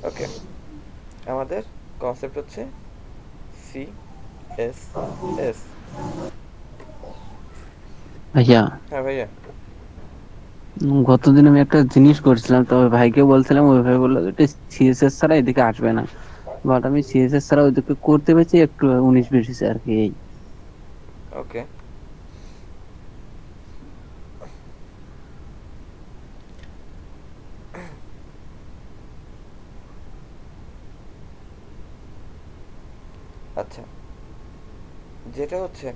ওকে, আমাদের কনসেপ্ট হচ্ছে C S S. ভাইয়া, হ্যাঁ ভাইয়া। গতদিন আমি একটা জিনিস করছিলাম, তবে ভাইকে বলছিলাম, ওই ভাই বললো যে সিএসএস ছাড়া এদিকে আসবে না। বাট আমি সিএসএস ছাড়া ওইদিকে করতে পেরেছি, একটু 19-20 হয়েছে আর কি এই। ওকে, আচ্ছা, যেটা হচ্ছে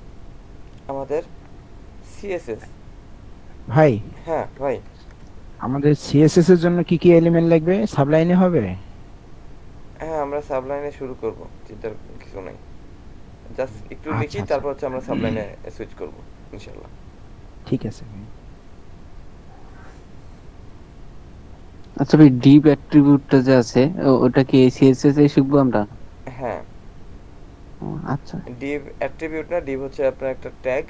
আমাদের সিএসএস। ভাই, হ্যাঁ ভাই। আমাদের সিএসএস এর জন্য কি কি এলিমেন্ট লাগবে? সাবলাইনে হবে? হ্যাঁ, আমরা সাবলাইনে শুরু করব, চিন্তার কিছু নাই। জাস্ট একটু লিখি, আচ্ছা আচ্ছা, তারপর হচ্ছে আমরা সাবলাইনে সুইচ করব ইনশাল্লাহ। ঠিক আছে ভাই। আচ্ছা ভাই, ডিপ অ্যাট্রিবিউটটা যে আছে, ওটা কি সিএসএস এ শিখবো আমরা? হ্যাঁ, আচ্ছা। ডিভ অ্যাট্রিবিউট না, ডিভ হচ্ছে আপনার একটা ট্যাগ।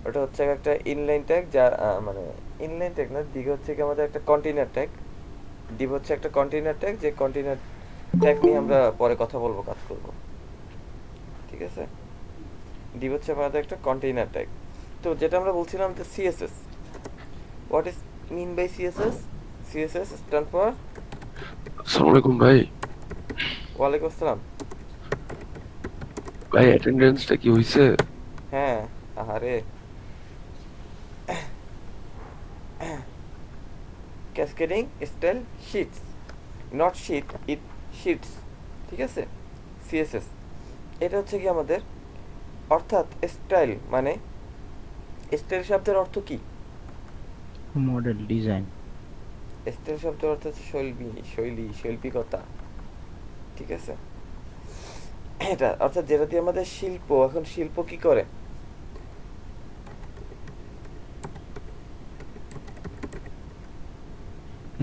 ওটা হচ্ছে একটা ইনলাইন ট্যাগ, যা মানে ইনলাইন ট্যাগ না, ডিভ হচ্ছে কি আমাদের একটা কন্টেইনার ট্যাগ। ডিভ হচ্ছে একটা কন্টেইনার ট্যাগ, যে কন্টেইনার ট্যাগ নিয়ে আমরা পরে কথা বলবো, কাজ করব। ঠিক আছে, ডিভ হচ্ছে আমাদের একটা কন্টেইনার ট্যাগ। তো যেটা আমরা বলছিলাম যে CSS, what is mean by CSS? CSS stand for. আসসালামু আলাইকুম ভাই। ওয়ালাইকুম আসসালাম। ভাই অ্যাটেন্ডেন্সটা কি হইছে? হ্যাঁ, আহারে, cascading style sheets, not sheet, it sheets. ঠিক আছে, সিএসএস এটা হচ্ছে কি আমাদের, অর্থাৎ স্টাইল মানে, স্টাইল শব্দের অর্থ কি? Model design. স্টাইল শব্দের অর্থ হচ্ছে শৈলী, শৈলী, শৈল্পিকতা। ঠিক আছে, এটা অর্থাৎ যেটা দিয়ে আমাদের শিল্প, এখন শিল্প কি করে?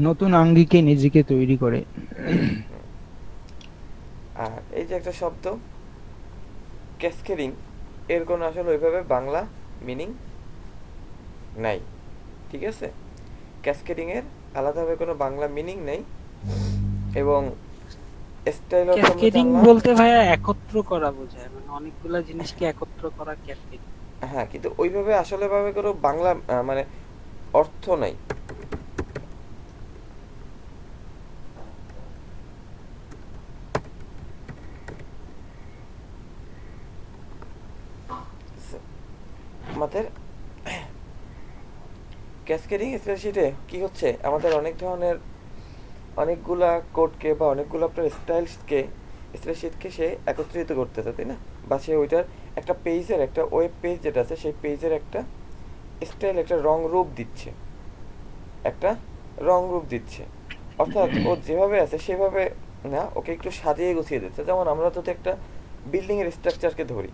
নতুন আঙ্গিকে নিজেকে তৈরি করে। আর এই যে একটা শব্দ ক্যাসকেডিং, এর কোনো আসলে ওইভাবে বাংলা মিনিং নাই। ঠিক আছে, ক্যাসকেডিং এর আলাদাভাবে কোনো বাংলা মিনিং নেই। এবং স্টাইল অর্থ আমরা ক্যাসকেডিং জানলাম। বলতে ভাইয়া একত্র করা বোঝায়, মানে অনেকগুলা জিনিসকে একত্র করা ক্যাসকেডিং। হ্যাঁ, কিন্তু ওইভাবে আসলে ভাবে কোনো বাংলা মানে অর্থ নাই। আমাদের ক্যাসকেডিং স্প্রেডশিটে কি হচ্ছে, আমাদের অনেক ধরনের অনেকগুলা কোডকে বা অনেকগুলো আপনার স্টাইলসকে, স্প্রেডশিটকে সে একত্রিত করতেছে, তাই না? বা সে ওইটার একটা পেজের, একটা ওয়েব পেজ যেটা আছে, সেই পেজের একটা স্টাইল, একটা রং রূপ দিচ্ছে, একটা রং রূপ দিচ্ছে। অর্থাৎ ও যেভাবে আছে সেভাবে না, ওকে একটু সাজিয়ে গুছিয়ে দিচ্ছে। যেমন আমরা যদি একটা বিল্ডিংয়ের স্ট্রাকচারকে ধরি,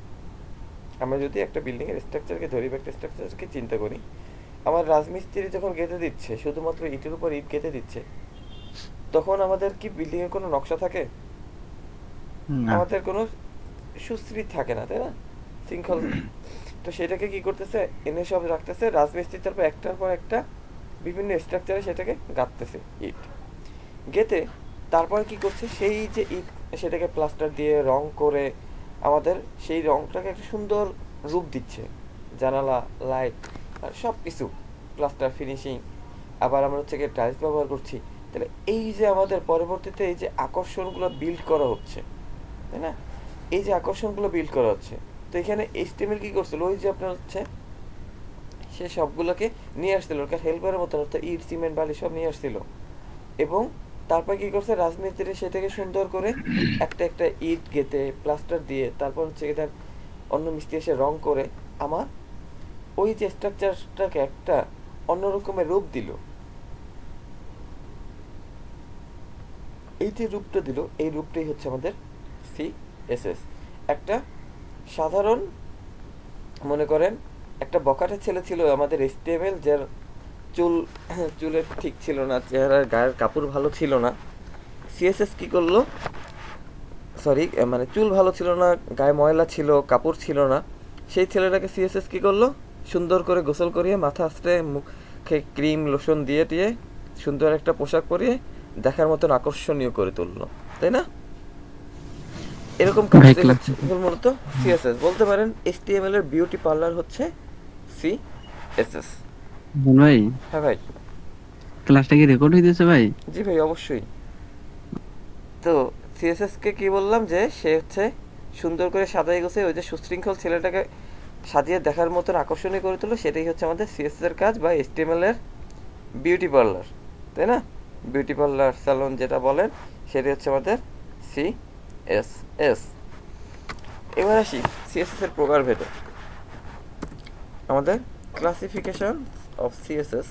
আমরা যদি একটা বিল্ডিংয়ের স্ট্রাকচারকে ধরি বা একটা স্ট্রাকচারকে চিন্তা করি, আমার রাজমিস্ত্রি যখন গেঁথে দিচ্ছে, শুধুমাত্র ইটের উপর ইট গেঁথে দিচ্ছে, তখন আমাদের কি বিল্ডিংয়ের কোনো নকশা থাকে? না। আমাদের কোনো সুশ্রী থাকে না, তাই না? শৃঙ্খল। তো সেটাকে কি করতেছে, এনে সব রাখতেছে রাজমিস্ত্রি, তারপর একটার পর একটা বিভিন্ন স্ট্রাকচারে সেটাকে গাঁথতেছে ইট গেতে। তারপরে কি করছে, সেই যে ইট, সেটাকে প্লাস্টার দিয়ে রং করে আমাদের সেই রংটাকে একটা সুন্দর রূপ দিচ্ছে, জানালা, লাইট, আর সব কিছু, প্লাস্টার ফিনিশিং। আবার আমরা হচ্ছে গিয়ে টাইলস ব্যবহার করছি। তাহলে এই যে আমাদের পরবর্তীতে এই যে আকর্ষণগুলো বিল্ড করা হচ্ছে, তাই না? এই যে আকর্ষণগুলো বিল্ড করা হচ্ছে, তো এখানে এইচটিএমএল কি করছিল, ওই যে আপনার হচ্ছে সে সবগুলোকে নিয়ে আসছিল ওর হেল্পারের মতো, অর্থাৎ ইট, সিমেন্ট, বালি সব নিয়ে আসছিল। এবং তারপর কি করছে, রাজমিস্ত্রি সেটাকে সুন্দর করে একটা একটা ইট গেঁথে প্লাস্টার দিয়ে, তারপর হচ্ছে এটার অন্য মিস্ত্রি এসে রং করে আমার ওই যে স্ট্রাকচারটাকে একটা অন্য রকমের রূপ দিল। এই যে রূপটা দিল, এই রূপটাই হচ্ছে আমাদের সিএসএস। একটা সাধারণ, মনে করেন একটা বখাটে ছেলে ছিল আমাদের এইচটিএমএল, যার চুল চুলের ঠিক ছিল না, চেহারার গায়ের কাপড় ভালো ছিল না। সিএসএস কি করলো, সরি মানে চুল ভালো ছিল না, গায়ে ময়লা ছিল, কাপড় ছিল না, সেই ছেলেটাকে সিএসএস কি করলো, সুন্দর করে গোসল করিয়ে, মাথা আঁচড়ে, মুখে ক্রিম লোশন দিয়ে টিয়ে, সুন্দর একটা পোশাক পরিয়ে দেখার মতন আকর্ষণীয় করে তুললো, তাই না? এরকম কাজ ভাই, দেখাচ্ছে এগুলো মূলত সিএসএস। বলতে পারেন এইচটিএমএল এর বিউটি পার্লার হচ্ছে সিএসএস। ভাই, হ্যাঁ ভাই। ক্লাসটা কি রেকর্ড হইতেছে ভাই? জি ভাই, অবশ্যই। তো সিএসএস কে কি বললাম যে সে হচ্ছে সুন্দর করে সাজাই গোছাই ওই যে সুশৃঙ্খল ছেলেটাকে সাজিয়ে দেখার মতন আকর্ষণীয় করে তুলো, সেটাই হচ্ছে আমাদের সিএসএস এর কাজ বা এইচটিএমএল এর বিউটি পার্লার, তাই না? বিউটি পার্লার, স্যালন যেটা বলেন, সেটাই হচ্ছে আমাদের সিএসএস। এবার আসি সিএসএস এর প্রকারভেদে। আমাদের ক্লাসিফিকেশন অফ সিএসএস।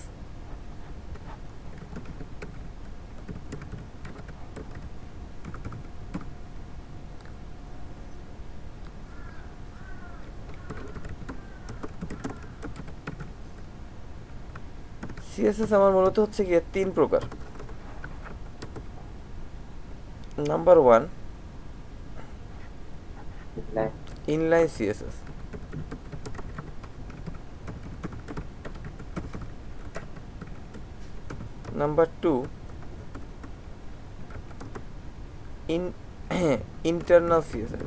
সিএসএস আমার মূলত হচ্ছে গিয়ে 3 প্রকার। Number 1, inline CSS. Number 2, internal CSS.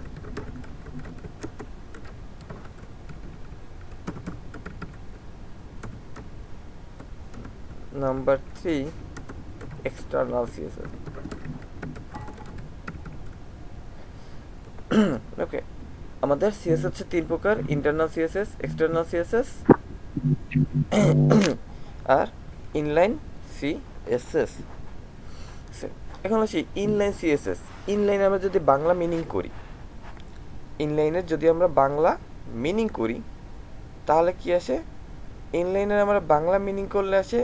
Number 3, external CSS. Okay, আমাদের সিএসএস হচ্ছে 3 প্রকার: ইন্টারনাল সিএসএস, এক্সটার্নাল সিএসএস আর ইনলাইন সিএসএস। এখন আসি ইনলাইন সিএসএস। ইনলাইন আমরা যদি বাংলা মিনিং করি, ইনলাইনের যদি আমরা বাংলা মিনিং করি তাহলে কি আসে? ইনলাইনের আমরা বাংলা মিনিং করলে আসে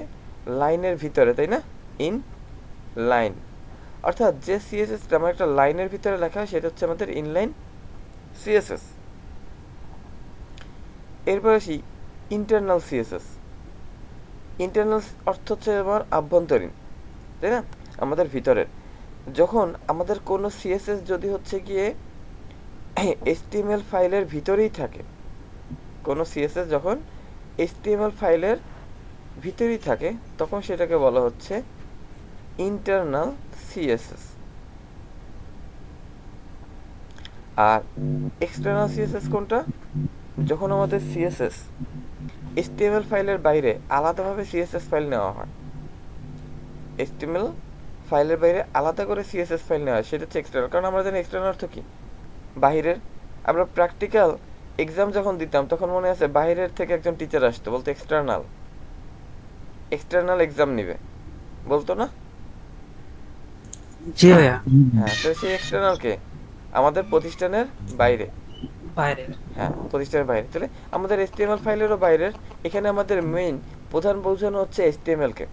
লাইনের ভিতরে, তাই না? ইন লাইন, অর্থাৎ যে সিএসএসটা আমার একটা লাইনের ভিতরে লেখা হয় সেটা হচ্ছে আমাদের ইনলাইন সিএসএস। এরপর আসি ইন্টারনাল সিএসএস। ইন্টারনাল অর্থ হচ্ছে আমার আভ্যন্তরীণ, তাই না? আমাদের ভিতরের। যখন আমাদের কোনো সিএসএস যদি হচ্ছে গিয়ে এইচটিএমএল ফাইলের ভিতরেই থাকে, কোনো সিএসএস যখন এইচটিএমএল ফাইলের ভিতরেই থাকে তখন সেটাকে বলা হচ্ছে ইন্টারনাল সিএসএস। আর এক্সটার্নাল সিএসএস কোনটা? যখন আমাদের সিএসএস এইচটিএমএল ফাইলের বাইরে আলাদাভাবে সিএসএস ফাইল নেওয়া হয়, এইচটিএমএল ফাইলের বাইরে আলাদা করে সিএসএস ফাইল নেওয়া হয়, সেটা হচ্ছে এক্সটার্নাল। কারণ আমরা জানি এক্সটার্নাল অর্থ কি? বাহিরের। আমরা প্র্যাকটিক্যাল এক্সাম যখন দিতাম তখন মনে আছে বাইরের থেকে একজন টিচার আসতো, বলতো এক্সটার্নাল, এক্সটার্নাল এক্সাম নিবে, বলতো না? জি ভাইয়া। হ্যাঁ, তো সেই এক্সটার্নালকে আমাদের প্রতিষ্ঠানের বাইরে, বাইরে। হ্যাঁ প্রতিষ্ঠানের বাইরে। তাহলে আমাদের এইচটিএমএল ফাইলেরও বাইরের। এখানে আমাদের মেইন প্রধান বোঝানো হচ্ছে এইচটিএমএলকে,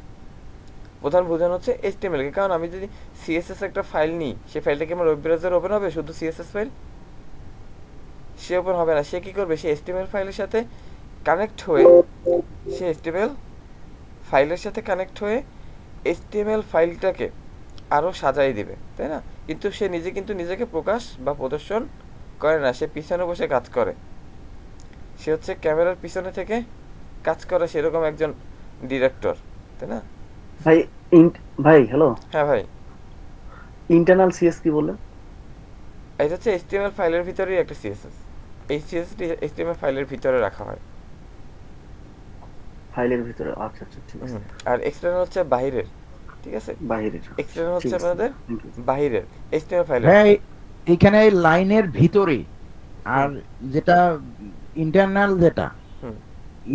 প্রধান বোঝানো হচ্ছে এইচটিএমএলকে। কারণ আমি যদি সিএসএস একটা ফাইল নিই, সেই ফাইলটা কি আমার ওয়েব ব্রাউজারে ওপেন হবে? শুধু সিএসএস ফাইল সে ওপেন হবে না। সে কি করবে? সে এইচটিএমএল ফাইলের সাথে কানেক্ট হয়ে, সে এইচটিএমএল ফাইলের সাথে কানেক্ট হয়ে এইচটিএমএল ফাইলটাকে আরও সাজাই দিবে, তাই না? কিন্তু সে নিজে কিন্তু নিজেকে প্রকাশ বা প্রদর্শন করে না, সে পিছনে বসে কাজ করে। সে হচ্ছে ক্যামেরার পিছনে থেকে কাজ করে, সেরকম একজন ডিরেক্টর, তাই না? ভাই ভাই হ্যালো, হ্যাঁ ভাই। ইন্টারনাল সিএস কি বললেন? এটা হচ্ছে এইচটিএমএল ফাইলের ভিতরেই একটা সিএসএস। এই সিএসএসটি এইচটিএমএল ফাইলের ভিতরে রাখা হয়। ফাইলের ভিতরে, আচ্ছা আচ্ছা, ঠিক আছে। আর এক্সটার্নাল হচ্ছে বাহিরের, ঠিক আছে? বাইরের, এক্সটার্নাল ঠিক হচ্ছে আছে, আমাদের thank you. বাহিরের এইচটিএমএল ফাইলের। হ্যাঁ, এখানে লাইনের ভিতরে আর যেটা ইন্টারনাল, যেটা হুম।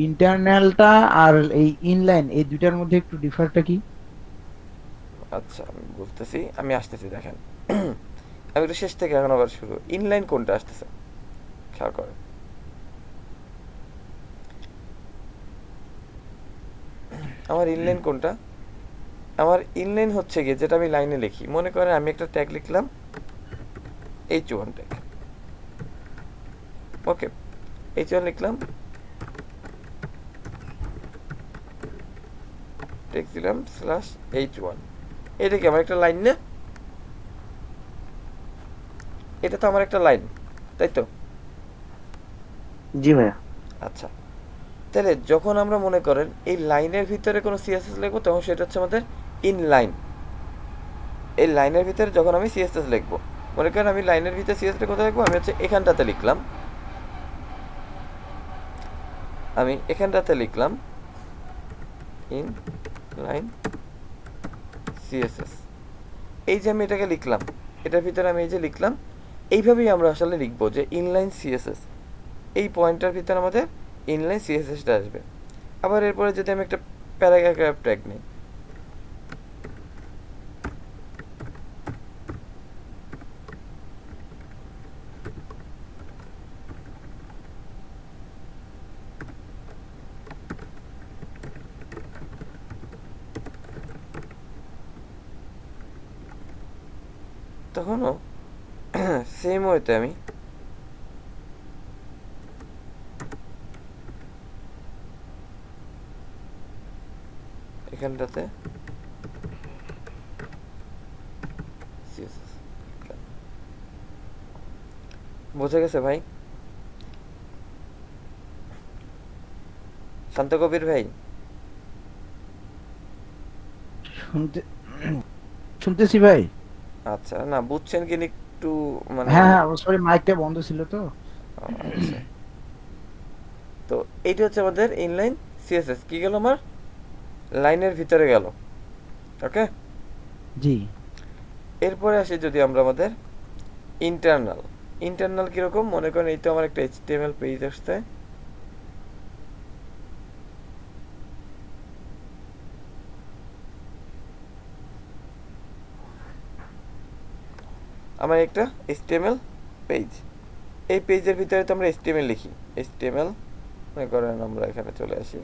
ইন্টারনালটা আর এই ইনলাইন, এই দুইটার মধ্যে একটু ডিফারটা কি? আচ্ছা আমি বলতেছি, আমি আসতেছি, দেখেন। আমি একটু শেষ থেকে এখন আবার শুরু। ইনলাইন কোনটা আসতেছে খেয়াল করেন। আমার ইনলাইন কোনটা? আমার ইনলাইন হচ্ছে গিয়ে যেটা আমি লাইনে লিখি। মনে করেন আমি একটা ট্যাগ লিখলাম H1 ট্যাগ, ওকে, H1 লিখলাম, ট্যাগ দিলাম /H1। এটা কি আমার একটা লাইন না? এটা তো আমার একটা লাইন, তাই তো? জি ভাইয়া। আচ্ছা, তাহলে যখন আমরা মনে করেন এই লাইনের ভিতরে কোনো সিএসএস লিখবো তখন সেটা হচ্ছে আমাদের ইনলাইন। এই লাইনের ভিতরে যখন আমি সিএসএস লিখবো, মনে করেন আমি লাইনের ভিতরে সিএসএস কোথায় লিখবো, আমি হচ্ছে এখানটাতে লিখলাম, ইন লাইন সিএসএস। এই যে আমি এটাকে লিখলাম, এটার ভিতরে আমি এই যে লিখলাম, এইভাবেই আমরা আসলে লিখবো যে ইনলাইন সিএসএস। এই পয়েন্টটার ভিতরে আমাদের ইনলাইন সিএসএসটা আসবে। আবার এরপরে যদি আমি একটা প্যারাগ্রাফ ট্যাগ নিই, তখনও সেম ওয়েতে আমি এখানটাতে CSS বোঝা গেছে ভাই? শান্ত কবির ভাই, শুনতে শুনতেছি ভাই। আচ্ছা, না বুঝছেন কি না একটু মানে হ্যাঁ হ্যাঁ, সরি মাইকটা বন্ধ ছিল তো। আচ্ছা। তো এইটা হচ্ছে আমাদের ইনলাইন সিএসএস। কি গেল আমার লাইনের ভিতরে গেল, ওকে। জি, এরপরে আসি যদি আমরা আমাদের ইন্টারনাল কিরকম, মনে করেন এই তো আমার একটা এইচটিএমএল পেজ আসছে, আমার একটা এইচটিএমএল পেজ। এই পেজের ভিতরে তো আমরা এইচটিএমএল লিখি, এইচটিএমএল মনে করেন আমরা এখানে চলে আসি,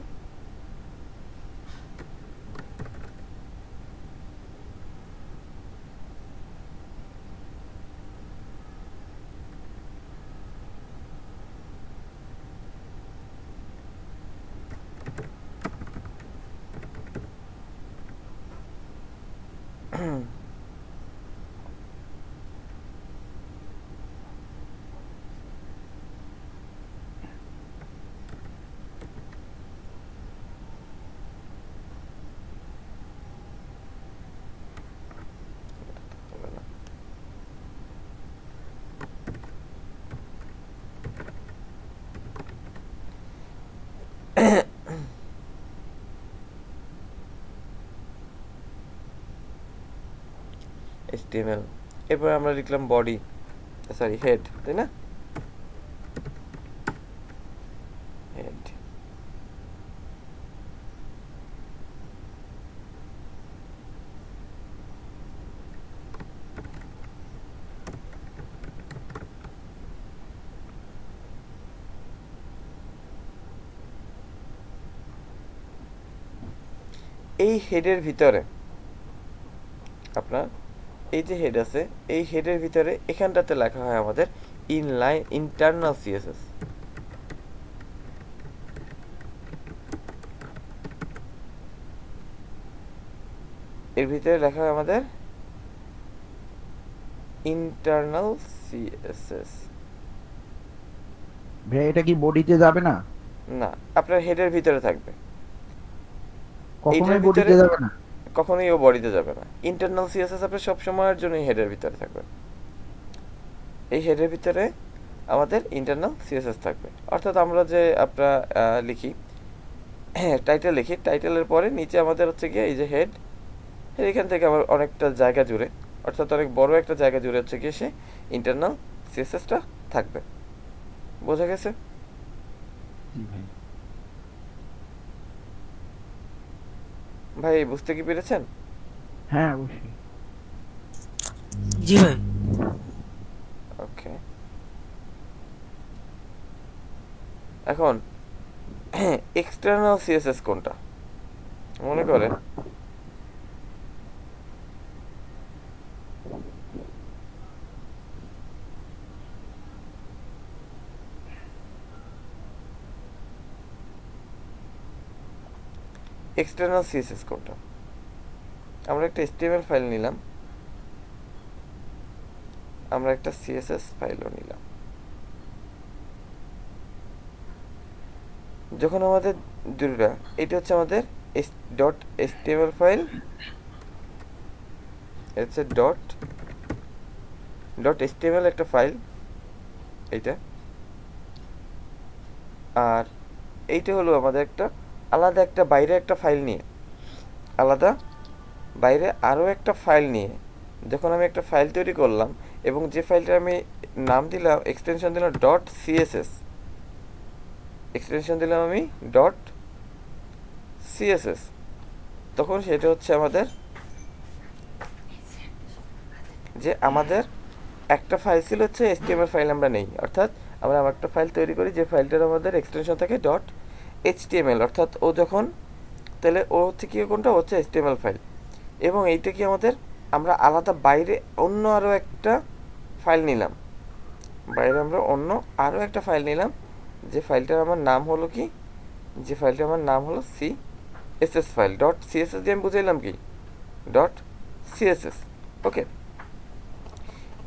এইচটিএমএল। এরপর আমরা লিখলাম বডি, সরি হেড, তাই না? হেড। এই হেডের ভিতরে আপনার এই যে হেড আছে, এই হেডের ভিতরে এখানটাতে লেখা হয় আমাদের ইনলাইন ইন্টারনাল সিএসএস। এর ভিতরে লেখা হয় আমাদের ইন্টারনাল সিএসএস। ভাই এটা কি বডিতে যাবে না? না, আপনার হেডের ভিতরে থাকবে, কখনোই এইটার বডিতে ভিতরে- যাবে না। কখনোই ও বডিতে যাবে না। ইন্টারনাল সিএসএস আপনার সব সময়ের জন্য হেডের ভিতরে থাকবে। এই হেডের ভিতরে আমাদের ইন্টারনাল সিএসএস থাকবে। অর্থাৎ আমরা যে আপনার লিখি টাইটেল লিখি, টাইটেলের পরে নিচে আমাদের হচ্ছে গিয়ে এই যে হেড, এখান থেকে আমার অনেকটা জায়গা জুড়ে, অর্থাৎ অনেক বড় একটা জায়গা জুড়ে হচ্ছে গিয়ে সে ইন্টারনাল সিএসএসটা থাকবে। বোঝা গেছে? জি ভাই। ভাই বুঝতে কি পেরেছেন? হ্যাঁ অবশ্যই। জি ভাই। ওকে, এখন এক্সটার্নাল সিএসএস কোনটা? মনে করেন এক্সটার্নাল সিএসএস কোনটা? আমরা একটা HTML ফাইল নিলাম, আমরা একটা CSS ফাইলও নিলাম। যখন আমাদের দুটোটা, এটা হচ্ছে আমাদের .html ফাইল, হচ্ছে ডট HTML একটা ফাইল এইটা, আর এইটা হলো আমাদের একটা আলাদা একটা বাইরে একটা ফাইল নিয়ে, আলাদা বাইরে আরও একটা ফাইল নিয়ে যখন আমি একটা ফাইল তৈরি করলাম এবং যে ফাইলটা আমি নাম দিলাম, এক্সটেনশন দিলাম ডট সিএসএস, এক্সটেনশন দিলাম আমি ডট সিএসএস, তখন সেটা হচ্ছে আমাদের যে আমাদের একটা ফাইল ছিল হচ্ছে HTML ফাইল আমরা নেই, অর্থাৎ আমরা একটা ফাইল তৈরি করি যে ফাইলটার আমাদের এক্সটেনশন থাকে ডট HTML, অর্থাৎ ও যখন তাহলে ও হচ্ছে কি কোনটা হচ্ছে HTML ফাইল, এবং এইটা কি আমাদের আমরা আলাদা বাইরে অন্য আরও একটা ফাইল নিলাম, বাইরে আমরা অন্য আরও একটা ফাইল নিলাম যে ফাইলটার আমার নাম হলো কি, যে ফাইলটার আমার নাম হলো CSS ফাইল, ডট সিএসএস দিয়ে আমি বুঝাইলাম কি ডট সিএসএস। ওকে,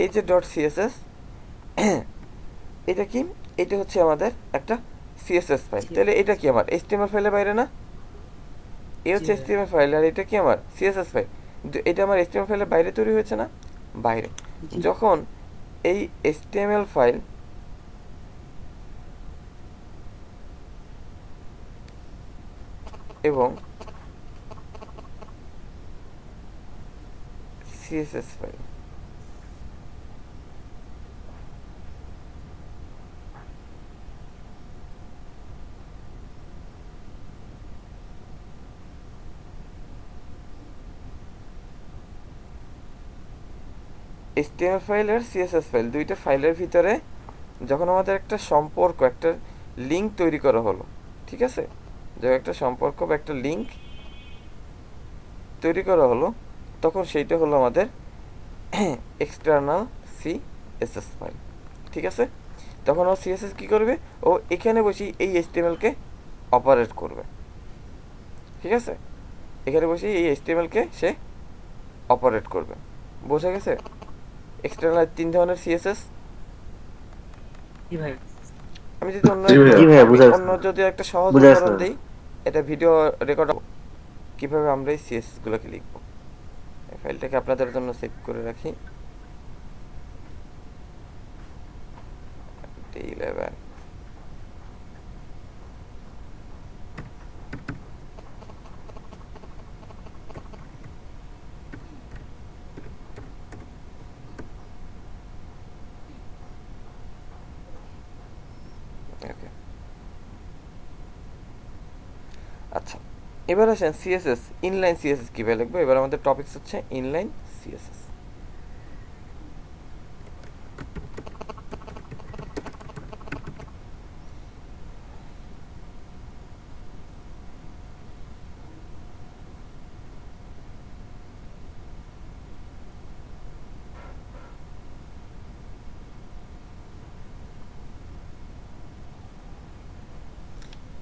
এই যে ডট সিএসএস এটা কি, এটা হচ্ছে আমাদের একটা সিএসএস ফাইল, তাহলে এটা কি আমার HTML ফাইলের বাইরে না, এ হচ্ছে HTML ফাইল আর এটা কি আমার সিএসএস ফাইল, এটা আমার HTML ফাইলের বাইরে তৈরি হয়েছে না, বাইরে। যখন এই HTML ফাইল এবং সিএসএস ফাইল HTML ফাইল আর CSS ফাইল দুইটা ফাইলের ভিতরে যখন আমাদের একটা সম্পর্ক, একটা লিঙ্ক তৈরি করা হলো, ঠিক আছে, যখন একটা সম্পর্ক বা একটা লিঙ্ক তৈরি করা হলো, তখন সেইটা হলো আমাদের এক্সটার্নাল CSS ফাইল, ঠিক আছে। তখন ও CSS কি করবে, ও এখানে বসে এই HTML-কে অপারেট করবে, ঠিক আছে, এখানে বসে এই HTML-কে সে অপারেট করবে, বোঝা গেছে। এক্সটার্নাল 3 ধরনের CSS, কি ভাই? আমি যদি অন্য জি ভাইয়া, বুঝা গেছে। অন্য যদি একটা সহজ বুঝা উদাহরণ গেছে। দিই, এটা ভিডিও রেকর্ড কিভাবে আমরা এই CSS গুলোকে লিখব, এই ফাইলটাকে আপনাদের জন্য সেভ করে রাখি, D11 ওকে। আচ্ছা, এবার আসেন CSS, ইনলাইন CSS কিভাবে লিখবো। এবার আমাদের টপিকস হচ্ছে inline CSS।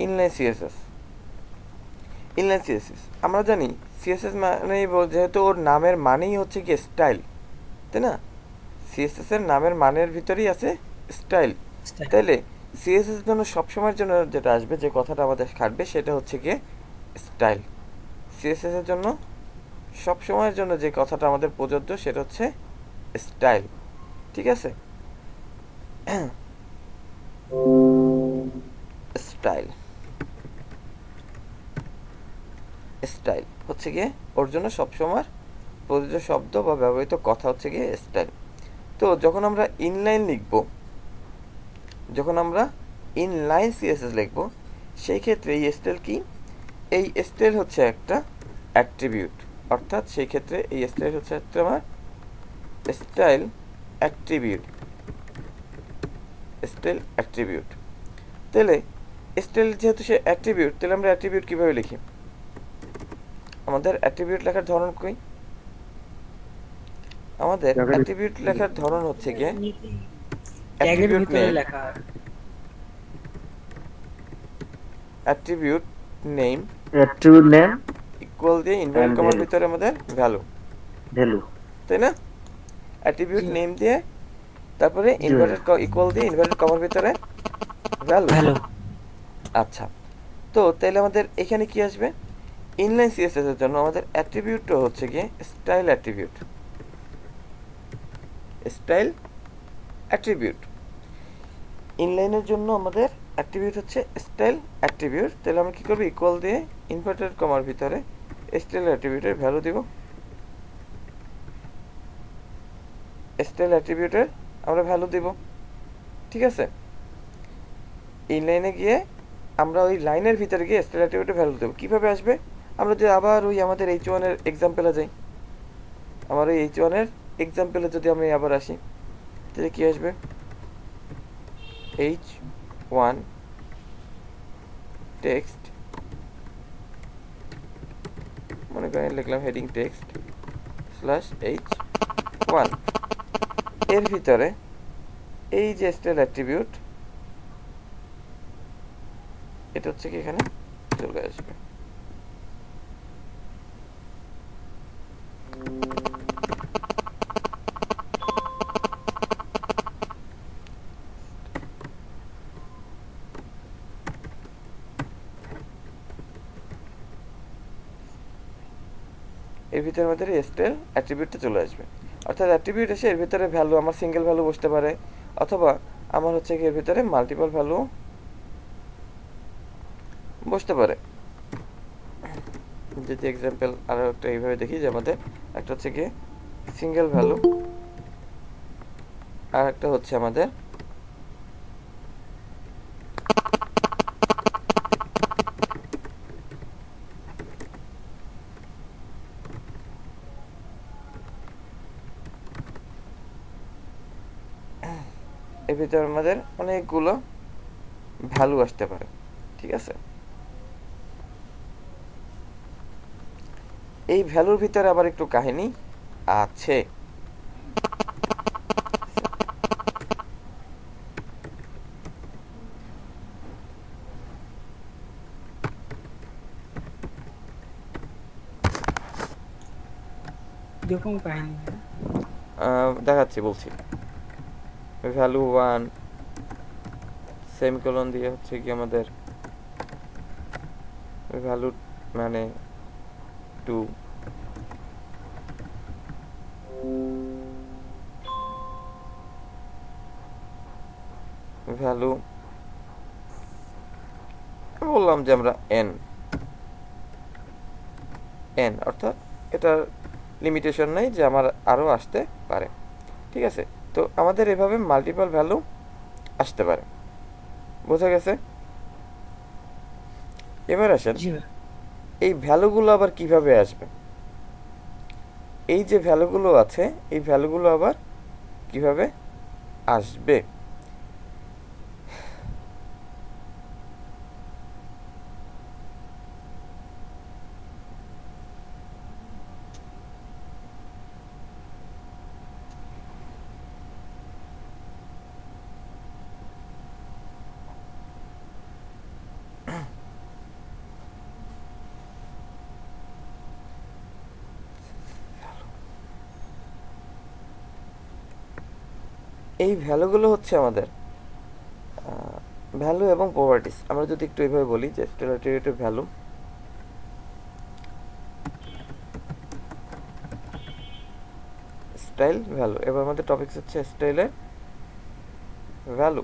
Inline CSS, inline CSS আমরা জানি CSS মানেই যেহেতু ওর নামের মানেই হচ্ছে কি স্টাইল, তাই না, CSS এর নামের মানের ভিতরেই আছে স্টাইল, তাইলে CSS এর জন্য সবসময়ের জন্য যেটা আসবে, যে কথাটা আমাদের খাটবে, সেটা হচ্ছে গিয়ে স্টাইল। CSS এর জন্য সবসময়ের জন্য যে কথাটা আমাদের প্রযোজ্য সেটা হচ্ছে স্টাইল, ঠিক আছে। স্টাইল, স্টাইল হচ্ছে গিয়ে ওর জন্য সবসময় প্রযোজ্য শব্দ বা ব্যবহৃত কথা হচ্ছে গিয়ে স্টাইল। তো যখন আমরা ইনলাইন লিখব, যখন আমরা ইনলাইন CSS লিখব, সেই ক্ষেত্রে এই স্টাইল কি, এই স্টাইল হচ্ছে একটা অ্যাট্রিবিউট, অর্থাৎ সেই ক্ষেত্রে এই স্টাইল হচ্ছে একটা আমার স্টাইল অ্যাট্রিবিউট, স্টাইল অ্যাট্রিবিউট। তাহলে স্টাইল যেহেতু সে অ্যাট্রিবিউট, তাহলে আমরা অ্যাট্রিবিউট কিভাবে লিখি, আমাদের অ্যাট্রিবিউট লেখার ধরন কই, আমাদের অ্যাট্রিবিউট লেখার ধরন হচ্ছে গিয়ে ট্যাগের অ্যাট্রিবিউট ভিতরে নেম, লেখা attribute name attribute name equal দিয়ে ইনভার্টেড And কমার value. ভিতরে আমাদের ভ্যালু, ভ্যালু। তাই না, অ্যাট্রিবিউট জি। নেম দিয়ে তারপরে ইনভার্টেড ইকুয়াল দিয়ে ইনভার্টেড কমার ভিতরে ভ্যালু। ভালো। আচ্ছা, তো তাহলে আমাদের এখানে কি আসবে, ইনলাইন CSS এর জন্য আমাদের অ্যাট্রিবিউটটা হচ্ছে গিয়ে স্টাইল অ্যাট্রিবিউট, স্টাইল অ্যাট্রিবিউট। ইনলাইনের জন্য আমাদের অ্যাট্রিবিউট হচ্ছে স্টাইল অ্যাট্রিবিউট। তাহলে আমরা কী করবো, ইকুয়াল দিয়ে ইনভার্টেড কমার ভিতরে স্টাইল অ্যাট্রিবিউটের ভ্যালু দিব। স্টাইল অ্যাট্রিবিউটের আমরা ভ্যালু দিব, ঠিক আছে। ইনলাইনে গিয়ে আমরা ওই লাইনের ভিতরে গিয়ে স্টাইল অ্যাট্রিবিউটের ভ্যালু দেবো। কীভাবে আসবে, আমরা যদি আবার ওই আমাদের H1 এর এক্সাম্পলে যাই, আমার ওই H1 এর এক্সাম্পলে যদি আমি আবার আসি, তাহলে কী আসবে, H1 টেক্সট, মনে করেন লিখলাম হেডিং টেক্সট স্ল্যাশ H1, এর ভিতরে এই যে স্টাইল অ্যাট্রিবিউট, এটা হচ্ছে কি এখানে চলে আসবে। এর ভিতরে আমাদের স্টাইল অ্যাট্রিবিউটটা চলে আসবে। অর্থাৎ অ্যাট্রিবিউট এসে এর ভিতরে ভ্যালু আমার সিঙ্গেল ভ্যালু বসতে পারে, অথবা আমার হচ্ছে কি এর ভিতরে মাল্টিপল ভ্যালু বসতে পারে। যদি এক্সাম্পল আরও একটা এইভাবে দেখি, যে আমাদের একটা হচ্ছে কি সিঙ্গেল ভ্যালু, আর একটা হচ্ছে আমাদের এর ভিতরে আমাদের অনেকগুলো ভ্যালু আসতে পারে, ঠিক আছে। এই ভ্যালুর ভিতরে আবার একটু কাহিনী আছে। কিরকম কাহিনী? দেখাচ্ছি, বলছি। ভ্যালু 1 সেমিকোলন দিয়ে হচ্ছে কি আমাদের ভ্যালু মানে 2, ভ্যালু বললাম যে আমরা n, অর্থাৎ এটার লিমিটেশন নেই যে আমার আরও আসতে পারে, ঠিক আছে। তো আমাদের এভাবে মাল্টিপল ভ্যালু আসতে পারে, বোঝা গেছে। এবার আসেন এই ভ্যালুগুলো আবার কিভাবে আসবে। এই যে ভ্যালুগুলো আছে, এই ভ্যালুগুলো আবার কিভাবে আসবে। এই ভ্যালুগুলো হচ্ছে আমাদের ভ্যালু এবং প্রপার্টিস। আমরা যদি একটু এইভাবে বলি যে স্টাইল অ্যাট্রিবিউটের ভ্যালু, স্টাইল ভ্যালু। এবার আমাদের টপিক হচ্ছে স্টাইলের ভ্যালু।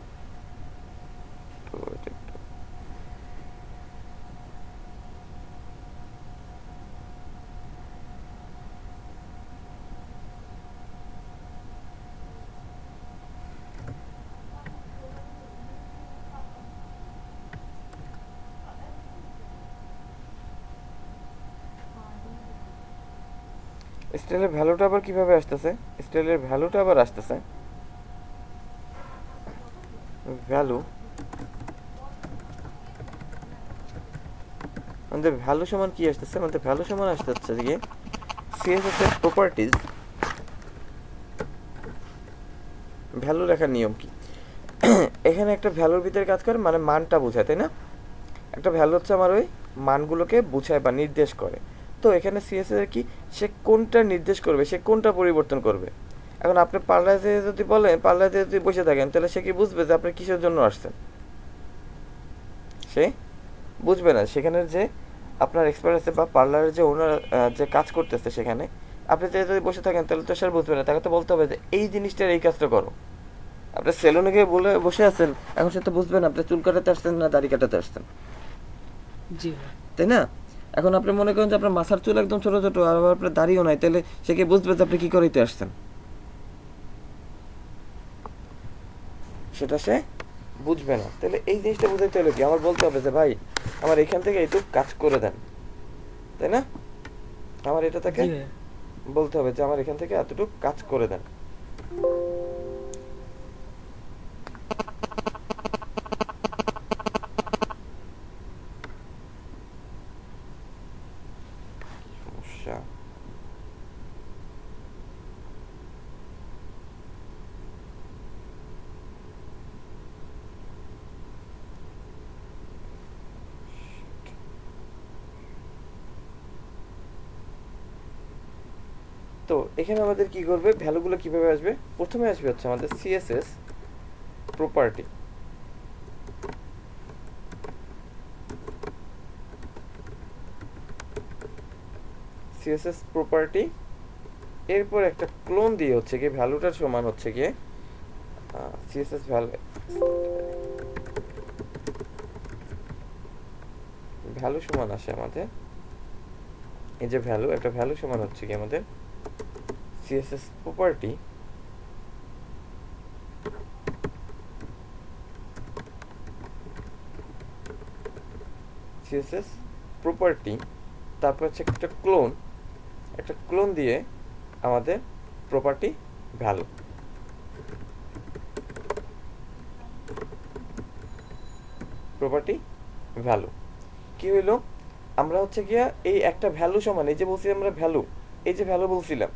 স্টাইলের ভ্যালুটা আবার কিভাবে আসতেছে, স্টাইলের ভ্যালুটা আবার আসতেছে ভ্যালু, আমাদের ভ্যালু সমান কি আসতেছে, আমাদের ভ্যালু সমান আসতেছে গিয়ে সিএসএস এর প্রপার্টিজ। ভ্যালু লেখার নিয়ম কি, এখানে একটা ভ্যালুর ভিতরে কাজ করে, মানে মানটা বোঝায়, তাই না। একটা ভ্যালু হচ্ছে আমার ওই মানগুলোকে বোঝায় বা নির্দেশ করে। তো এখানে সিএসএস এর কি, সে কোনটা নির্দেশ করবে, সে কোনটা পরিবর্তন করবে। এখন আপনি পাল্লায় যদি বলেন, পাল্লায় যদি বসে থাকেন, তাহলে সে কি বুঝবে যে আপনি কিসের জন্য আসছেন, সে বুঝবে না। সেখানের যে আপনার এক্সপার্ট আছে বা পার্লারের যে ওনার যে কাজ করতেছে, সেখানে আপনি তো যদি বসে থাকেন তাহলে তো স্যার বুঝবে না, তাকে তো বলতে হবে যে এই জিনিসটার এই কাজটা করো। আপনি সেলুনে গিয়ে বলে বসে আছেন, এখন সে তো বুঝবে না আপনি চুল কাটাতে আসছেন না দাড়ি কাটাতে আসছেন, জি ভাই। তাই না? এখন আপনি মনে করেন যে আপনার মাথার চুল একদম ছোট ছোট আর আবার আপনার দাড়িও নাই, তাহলে সে কি বুঝবে যে আপনি কি করাইতে আসছেন? সেটা সে বুঝবে না। তাহলে এই জিনিসটা বুঝাইতে হলে কি আমার বলতে হবে যে ভাই আমার এখান থেকে এইটুকু কাজ করে দেন, তাই না? আমার এটা থেকে জি ভাই। বলতে হবে যে আমার এখান থেকে এতটুকু কাজ করে দেন। সমস্যা। তো এখানে আমাদের কি করবে, ভ্যালুগুলো কিভাবে আসবে? প্রথমে আসবে হচ্ছে আমাদের সিএসএস প্রপার্টি। সিএসএস প্রপার্টি, এরপর একটা ক্লোন দিয়ে হচ্ছে কি ভ্যালুটার সমান হচ্ছে গিয়ে সিএসএস ভ্যালু, ভ্যালু সমান আসে আমাদের এই যে ভ্যালু, একটা ভ্যালু সমান হচ্ছে কি আমাদের সিএসএস প্রপার্টি সিএসএস প্রপার্টি, তারপর হচ্ছে একটা ক্লোন দিয়ে আমাদের প্রপার্টি ভ্যালু। প্রপার্টি ভ্যালু কি হইলো, আমরা হচ্ছে গিয়া এই একটা ভ্যালু সমান, এই যে বলছি আমরা ভ্যালু, এই যে ভ্যালু বলছিলাম,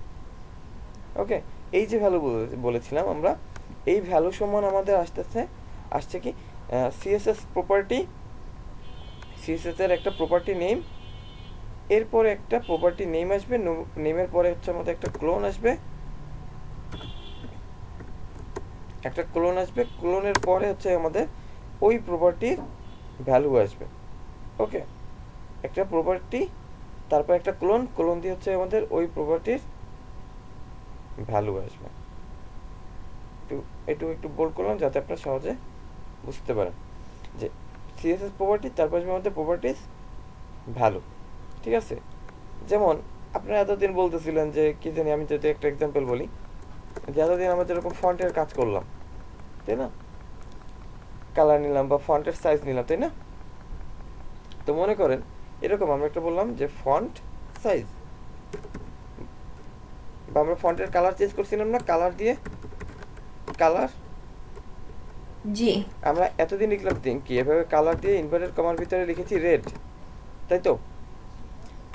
ওকে, এই যে ভ্যালু বলেছিলাম আমরা, এই ভ্যালু সমান আমাদের আসছে কি সিএসএস প্রপার্টি, সিএসএস এর একটা প্রপার্টি নেম, এরপরে একটা প্রপার্টি নেম আসবে, নেমের পরে হচ্ছে আমাদের একটা ক্লোন আসবে, ক্লোনের পরে হচ্ছে আমাদের ওই প্রপার্টির ভ্যালু আসবে। ওকে, একটা প্রপার্টি, তারপর একটা ক্লোন দিয়ে হচ্ছে আমাদের ওই প্রপার্টির ভ্যালু আসবে। একটু বোল্ড করলাম যাতে আপনারা সহজে বুঝতে পারেন যে সিএসএস প্রপার্টি, তারপর আসবে আমাদের প্রপার্টিস ভ্যালু। ঠিক আছে, যেমন আপনারা এতদিন বলতেছিলেন যে কি জানি, আমি যদি একটা এক্সাম্পল বলি, যে এতদিন আমরা যেরকম ফন্টের কাজ করলাম, তাই না, কালার নিলাম বা ফন্টের সাইজ নিলাম, তাই না? তো মনে করেন এরকম আমরা একটা বললাম যে ফন্ট সাইজ, বা আমরা ফন্টের কালার চেঞ্জ করছিলাম না, কালার জি আমরা এতদিন লিখলাম কি এভাবে কালার দিয়ে ইনভার্টেড কমার ভিতরে লিখেছি রেড, তাই তো?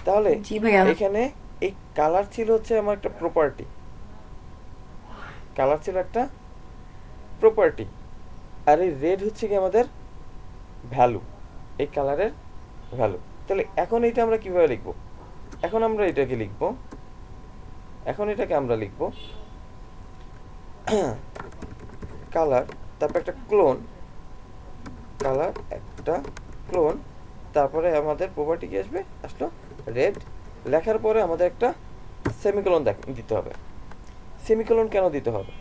তাহলে জি ভাইয়া। এখানে এই কালার ছিল হচ্ছে আমার একটা প্রপার্টি, আর এই রেড হচ্ছে কি আমাদের ভ্যালু, এই কালারের ভ্যালু। তাহলে এখন এটা আমরা কিভাবে লিখবো? এখন এটাকে আমরা লিখবো কালার, তারপর একটা ক্লোন, তারপরে আমাদের প্রপার্টি কি আসলো রেড, লেখার পরে আমাদের একটা সেমিকোলন দিতে হবে। সেমিকোলন কেন দিতে হবে?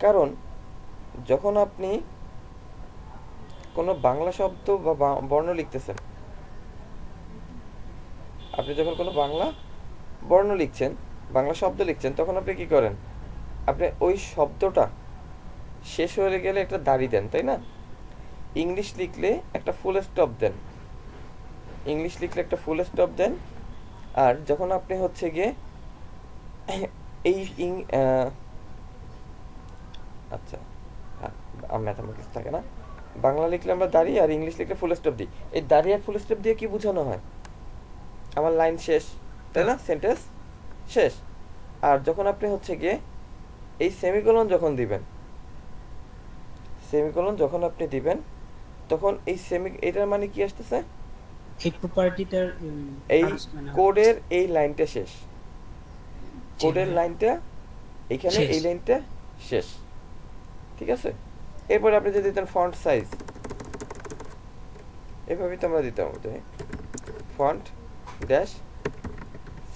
কারণ যখন আপনি কোনো বাংলা শব্দ বা বর্ণ লিখতেছেন, আপনি যখন কোনো বাংলা বর্ণ লিখছেন, বাংলা শব্দ লিখছেন, তখন আপনি কি করেন? আপনি ওই শব্দটা শেষ হয়ে গেলে একটা দাড়ি দেন, তাই না? ইংলিশ লিখলে একটা ফুল স্টপ দেন, আর যখন আপনি হচ্ছে গিয়ে এই আচ্ছা, ম্যাথামেটিক্স থাকে না, বাংলা লিখলে আমরা দাড়ি আর ইংলিশ লিখলে ফুল স্টপ দিই। এই দাড়ি আর ফুল স্টপ দিয়ে কি বোঝানো হয়? আমার লাইন শেষ, তাই না, সেন্টেন্স শেষ। আর যখন আপনি হচ্ছে গিয়ে এই সেমিকোলন যখন আপনি দিবেন, তখন এই এটার মানে কি আসতেছে? এই প্রপার্টিটার এই কোডের এই লাইনটা শেষ, কোডের লাইনটা এখানে, এই লাইনটা শেষ। ঠিক আছে, এরপরে আপনি যদি দিতেন ফন্ট সাইজ, এভাবেই তো আমরা দিতাম ফন্ট ড্যাশ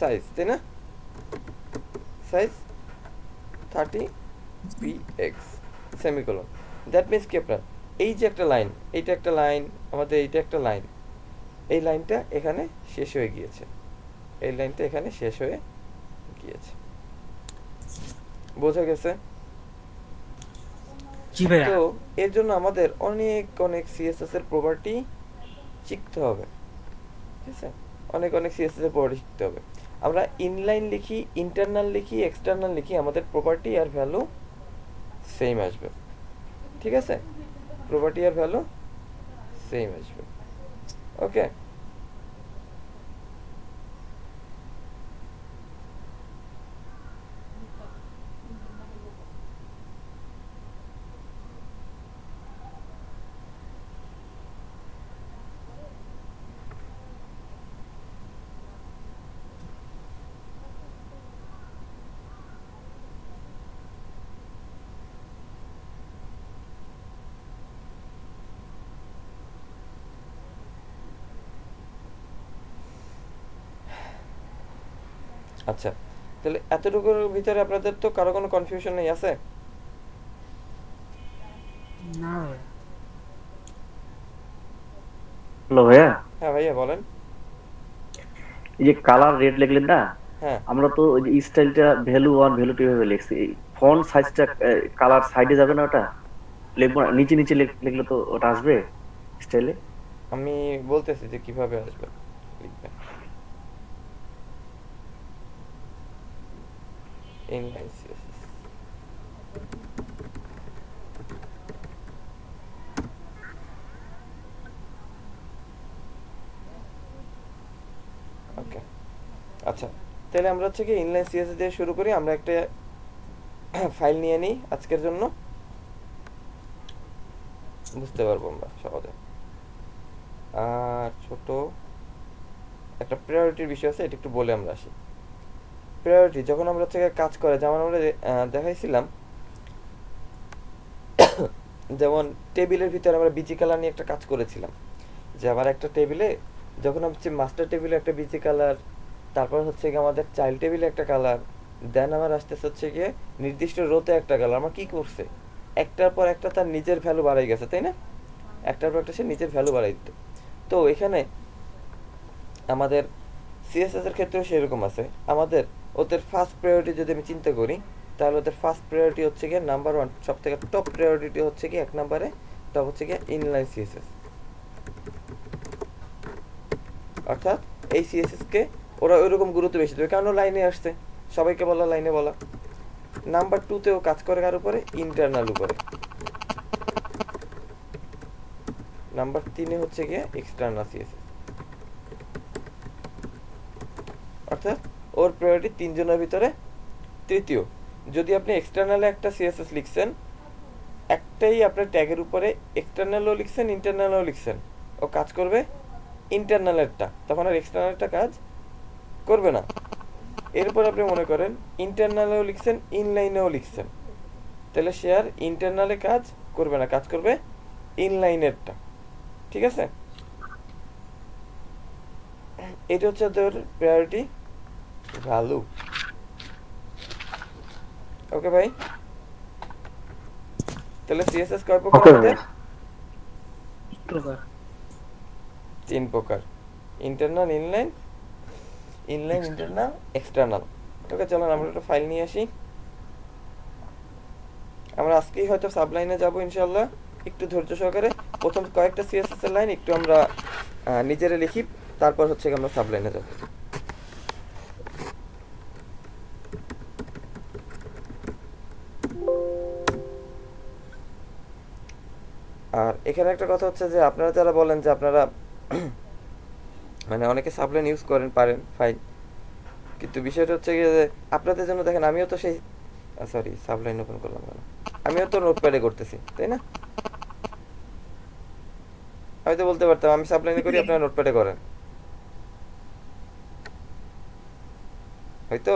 সাইজ, তাই না? Size 30px semicolon. That means কি আপনার এই যে একটা লাইন, এইটা একটা লাইন, আমাদের এইটা একটা লাইন, এই লাইনটা এখানে শেষ হয়ে গিয়েছে, এই লাইনটা এখানে শেষ হয়ে গিয়েছে। বোঝা গেছে? জি ভাইয়া। তো এর জন্য আমাদের অনেক অনেক সিএসএস এর প্রপার্টি শিখতে হবে, ঠিক আছে? অনেক অনেক সিএসএস এর প্রপার্টি শিখতে হবে। আমরা ইনলাইন লিখি, ইন্টারনাল লিখি, এক্সটার্নাল লিখি, আমাদের প্রপার্টি আর ভ্যালু সেম আসবে, ঠিক আছে? প্রপার্টি আর ভ্যালু সেম আসবে, ওকে? আচ্ছা, তাহলে এতটুকুর ভিতরে আপনাদের তো কারো কোনো কনফিউশন নেই, আছে? না ভাই। হ্যালো ভাইয়া, হ্যাঁ ভাইয়া বলেন। এই যে কালার রেড লিখলেন না, হ্যাঁ, আমরা তো ওই যে স্টাইলটা ভ্যালু 1 ভ্যালু 2 ভাবে লিখছি। ফন্ট সাইজটা কালার সাইডে যাবে না, ওটা লিখবো না, নিচে নিচে লিখলে তো ওটা আসবে স্টাইলে। আমি বলতেছি যে কিভাবে আসবে, লিখবেন ইনলাইন সিএসএস। ওকে, আচ্ছা, তাহলে আমরা হচ্ছে কি ইনলাইন সিএসএস দিয়ে শুরু করি। আমরা একটা ফাইল নিয়ে নিই আজকের জন্য, বুঝতে পারবো আমরা সহজে। আর ছোট একটা প্রায়োরিটির বিষয় আছে, এটা একটু বলে আমরা আসি। প্রায়োরিটি যখন আমরা হচ্ছে কাজ করে, যেমন আমরা দেখাইছিলাম, যেমন টেবিলের ভিতরে আমরা বিজি কালার নিয়ে একটা কাজ করেছিলাম, যে আমার একটা টেবিলে যখন হচ্ছে মাস্টার টেবিলে একটা বিজি কালার, তারপর হচ্ছে গিয়ে আমাদের চাইল্ড টেবিলে একটা কালার, দেন আমার আসতেছে হচ্ছে গিয়ে নির্দিষ্ট রোতে একটা কালার। আমার কি করছে, একটার পর একটা তার নিজের ভ্যালু বাড়াই গেছে, তাই না? একটার পর একটা সে নিজের ভ্যালু বাড়াই দিত। তো এখানে আমাদের সিএসএস এর ক্ষেত্রেও সেরকম আছে। আমাদের ওদের ফার্স্ট প্রায়োরিটি যদি আমি চিন্তা করি, তাহলে ওদের ফার্স্ট প্রায়োরিটি হচ্ছে গিয়ে নাম্বার 1, সব থেকে টপ প্রায়োরিটি হচ্ছে গিয়ে 1 নম্বরে টপ হচ্ছে গিয়ে ইনলাইন সিএসএস। অর্থাৎ এই সিএসএস কে ওরা ওইরকম গুরুত্ব বেশি দেবে, কারণ লাইনে আসছে, সবাইকে বলা, লাইনে বলা। নাম্বার 2 তেও কাজ করে কার উপরে, ইন্টারনাল উপরে। নাম্বার 3 হচ্ছে গিয়ে এক্সটার্নাল সিএসএস। অর্থাৎ ওর প্রায়োরিটি 3 জনের ভিতরে তৃতীয়। যদি আপনি এক্সটার্নালে একটা সিএসএস লিখছেন, একটাই আপনার ট্যাগের উপরে এক্সটার্নালও লিখছেন, ইন্টারনালও লিখছেন, ও কাজ করবে ইন্টারনালেরটা, তখন আর এক্সটার্নালটা কাজ করবে না। এরপর আপনি মনে করেন ইন্টারনালেও লিখছেন, ইনলাইনেও লিখছেন, তাহলে সে আর ইন্টারনালে কাজ করবে না, কাজ করবে ইনলাইনেরটা, ঠিক আছে? এটা হচ্ছে ওদের প্রায়োরিটি ভ্যালু। ওকে ভাই, তাহলে সিএসএস কয় প্রকার ওকে আমাদের? প্রকার 3 প্রকার, internal, inline, inline internal, external. Okay, চলুন আমরা একটা ফাইল নিয়ে আসি। আমরা আজকেই হয়তো সাবলাইনে যাব ইনশাআল্লাহ, একটু ধৈর্য সহকারে। প্রথম কয়েকটা সিএসএস এর লাইন একটু আমরা নিজেরা লিখি, তারপর হচ্ছে আমরা সাবলাইনে যাব। আর এখানে একটা কথা হচ্ছে যে আপনারা যারা বলেন যে আপনারা মানে অনেকে সাবলাইন ইউজ করেন, পারেন, ফাইন, কিন্তু বিষয়টা হচ্ছে গিয়ে যে আপনাদের জন্য দেখেন, আমিও তো সেই সরি সাবলাইন ওপেন করলাম কেন, আমিও তো নোটপ্যাডে করতেছি, তাই না? আমি তো বলতে পারতাম আমি সাবলাইনে করি, আপনারা নোটপ্যাডে করেন, হয়তো।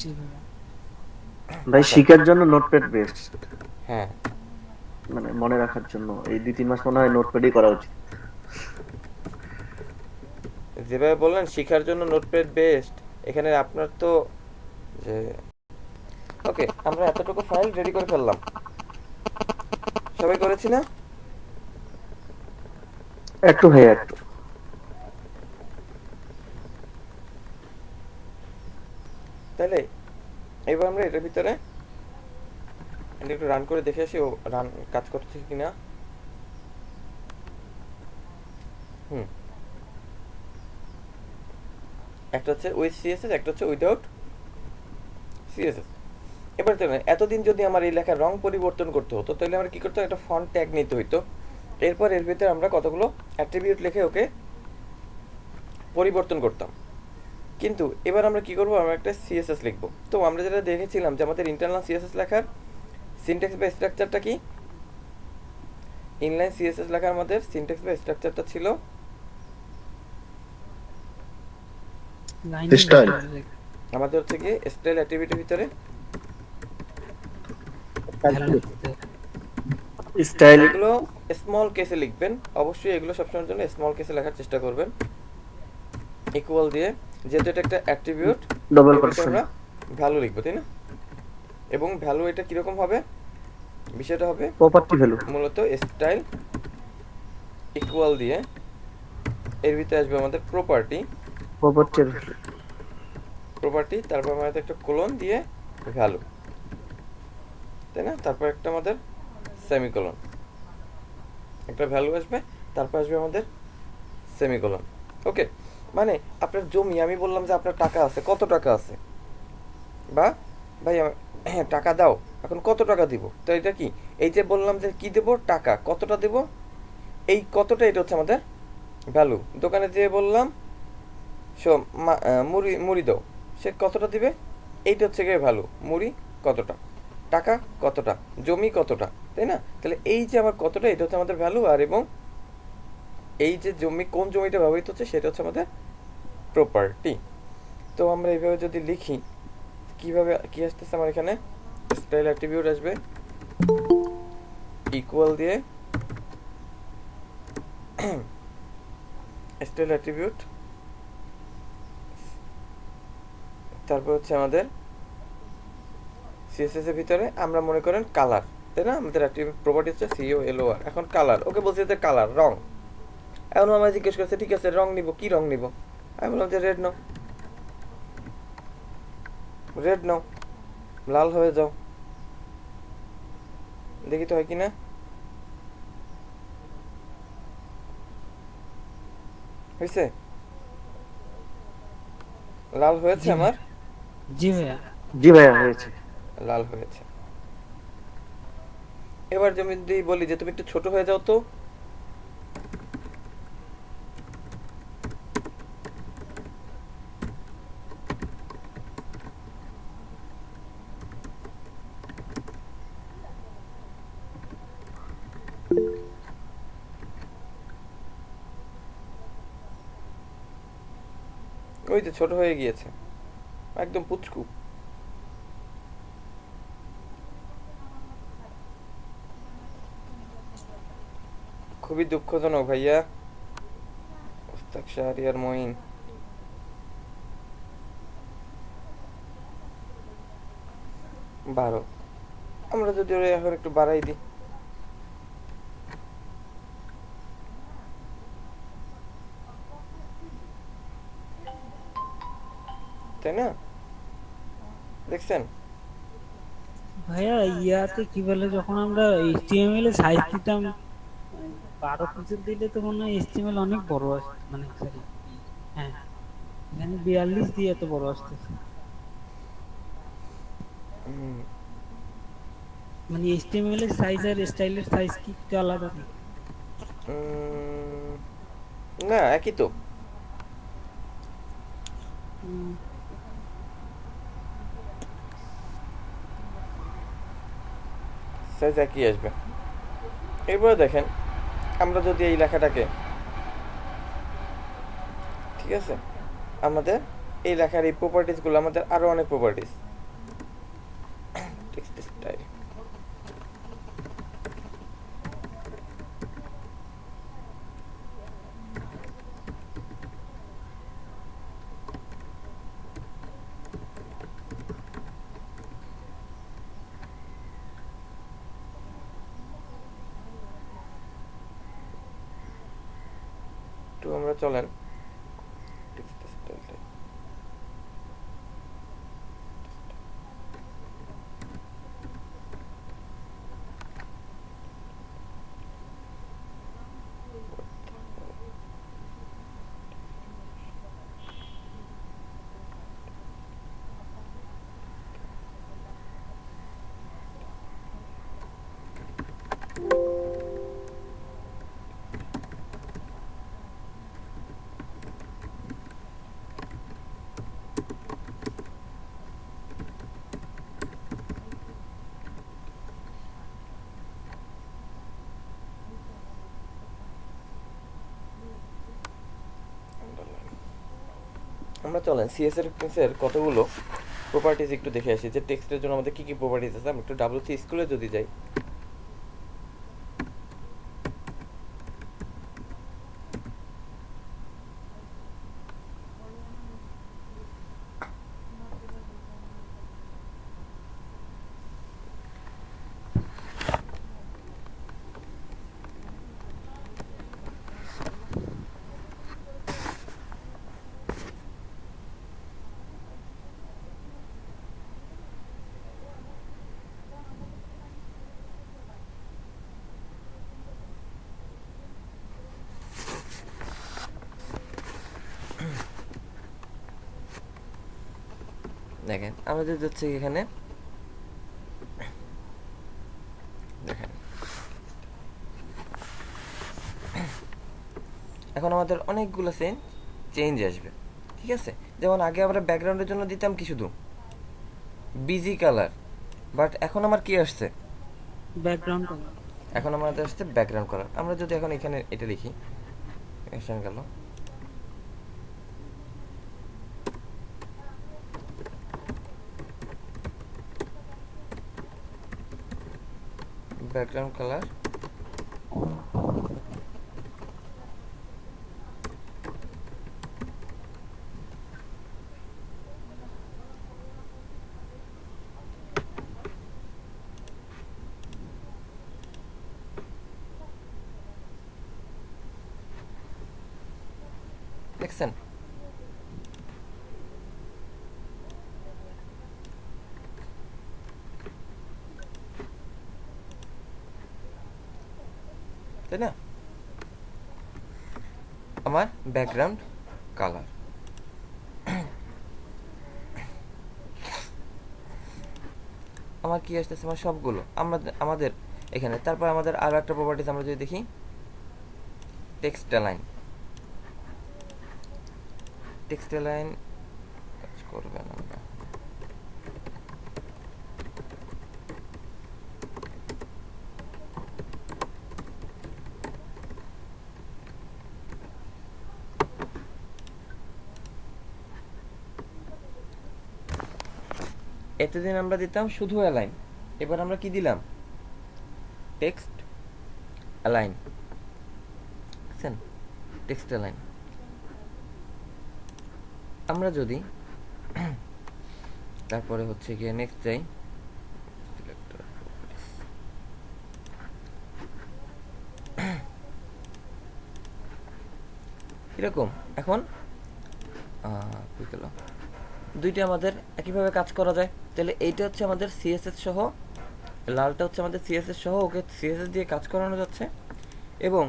জি ভাই। ভাই শিখার জন্য নোটপ্যাড বেস্ট, হ্যাঁ, মানে মনে রাখার জন্য এই 2-3 মাস মনে হয় নোটপ্যাডই করা উচিত। যেভাবে বললেন শিখার জন্য নোটপ্যাড বেস্ট, এখানে আপনার তো যে ওকে, আমরা এতটুকু ফাইল রেডি করে ফেললাম, সবাই করেছি না? একটু ভাইয়া একটু। তাহলে এবার আমরা এটার ভিতরে এটা একটু রান করে দেখে আসি ও রান কাজ করছে কিনা। একটা হচ্ছে উইথ সিএসএস, একটা হচ্ছে উইদাউট সিএসএস। এবার দেখুন, এতদিন যদি আমার এই লেখার রং পরিবর্তন করতে হতো তাহলে আমরা কি করতাম, একটা ফন্ট ট্যাগ নিতে হইতো, এরপর এর ভিতরে আমরা কতগুলো অ্যাট্রিবিউট লিখে ওকে পরিবর্তন করতাম। কিন্তু এবার আমরা কি করব, আমরা একটা সিএসএস লিখব। তো আমরা যেটা দেখেছিলাম যে আমাদের ইন্টারনাল সিএসএস লেখার সিনট্যাক্স বা স্ট্রাকচারটা কি, ইনলাইন সিএসএস লেখার আমাদের সিনট্যাক্স বা স্ট্রাকচারটা ছিল স্টাইল আমাদের হচ্ছে কি স্টাইল অ্যাট্রিবিউটের ভিতরে স্টাইল এগুলো স্মল কেসে লিখবেন, অবশ্যই এগুলো সবসময়ের জন্য স্মল কেসে লেখার চেষ্টা করবেন, ইকুয়াল দিয়ে, যেহেতু এটা একটা অ্যাট্রিবিউট ডবল কোটেশন আমরা ভ্যালু লিখবো, তাই না? এবং ভ্যালু এটা কিরকম হবে, বিষয়টা হবে প্রপার্টি ভ্যালু। মূলত স্টাইল ইকুয়াল দিয়ে এর ভিতরে আসবে আমাদের প্রপার্টি, তারপর আমাদের একটা কোলন দিয়ে ভ্যালু, তাই না? তারপর একটা আমাদের সেমিকোলন, একটা ভ্যালু আসবে, তারপর আসবে আমাদের সেমিকোলন। ওকে, মানে আপনার জমি, আমি বললাম যে আপনার টাকা আছে, কত টাকা আছে, বা ভাই টাকা দাও, এখন কত টাকা দিব, তো এটা কি, এই যে বললাম যে কি দেব, টাকা, কতটা দেব, এই কতটা এটা হচ্ছে আমাদের ভ্যালু। দোকানে যেয়ে বললাম মুড়ি মুড়ি দাও, সে কতটা দিবে, এইটা হচ্ছে গিয়ে ভ্যালু, মুড়ি কতটা, টাকা কতটা, জমি কতটা, তাই না? তাহলে এই যে আমার কতটা, এটা হচ্ছে আমাদের ভ্যালু, আর এবং এই যে জমি, কোন জমিটা ব্যবহৃত হচ্ছে সেটা হচ্ছে আমাদের প্রপার্টি। তো আমরা এইভাবে যদি লিখি, কিভাবে কি আসতেছে আমার এখানে, স্টাইল অ্যাট্রিবিউট আসবে ইকুয়াল দিয়ে স্টাইল অ্যাট্রিবিউট, তারপর হচ্ছে আমাদের সিএসএস এর ভিতরে আমরা মনে করেন কালার, তাই না? আমাদের অ্যাট্রিবিউট প্রপার্টি হচ্ছে COLOR, এখন কালার, ওকে বলছি যে কালার রং, এখন আমার জিজ্ঞেস করছে ঠিক আছে রং নিব, কি রং নিব, আমি বললাম যে রেড নাও, রেড নাও, লাল হয়ে যাও, দেখি তো হয় কিনা, হয়েছে, লাল হয়েছে আমার, জি ভাইয়া। জি ভাইয়া হয়েছে। লাল হয়েছে। এবার আমি যদি বলি যে তুমি একটু ছোট হয়ে যাও তো, ওই যে ছোট হয়ে গিয়েছে, একদম পুচকু। খুবই দুঃখজনক ভাইয়া, মুস্তাক শাহরিয়ার মঈন। বারো, আমরা যদি ওরা এখন একটু বাড়াই দিই, তাই না? দেখছেন ভাইয়া ইয়াতে কি বলে, যখন আমরা HTML এ সাইজ দিতাম 12 পিক্সেল দিলে তো মনে হয় HTML অনেক বড় আসে, মানে সরি, হ্যাঁ এখানে 42 দিয়ে এত বড় আসতেছে, মানে HTML এর সাইজ আর স্টাইলের সাইজ কি একটু আলাদা নাকি? না, একই তো। সাইজ একই আসবে। এরপরে দেখেন, আমরা যদি এই লেখাটাকে, ঠিক আছে, আমাদের এই লেখার এই প্রপার্টিসগুলো, আমাদের আরো অনেক প্রপার্টিস, টেক্সট স্টাইল, আমরা চলেন টেক্সট স্টাইলটা আমরা চলেন সিএসএস এর কতগুলো প্রপার্টিজ একটু দেখে আসি যে টেক্সটের জন্য আমাদের কি কি প্রপার্টিজ আছে। আমরা একটু ডাব্লিউসি স্কুলে যদি যাই, দেখেন আমরা যদি যাচ্ছি এখানে, দেখেন এখন আমাদের অনেকগুলো চেঞ্জ আসবে, ঠিক আছে। যেমন আগে আমরা ব্যাকগ্রাউন্ডের জন্য দিতাম কি শুধু বিজি কালার, বাট এখন আমার কি আসছে, ব্যাকগ্রাউন্ড এখন আমাদের আসছে ব্যাকগ্রাউন্ড কালার। আমরা যদি এখন এখানে এটা লিখি, অ্যাকশন গেল, ব্যাকগ্রাউন্ড কালার দেখছেন। তাই না, আমার ব্যাকগ্রাউন্ড কালার। আমার কি আসতেছে, আমার সবগুলো আমাদের এখানে। তারপর আমাদের আরো একটা প্রপার্টিজ আমরা যদি দেখি, টেক্সট লাইন। টেক্সট লাইন কাজ করবে না, এতদিন আমরা দিতাম শুধু অ্যালাইন, এবার আমরা কি দিলাম, টেক্সট অ্যালাইন, বুঝছেন, টেক্সট অ্যালাইন। আমরা যদি তারপরে হচ্ছে গিয়ে নেক্সট যাই, এরকম এখন দুইটা আমাদের একইভাবে কাজ করা যায়। তাহলে এইটা হচ্ছে আমাদের সিএসএস সহ, লালটা হচ্ছে আমাদের সিএসএস সহ, ওকে সিএসএস দিয়ে কাজ করানো যাচ্ছে, এবং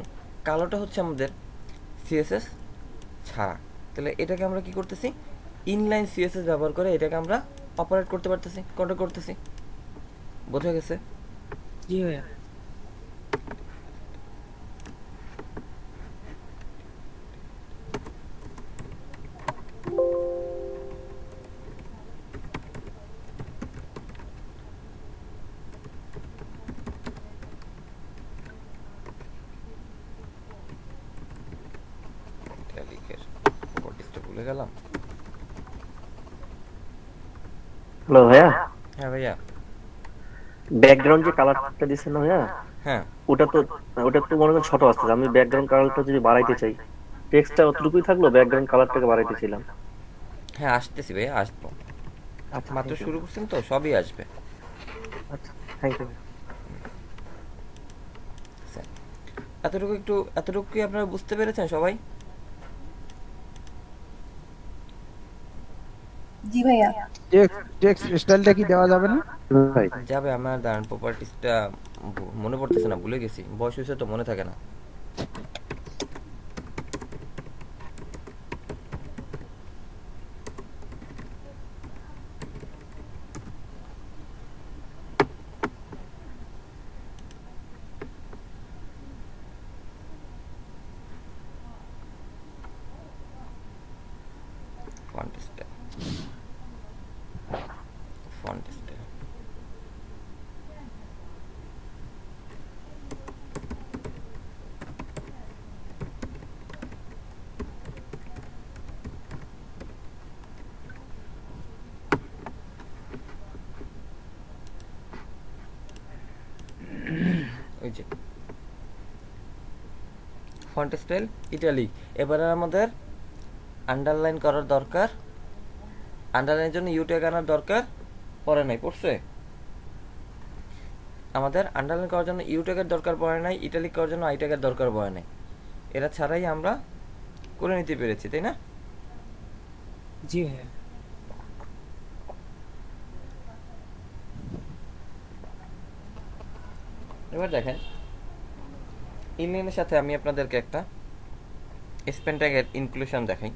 কালোটা হচ্ছে আমাদের সিএসএস ছাড়া। তাহলে এটাকে আমরা কি করতেছি, ইনলাইন সিএসএস ব্যবহার করে এটাকে আমরা অপারেট করতে পারতেছি, কন্ট্রোল করতেছি। বোঝা গেছে? জি ভাইয়া। ভুলে গেলাম। হ্যালো ভাইয়া, হ্যাঁ ভাইয়া। ব্যাকগ্রাউন্ড যে কালারটা দিচ্ছেন না ভাইয়া, হ্যাঁ ওটা তো মনে করেন ছোট আসছে। আমি ব্যাকগ্রাউন্ড কালারটা যদি বাড়াইতে চাই, টেক্সটটা অতটুকুই থাকলো, ব্যাকগ্রাউন্ড কালারটাকে বাড়াইতেছিলাম। হ্যাঁ আসতেছি ভাইয়া, আসবো। আচ্ছা, মাত্র শুরু করছেন তো, সবই আসবে। আচ্ছা, থ্যাংক ইউ। এতটুকু কি আপনারা বুঝতে পেরেছেন সবাই? জি ভাইয়া। টেক্সট স্টাইলটা কি দেওয়া যাবে না? ভাই যাবে। আমার দাঁড়ান, প্রপার্টিসটা মনে পড়তেছে না, ভুলে গেছি, বয়স হয়েছে তো মনে থাকে না। Font style, font style. ওই যে ফন্ট স্টাইল ইটালি। এবারে আমাদের আন্ডারলাইন করার দরকার, আন্ডারলাইনের জন্য ইউ ট্যাগ আনার দরকার পড়ে নাই, পড়ছে? আমাদের আন্ডারলাইন করার জন্য ইউ ট্যাগের দরকার পড়ে নাই, ইটালিক করার জন্য আই ট্যাগের দরকার পড়ে নাই। এরা ছাড়াই আমরা করে নিতে পেরেছি, তাই না? জি ভাইয়া। এবার দেখেন, ইনলাইনের সাথে আমি আপনাদেরকে একটা স্পেন ট্যাগের ইনক্লুশন দেখাই।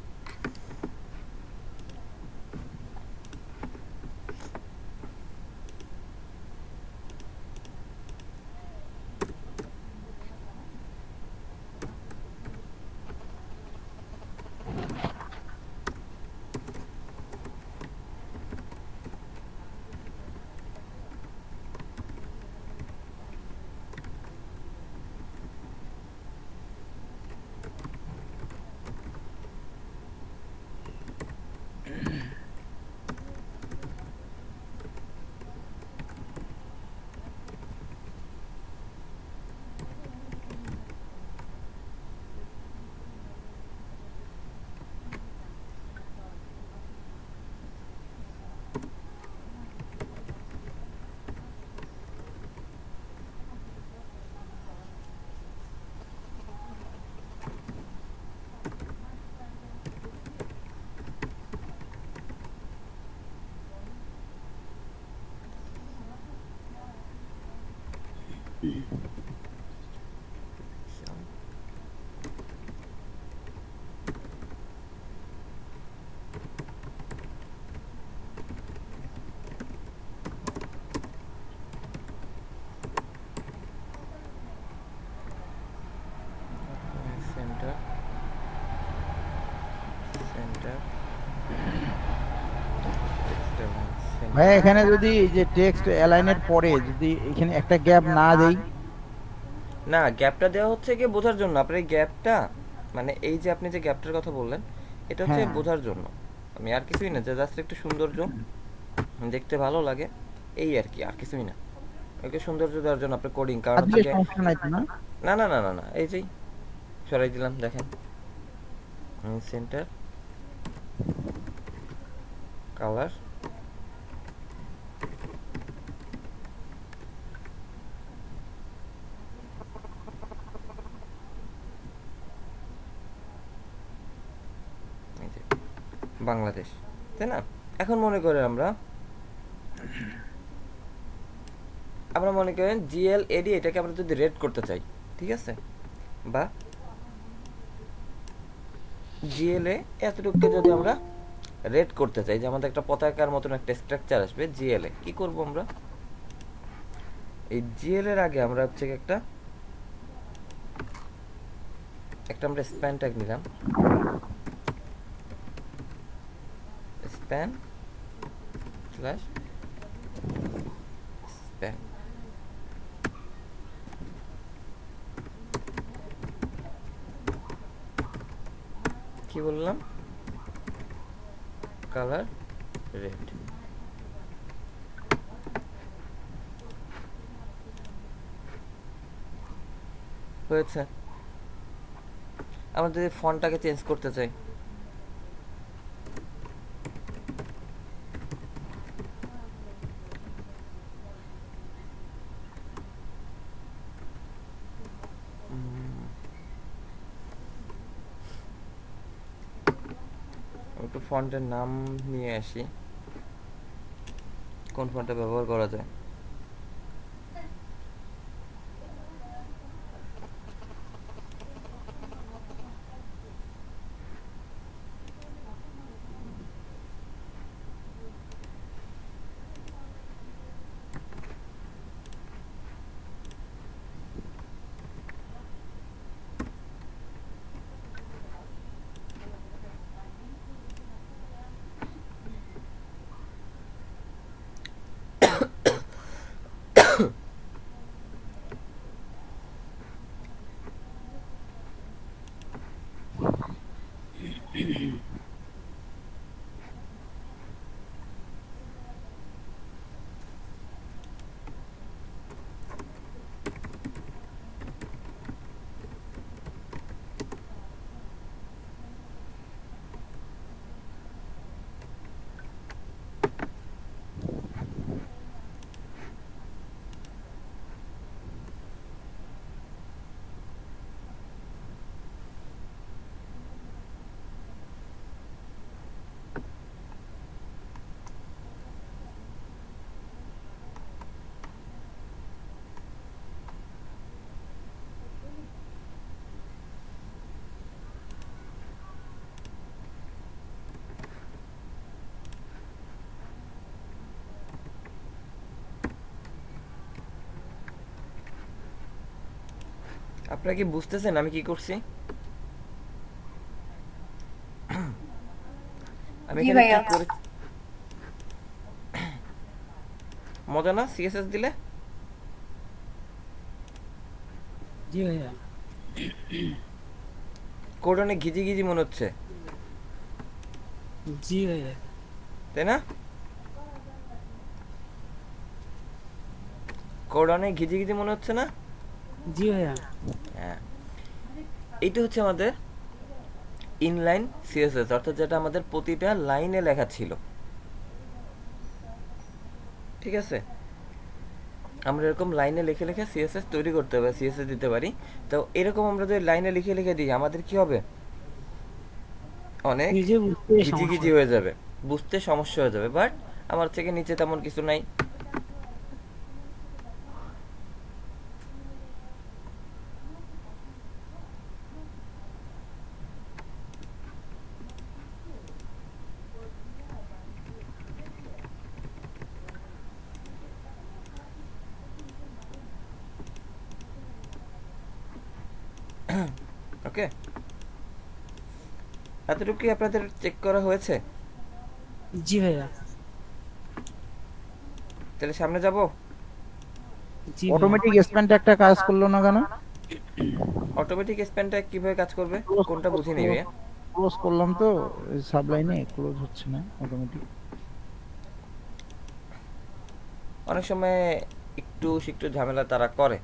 সেন্টার, সেন্টার, ভাই এখানে যদি এই যে টেক্সট অ্যালাইনের পরে যদি এখানে একটা গ্যাপ না দেই, না, গ্যাপটা দেওয়া হচ্ছে কি বোঝার জন্য। আপনার এই গ্যাপটা মানে এই যে আপনি যে গ্যাপটার কথা বললেন, এটা হচ্ছে হ্যাঁ। বোঝার জন্য। আমি আর কিছুই না, জাস্ট একটু সৌন্দর্য, দেখতে ভালো লাগে এই আর কি, আর কিছুই না। ওকে সৌন্দর্য দেওয়ার জন্য আপনার কোডিং, কারণ আর হচ্ছে দিলে গিয়ে- সমস্যা নাই তো না? না না না না না, এই যে সরাই দিলাম, দেখেন সেন্টার, কালার, বাংলাদেশ, তাই না? এখন মনে করেন আমরা মনে করেন জিএল এডি, এটাকে আমরা যদি রেড করতে চাই, ঠিক আছে, বা জিএল এ এতটুকুকে যদি আমরা রেড করতে চাই, যে আমাদের একটা পতাকার মতন একটা স্ট্রাকচার আসবে জিএল এ, কি করব আমরা? এই জিএল এর আগে আমরা হচ্ছে একটা আমরা স্প্যান ট্যাগ নিলাম, স্প্যান স্ল্যাশ স্প্যান, কি বললাম? Colour red. হয়েছে। আমরা যদি ফন্টটাকে চেঞ্জ করতে চাই, একটু ফন্টের নাম নিয়ে আসি। কোন ফন্টটা ব্যবহার করা যায়। আপনারা কি বুঝতেছেন আমি কি করছি? আমি জি এখানে ভাইয়া। কি করে মজা না সিএসএস দিলে? জি ভাইয়া। কোড অনেক ঘিজি ঘিজি মনে হচ্ছে, জি ভাইয়া। তাই না? কোড অনেক ঘিজি ঘিজি মনে হচ্ছে না? জি ভাইয়া। হ্যাঁ, এইটা হচ্ছে আমাদের ইনলাইন সিএসএস, অর্থাৎ যেটা আমাদের প্রতিটা লাইনে লেখা ছিল। ঠিক আছে, আমরা এরকম লাইনে লিখে লিখে সিএসএস তৈরি করতে হবে, সিএসএস দিতে পারি। তো এরকম আমরা যদি লাইনে লিখে লিখে দিই আমাদের কি হবে, অনেক নিজে বুঝতে ঘিজি সমস্যা ঘিজি হয়ে যাবে, বুঝতে সমস্যা হয়ে যাবে। বাট আমার থেকে নিচে তেমন কিছু নাই। ওকে, এতটুকু কি আপনাদের চেক করা হয়েছে? জি ভাইয়া। তাহলে সামনে যাব। জি ভাইয়া। অটোমেটিক স্প্যানটা একটা কাজ করলো না কেন? অটোমেটিক স্প্যানটা কিভাবে কাজ করবে, কোনটা বুঝিনি ভাইয়া। ক্লোজ করলাম তো সাবলাইনে ক্লোজ হচ্ছে না অটোমেটিক। অনেক সময় একটু একটু ঝামেলা তারা করে।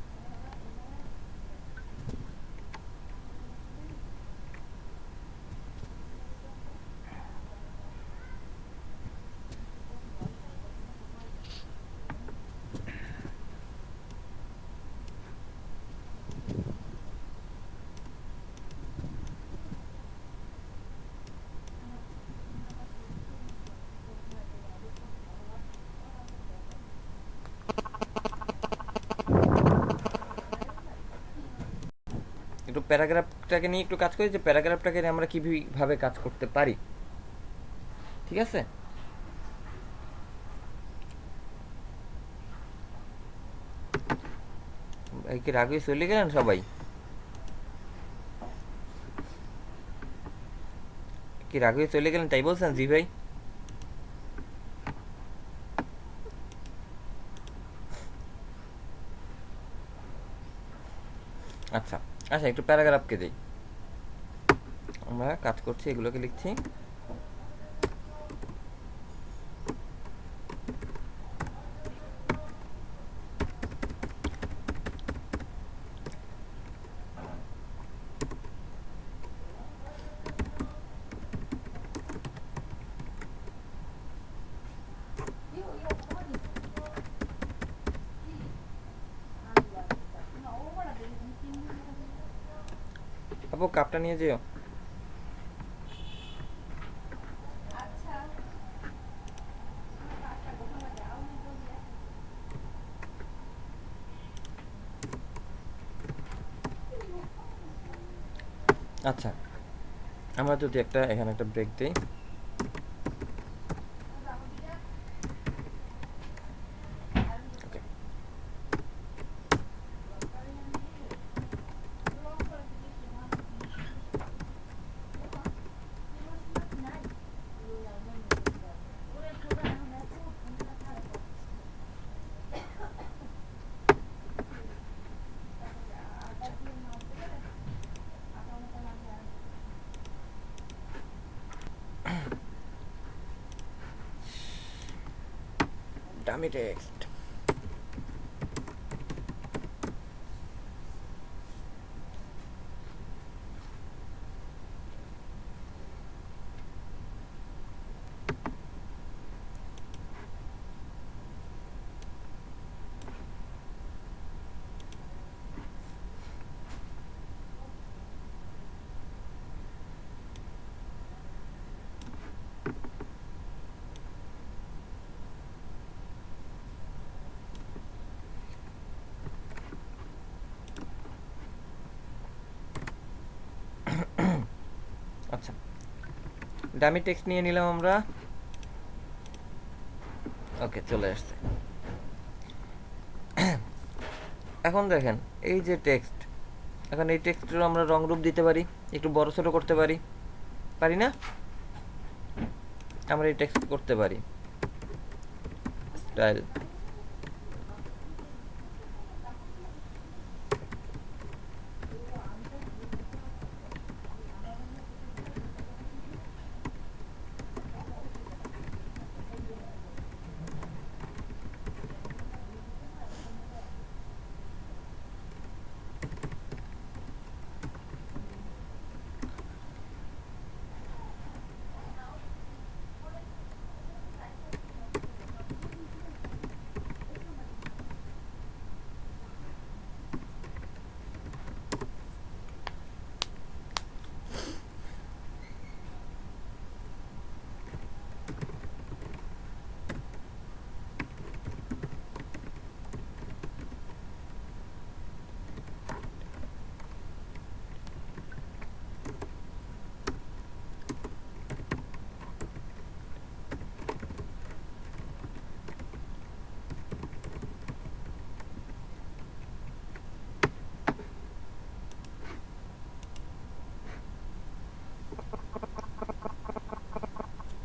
একটু প্যারাগ্রাফটাকে নিয়ে একটু কাজ করি, যে প্যারাগ্রাফটাকে নিয়ে আমরা কিভাবে কাজ করতে পারি। ঠিক আছে, ভাই কি রাগ হয়ে চলে গেলেন সবাই? কি রাগ হয়ে চলে গেলেন তাই বলছেন? জি ভাই। আচ্ছা আচ্ছা, একটু প্যারাগ্রাফকে দিই, আমরা কাজ করছি, এগুলোকে লিখছি। আপু কাপটা নিয়ে যেও। আচ্ছা, আমরা যদি এখানে একটা ব্রেক দিই। ওকে, ডামি টেক্সট। আচ্ছা, ডামি টেক্সট নিয়ে নিলাম আমরা। ওকে, চলে আসছে। এখন দেখেন এই যে টেক্সট, এখন এই টেক্সটের আমরা রং রূপ দিতে পারি, একটু বড় ছোট করতে পারি, পারি না? আমরা এই টেক্সট করতে পারি স্টাইল,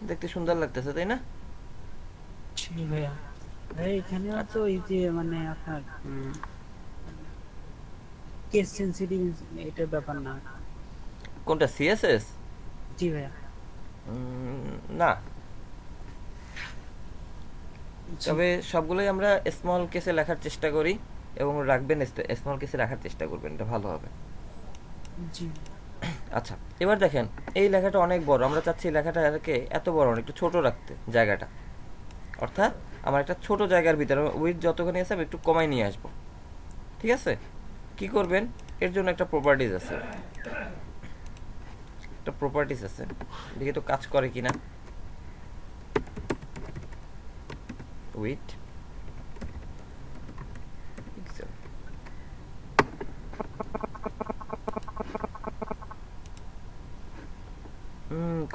দেখতে সুন্দর লাগতেছে, তাই না? জি ভাইয়া। ভাই এখানে তো এই যে মানে আপনার কেস সেনসিটিভ এটার ব্যাপার না। কোনটা, সিএসএস? জি ভাইয়া। না, তবে সবগুলোই আমরা স্মল কেসে লেখার চেষ্টা করি এবং রাখবেন, স্মল কেসে রাখার চেষ্টা করবেন, এটা ভালো হবে। জি আচ্ছা, এবার দেখেন এই লেখাটা অনেক বড়, আমরা চাচ্ছি লেখাটাকে এত বড় না, একটু ছোট রাখতে জায়গাটা। অর্থাৎ আমার একটা ছোট জায়গার ভিতরে উইথ যতখানি আছে আমি একটু কমাই নিয়ে আসবো। ঠিক আছে, কি করবেন, এর জন্য একটা প্রপার্টিজ আছে, দেখি তো কাজ করে কিনা। উইথ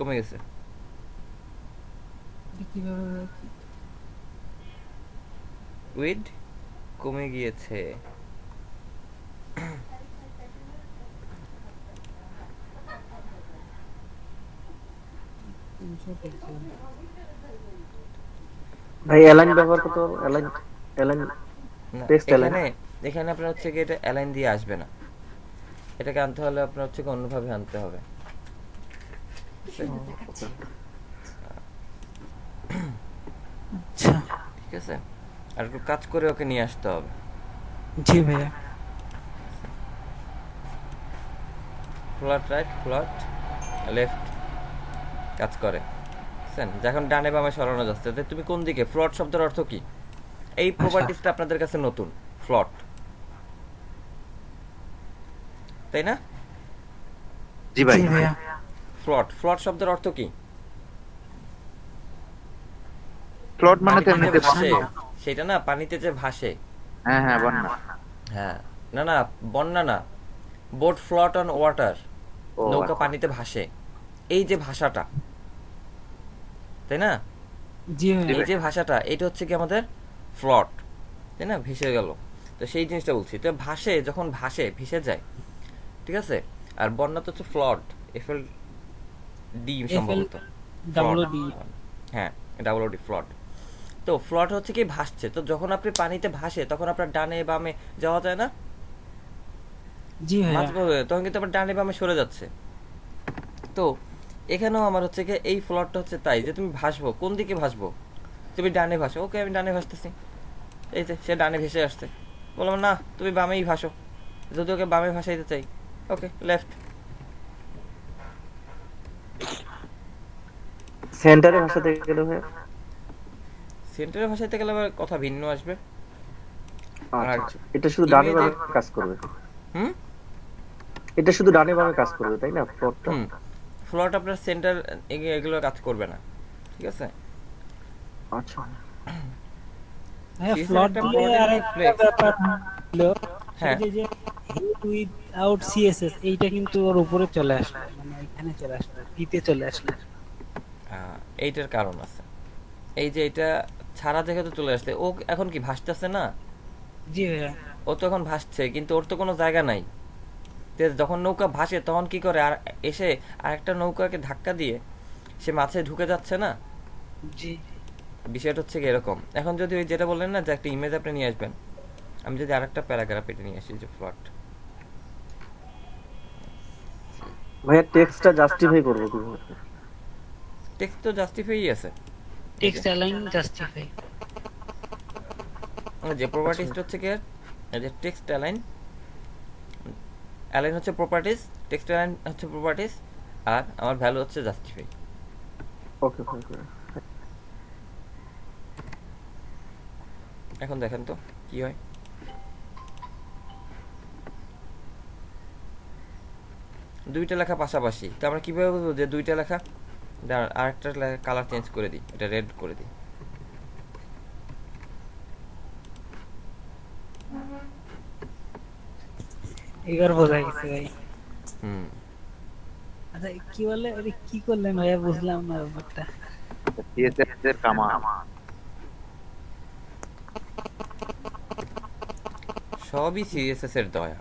কমে গেছে। কিভাবে উইড কমে গিয়েছে। ভাই অ্যালাইন ব্যবহার করতে পারবো? অ্যালাইন অ্যালাইন না, টেক্সট অ্যালাইন। এখানে আপনার হচ্ছে কি এটা অ্যালাইন দিয়ে আসবে না, এটাকে আনতে হলে আপনার হচ্ছে কি অন্যভাবে আনতে হবে। আচ্ছা ঠিক আছে, আর একটু কাজ করে ওকে নিয়ে আসতে হবে। জি ভাইয়া। ফ্লট রাইট, ফ্লট লেফট কাজ করে, বুঝছেন? যখন ডানে বামে সরানো যাচ্ছে, তো তুমি কোন দিকে? ফ্লট শব্দের অর্থ কি? এই প্রপার্টিসটা আপনাদের কাছে নতুন, ফ্লট, তাই না? জি ভাই। ফ্লট শব্দের অর্থ কি? প্লট মানে তো পানিতে এমনিতে যে ভাসে, সেটা না, পানিতে যে ভাসে। হ্যাঁ হ্যাঁ বন্যা। হ্যাঁ, না না, বন্যা না, বোট ফ্লট অন ওয়াটার। ও নৌকা আচ্ছা। পানিতে ভাসে, এই যে ভাষাটা, তাই না? জি ভাইয়া। এই যে ভাষাটা, এটা হচ্ছে কি আমাদের ফ্লট, তাই না? ভেসে গেল, তো সেই জিনিসটা বলছি। তো ভাসে, যখন ভাসে ভেসে যায়, ঠিক আছে। আর বন্যা তো হচ্ছে ফ্লট, এফএল ডি সম্ভবত, ডাবল ফ্লট, ডি। হ্যাঁ, ডাবল ডি, ফ্লট। তো ফ্লট হচ্ছে কি ভাসছে, তো যখন আপনি পানিতে ভাসে তখন আপনার ডানে বামে যাওয়া যায় না, জি মাছ ভাইয়া। পড়বে, তখন কিন্তু আপনার ডানে বামে সরে যাচ্ছে। তো এখানেও আমার হচ্ছে কি এই ফ্লটটা হচ্ছে তাই, যে তুমি ভাসবো, কোন দিকে ভাসবো? তুমি ডানে ভাসো, ওকে আমি ডানে ভাসতেছি, এই যে সে ডানে ভেসে আসছে। বললাম না তুমি বামেই ভাসো, যদি ওকে বামে ভাসাইতে চাই, ওকে লেফট। সেন্টারে ভাষাতে গেলে ভাইয়া? সেন্টারে ভাসাইতে গেলে আবার কথা ভিন্ন আসবে। আচ্ছা আর আচ্ছা, এটা শুধু ডানে বামে ইমেজে, কাজ করবে? হুম এটা শুধু ডানে বামে কাজ করবে তাই না, প্লটটা? হুম ফ্লট আপনার সেন্টার এগুলো কাজ করবে না, ঠিক আছে। আচ্ছা। হ্যাঁ, CSS ফ্লট একটা দিয়ে property আরেকটা flex, ব্যাপার হলো হ্যাঁ, সেটা যে হেড উইথআউট সিএসএস, এইটা কিন্তু ওর উপরে চলে আসলো, মানে এখানে চলে আসলো, পিতে চলে আসলো। এইটার কারণ আছে। এই যে এটা ছাড়া দেখে তো চলে আসছে, ও এখন কি ভাসতেছে না? জি ভাইয়া। ও তো এখন ভাসছে, কিন্তু ওর তো কোনো জায়গা নাই। তো যখন নৌকা ভাসে তখন কি করে, আর এসে আরেকটা নৌকাকে ধাক্কা দিয়ে সে মাছে ঢুকে যাচ্ছে না। জি। বিষয়টা হচ্ছে কি এরকম। এখন যদি ওই যেটা বললেন না যে একটা ইমেজ আপনি নিয়ে আসবেন, আমি যদি আরেকটা প্যারাগ্রাফ এটা নিয়ে আসি, যে ফ্লট, ভাইয়া টেক্সটটা জাস্টিফাই করবো কিভাবে? টেক্সট তো জাস্টিফাই আছে। Text align justify. যে প্রপার্টিসটা হচ্ছে কি, এই যে টেক্সট অ্যালাইন, অ্যালাইন হচ্ছে প্রপার্টিস, টেক্সট অ্যালাইন হচ্ছে প্রপার্টিস, আর আমার ভ্যালু হচ্ছে জাস্টিফাই। ওকে ভাই। এখন দেখেন তো কি হয়। দুইটা লেখা পাশাপাশি, তো আমরা কিভাবে বুঝবো যে দুইটা লেখা? দাঁড়ান, আরেকটা কালার চেঞ্জ করে দিই, এটা রেড করে দিই। এবার বোঝা গেছে ভাই। হুম আচ্ছা কি বলে, আরে কি করলেন ভাইয়া, বুঝলাম না ব্যাপারটা। সিএসএস এর কামা। সবই সিএসএস এর দয়া।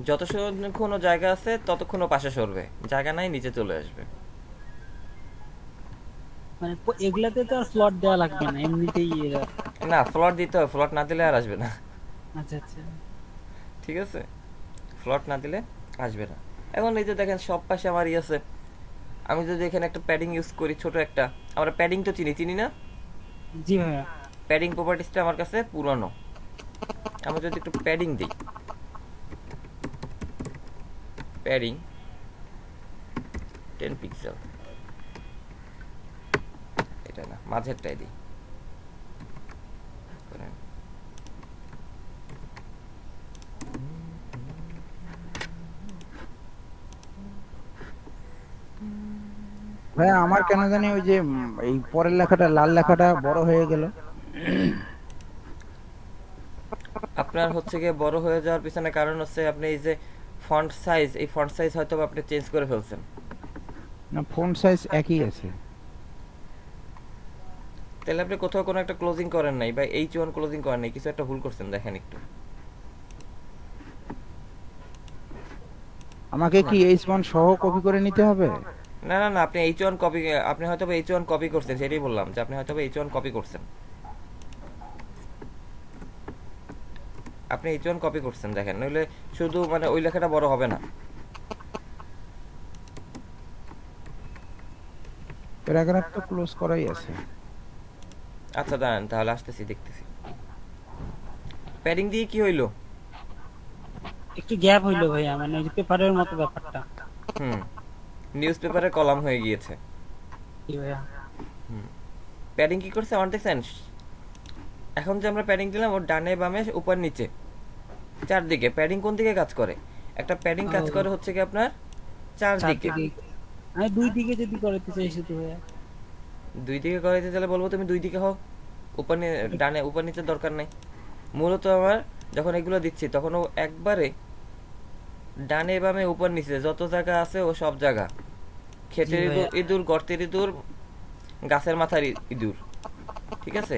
যতক্ষণ জায়গা আছে ততক্ষণ ও পাশে সরবে, জায়গা নাই নিচে চলে আসবে। মানে এগুলাতে তো আর স্লট দেওয়া লাগবে না, এমনিতেই এরা। না, ফ্লট দিতে হবে, ফ্লট না দিলে আর আসবে না, আচ্ছা আচ্ছা। ঠিক আছে। ফ্লট না দিলে আসবে না। এখন এই যে দেখেন সব পাশে আমার ই আছে, আমি যদি এখানে একটা প্যাডিং ইউজ করি, ছোট একটা, আমরা প্যাডিং তো চিনি না? জি ভাইয়া। প্যাডিং প্রপার্টিসটা আমার কাছে পুরনো। আমরা যদি একটু প্যাডিং দিই, প্যাডিং 10 পিক্সেল, এটা না, মাঝেরটাই দিই, করেন। ভাই আমার কেন জানি ওই যে এই পরের লেখাটা, লাল লেখাটা বড় হয়ে গেল। আপনার হচ্ছে গিয়ে বড় হয়ে যাওয়ার পিছনে কারণ হচ্ছে আপনি এই যে ফন্ট সাইজ, এই ফন্ট সাইজ হয়তো আপনি চেঞ্জ করে ফেলছেন। না, ফন্ট সাইজ একই আছে। তাহলে আপনি কোথাও কোনো একটা ক্লোজিং করেন নাই, বা H1 ক্লোজিং করেন নাই, কিছু একটা ভুল করছেন, দেখেন একটু। আমাকে কি H1 সহ কপি করে নিতে হবে? না না না, আপনি H1 কপি, আপনি হয়তো H1 কপি করছেন, সেটাই বললাম যে আপনি হয়তো H1 কপি করছেন, আপনি H1 কপি করছেন, দেখেন, নইলে শুধু মানে ওই লেখাটা বড় হবে না। প্যারাগ্রাফ তো ক্লোজ করাই আছে। আচ্ছা দাঁড়ান, তাহলে আসতেছি, দেখতেছি। প্যাডিং দিয়ে কি হইলো? একটু গ্যাপ হইলো ভাইয়া, মানে ওই যে পেপারের মতো ব্যাপারটা। নিউজ পেপারের কলাম হয়ে গিয়েছে। কি ভাইয়া? প্যাডিং কি করছে আমার দেখছেন? এখন যে আমরা প্যাডিং দিলাম, ওর ডানে বামে উপর নিচে চারদিকে। প্যাডিং কোন দিকে কাজ করে? একটা প্যাডিং কাজ করে হচ্ছে কি আপনার চারদিকে। আমি দুই দিকে যদি করতে চাই শুধু ভাইয়া। দুই দিকে করাইতে চাইলে বলবো তুমি দুই দিকে হও, উপর ডানে উপর নিচে দরকার নাই। মূলত আমার যখন এগুলো দিচ্ছি তখন ও একবারে ডানে বামে উপর নিচে যত জায়গা আছে ও সব জায়গা, ক্ষেতের জি ভাইয়া। ইঁদুর, ইঁদুর গর্তের ইঁদুর, গাছের মাথার ইঁদুর, ঠিক আছে,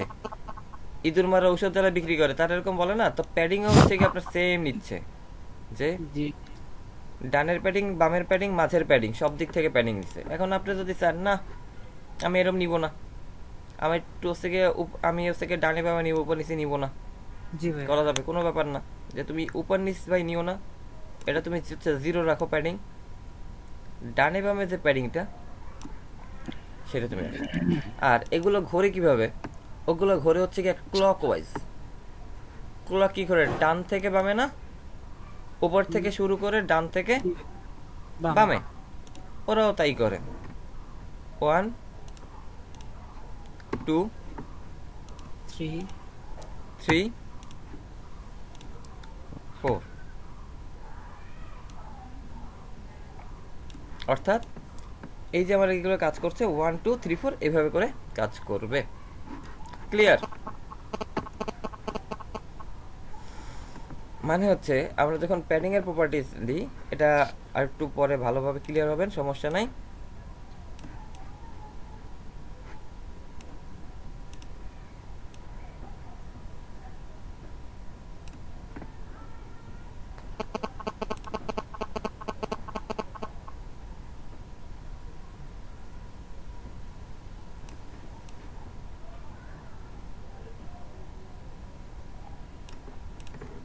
ইঁদুর মারা ঔষধ যারা বিক্রি করে তারা এরকম বলে না, তো প্যাডিং হচ্ছে কি আপনার সেম নিচ্ছে, যে জি ডানের প্যাডিং, বামের প্যাডিং, মাঝের প্যাডিং, সব দিক থেকে প্যাডিং নিচ্ছে। এখন আপনি যদি চান না আমি এরকম নিব না, আমি একটু হচ্ছে গিয়ে আমি হচ্ছে গিয়ে ডানে বামে নিব, উপর নিচে নিব না, জি ভাই। করা যাবে, কোনো ব্যাপার না। যে তুমি উপর নিচ ভাই নিও না, এটা তুমি হচ্ছে জিরো রাখো প্যাডিং, ডানে বামে যে প্যাডিংটা সেটা তুমি রাখো। আর এগুলো ঘোরে কিভাবে, ওগুলো ঘোরে হচ্ছে কি ক্লক ওয়াইজ। ক্লক কি করে, ডান থেকে বামে না, উপর থেকে শুরু করে ডান থেকে বামে, ওরাও তাই করে। 1 2 3 3 4, অর্থাৎ এই যে আমার এইগুলো কাজ করছে 1 2 3 4 এভাবে করে কাজ করবে। ক্লিয়ার? মানে হচ্ছে আমরা যখন প্যাডিং এর প্রপার্টিজ দিই, এটা আর একটু পরে ভালোভাবে ক্লিয়ার হবেন, সমস্যা নাই।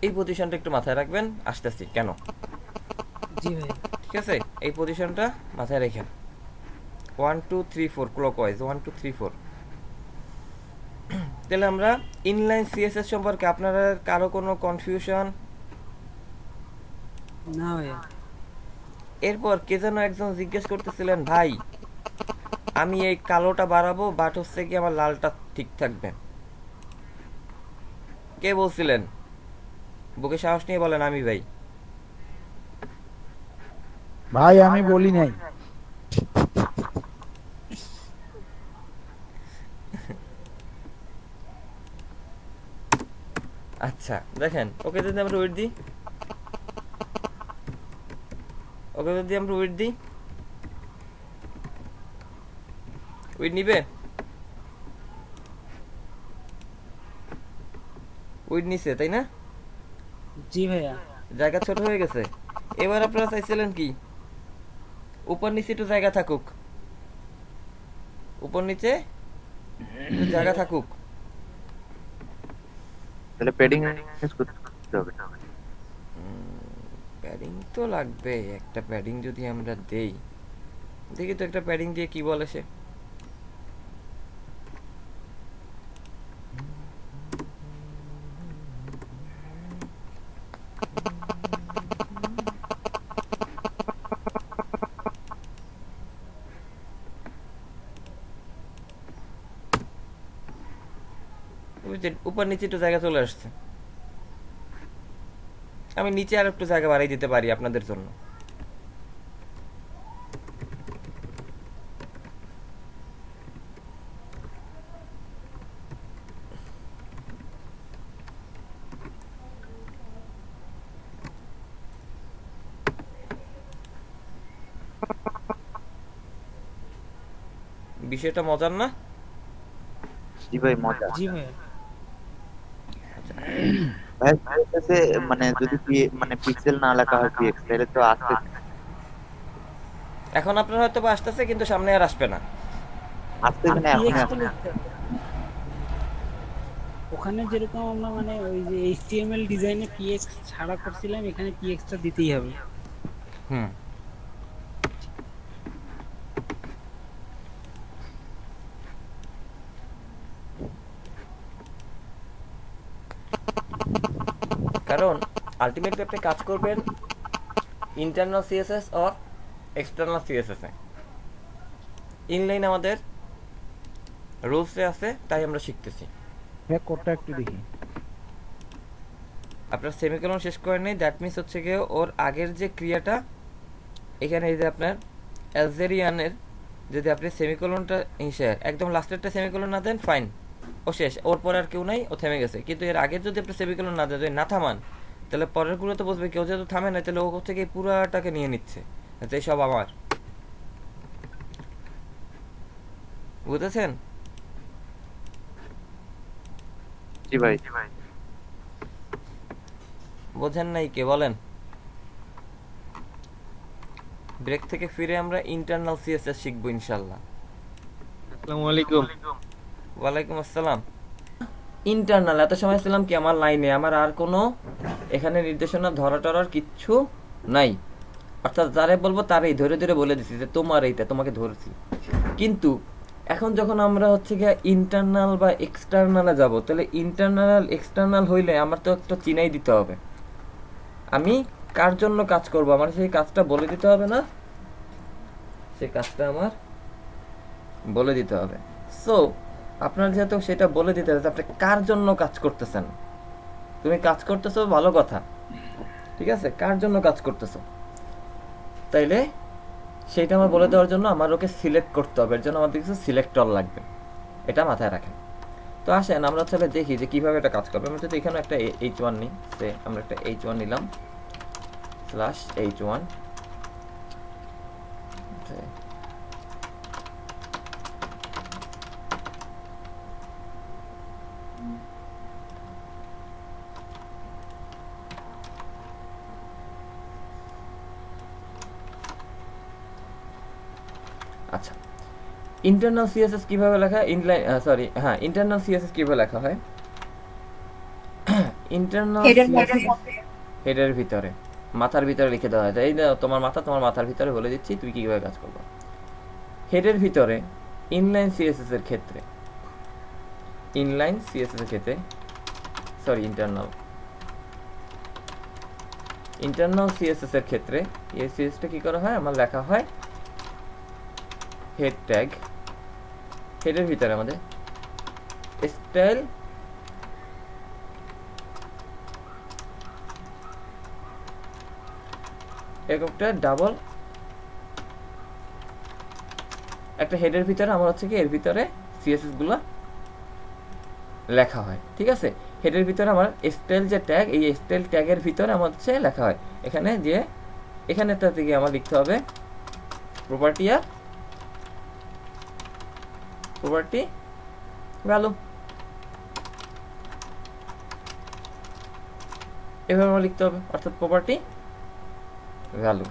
এই পজিশনটা একটু মাথায় রাখবেন, আসতেছি কেন, জি ভাই। ঠিক আছে? এই পজিশনটা মাথায় রেখেন, 1 2 3 4 ক্লকওয়াইজ, 1 2 3 4। তাহলে আমরা ইনলাইন সিএসএস সম্পর্কে আপনারা কারো কোনো কনফিউশন? না ভাইয়া। এরপর কে যেন একজন জিজ্ঞেস করতেছিলেন, ভাই আমি এই কালোটা বাড়াবো বাট হচ্ছে কি আমার লালটা ঠিক থাকবে, কে বলছিলেন? বুকে সাহস নিয়ে বলেন। আমি ভাই, ভাই আমি বলি নাই। আচ্ছা দেখেন, ওকে যদি আমরা ওয়েট দিই, ওকে যদি আমরা ওয়েট দিই, ওয়েট নিবে, ওয়েট নিছে তাই না? জি ভাইয়া। জায়গা ছোট হয়ে গেছে। এবার আপনারা চাইছিলেন কি উপর নিচে একটু জায়গা থাকুক, উপর নিচে একটু জায়গা থাকুক। তাহলে প্যাডিং ইউজ করতে হবে। প্যাডিং তো লাগবে, একটা প্যাডিং যদি আমরা দেই, দেখি তো একটা প্যাডিং দিয়ে কি বলে সে। বুঝছেন, উপর নিচে একটু জায়গা চলে আসছে, আমি নিচে আর একটু জায়গা বাড়াই দিতে পারি আপনাদের জন্য। বিষয়টা মজার না? জি ভাই মজা। জি ভাইয়া। ভাই ভাইয়ের কাছে মানে যদি মানে পিক্সেল না লেখা হয় পিএক্স তাহলে তো আসতে এখন আপনার হয়তো বা আসতেছে, কিন্তু সামনে আর আসবে না। আসতেছে না এখন। PX তো লিখতে হবে। ওখানে যেরকম আমরা মানে ওই যে HTML ডিজাইনে PX ছাড়া করছিলাম, এখানে PX টা দিতেই হবে। হুম, কারণ আলটিমেটলি আপনি কাজ করবেন internal CSS or external CSS A. Inline আমাদের রুলসে আছে, তাই আমরা শিখতেছি। হ্যাঁ কোডটা একটু দেখি। আপনার সেমিকোলন শেষ করে নেই, দ্যাট মিনস হচ্ছে গিয়ে ওর আগের যে ক্রিয়াটা, এখানে এই যে আপনার অ্যালজেরিয়ানের যদি আপনি সেমিকোলনটা একদম লাস্টেরটা সেমিকোলন না দেন, ফাইন, ও শেষ, ওর পরে আর কেউ নাই, ও থেমে গেছে। কিন্তু এর আগে যদি আপনি সেমিকোলন না দেন, যদি না থামান, তাহলে পরের গুলো তো বুঝবে কেউ যেহেতু থামে না, তাহলে ও থেকে পুরাটাকে নিয়ে নিচ্ছে, যে সব আমার। বুঝেছেন? জি ভাই। বোঝেন নাই কে বলেন? ব্রেক থেকে ফিরে আমরা ইন্টারনাল সিএসএস শিখবো ইনশাল্লাহ। আসসালামু আলাইকুম। ওয়ালাইকুম আসসালাম। ইন্টারনাল এত সময় ছিলাম কি আমার লাইনে, আমার আর কোনো এখানে নির্দেশনা ধরা টরার কিচ্ছু নাই, অর্থাৎ যারে বলবো তারই ধরে ধরে বলে দিছি যে তোমার এইটা, তোমাকে ধরেছি। কিন্তু এখন যখন আমরা হচ্ছে গিয়ে ইন্টারনাল বা এক্সটার্নালে যাব, তাহলে ইন্টারনাল এক্সটার্নাল হইলে আমার তো একটা চিনাই দিতে হবে, আমি কার জন্য কাজ করব, আমার সেই কাজটা বলে দিতে হবে না? সেই কাজটা আমার বলে দিতে হবে। সো আপনার যেহেতু সেটা বলে দিতে হবে, আপনি কার জন্য কাজ করতেছেন। তুমি কাজ করতেছো, ভালো কথা, ঠিক আছে, কার জন্য কাজ করতেছো, তাইলে সেইটা আমার বলে দেওয়ার জন্য আমার ওকে সিলেক্ট করতে হবে, এর জন্য আমাদের কিছু সিলেক্টর লাগবে, এটা মাথায় রাখেন। তো আসেন আমরা তাহলে দেখি যে কিভাবে এটা কাজ করবে। আমরা যদি এখানে একটা H1 নিই, সে আমরা একটা H1 নিলাম /H1, আচ্ছা ইন্টারনাল সিএসএস কিভাবে লেখা, ইনলাইন সরি হ্যাঁ ইন্টারনাল সিএসএস কিভাবে লেখা হয়? ইন্টারনাল হেডের ভিতরে, মাথার ভিতরে লিখে দেওয়া হয়। এই না তোমার মাথা, তোমার মাথার ভিতরে বলে দিচ্ছি তুই কিভাবে কাজ করবো। হেডের ভিতরে ইনলাইন সিএসএস এর ক্ষেত্রে, ইনলাইন সিএসএস এর ক্ষেত্রে সরি ইন্টারনাল সিএসএস এর ক্ষেত্রে এই সিএসটা কি করা হয়, আমার লেখা হয় হেড ট্যাগ, হেডের ভিতরে আমাদের স্টাইল একটা ডাবল, একটা হেডের ভিতরে আমার হচ্ছে কি এর ভিতরে সিএসএস গুলো লেখা হয়, ঠিক আছে। হেডের ভিতরে আমার স্টাইল যে ট্যাগ, এই স্টাইল ট্যাগের ভিতরে আমার হচ্ছে লেখা হয়, এখানে যে এখানেটা থেকে আমার লিখতে হবে প্রপার্টি আর প্রপার্টি ভ্যালু, এভাবে আমার লিখতে হবে, অর্থাৎ প্রপার্টি ভ্যালু।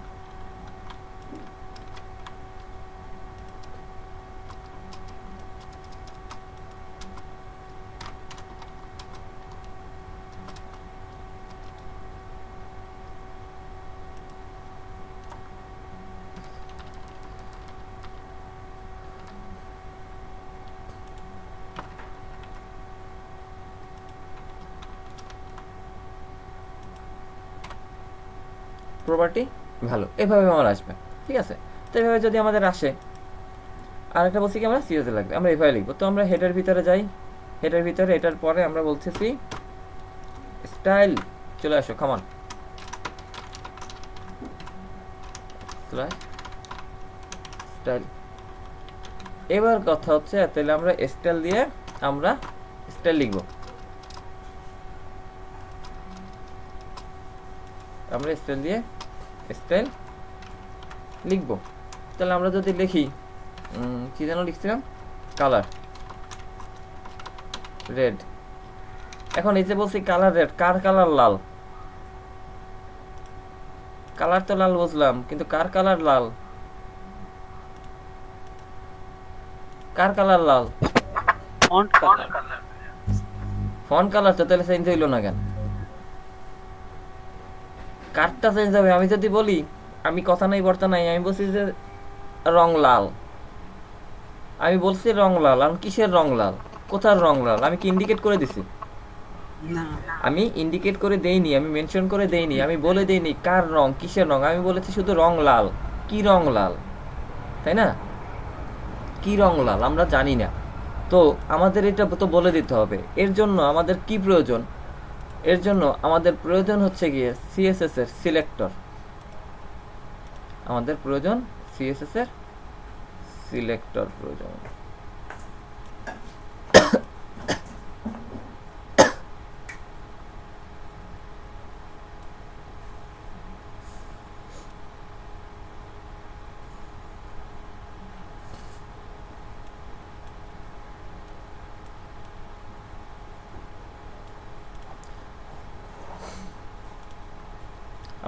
প্রপার্টি ভালো, এভাবে আমার আসবে, ঠিক আছে। তো এভাবে যদি আমাদের আসে, আর একটা বলছি কি আমরা সিরিয়াসে লাগবে, আমরা এভাবে লিখবো। তো আমরা হেডের ভিতরে যাই, হেডের ভিতরে এটার পরে আমরা বলতেছি স্টাইল, চলে আসো খামান স্টাইল। এবার কথা হচ্ছে তাহলে আমরা স্টাইল দিয়ে আমরা স্টাইল লিখবো, আমরা স্টাইল দিয়ে স্টাইল লিখবো। তাহলে আমরা যদি লিখি কি যেন লিখছিলাম, কালার রেড। এখন এই যে বলছি কালার রেড, কার কালার লাল? কালার তো লাল বুঝলাম, কিন্তু কার কালার লাল? কার কালার লাল? ফন্ট কালার, ফন্ট কালার তো তাহলে চেঞ্জ হইলো না কেন? কারটা চেঞ্জ হবে। আমি যদি বলি, আমি কথা নাই বর্তা নাই, আমি বলছি যে রং লাল, আমি বলছি রং লাল, আমি কিসের রং লাল, কোথার রং লাল? আমি কি ইন্ডিকেট করে দিছি? না আমি ইন্ডিকেট করে দেইনি, আমি মেনশন করে দেইনি, আমি বলে দেইনি কার রং, কিসের রং, আমি বলেছি শুধু রং লাল। কি রং লাল, তাই না? কি রং লাল আমরা জানি না, তো আমাদের এটা তো বলে দিতে হবে। এর জন্য আমাদের কি প্রয়োজন? এর জন্য আমাদের প্রয়োজন হচ্ছে গিয়ে সিএসএস এর সিলেক্টর, আমাদের প্রয়োজন সিএসএস এর সিলেক্টর প্রয়োজন।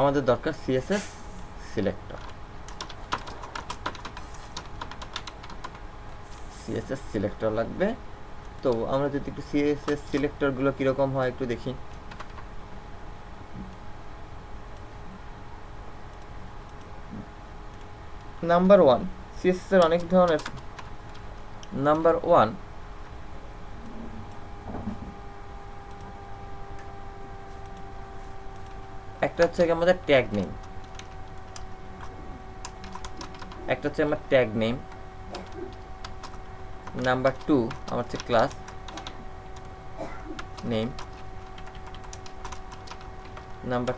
আমাদের দরকার সিএসএস সিলেক্টর। সিএসএস সিলেক্টর লাগবে। তো আমরা যদি একটু সিএসএস সিলেক্টরগুলো কীরকম হয় একটু দেখি। নাম্বার 1, সিএসএস এর অনেক ধরনের। নাম্বার 1, একটা হচ্ছে আমাদের ট্যাগ নেম, একটা হচ্ছে আমার ট্যাগ নেম। নাম্বার 2 আমার হচ্ছে ক্লাস নেম। নাম্বার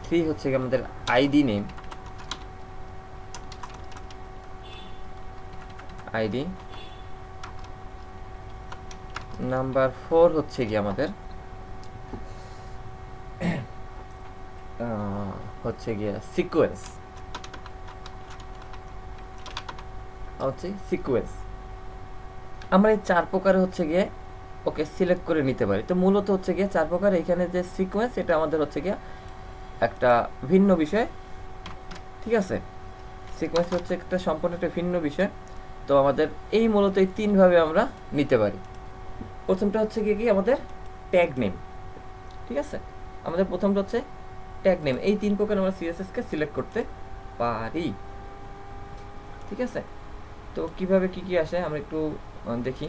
3 হচ্ছে আমাদের আইডি নেম, আইডি। নাম্বার 4 হচ্ছে কি আমাদের হচ্ছে গিয়ে সিকোয়েন্স, হচ্ছে সিকোয়েন্স। আমরা এই 4 প্রকারে হচ্ছে গিয়ে ওকে সিলেক্ট করে নিতে পারি। তো মূলত হচ্ছে গিয়ে 4 প্রকার। এখানে যে সিকোয়েন্স এটা আমাদের হচ্ছে গিয়ে একটা ভিন্ন বিষয়, ঠিক আছে। সিকোয়েন্স হচ্ছে একটা সম্পূর্ণ একটা ভিন্ন বিষয়। তো আমাদের এই মূলত এই 3 ভাবে আমরা নিতে পারি। প্রথমটা হচ্ছে কি আমাদের ট্যাগ নেম, ঠিক আছে। আমাদের প্রথমটা হচ্ছে ট্যাগ নেম। এই 3 প্রকার আমরা সিএসএস কে সিলেক্ট করতে পারি, ঠিক আছে। তো কিভাবে কি কি আসে আমরা একটু দেখি।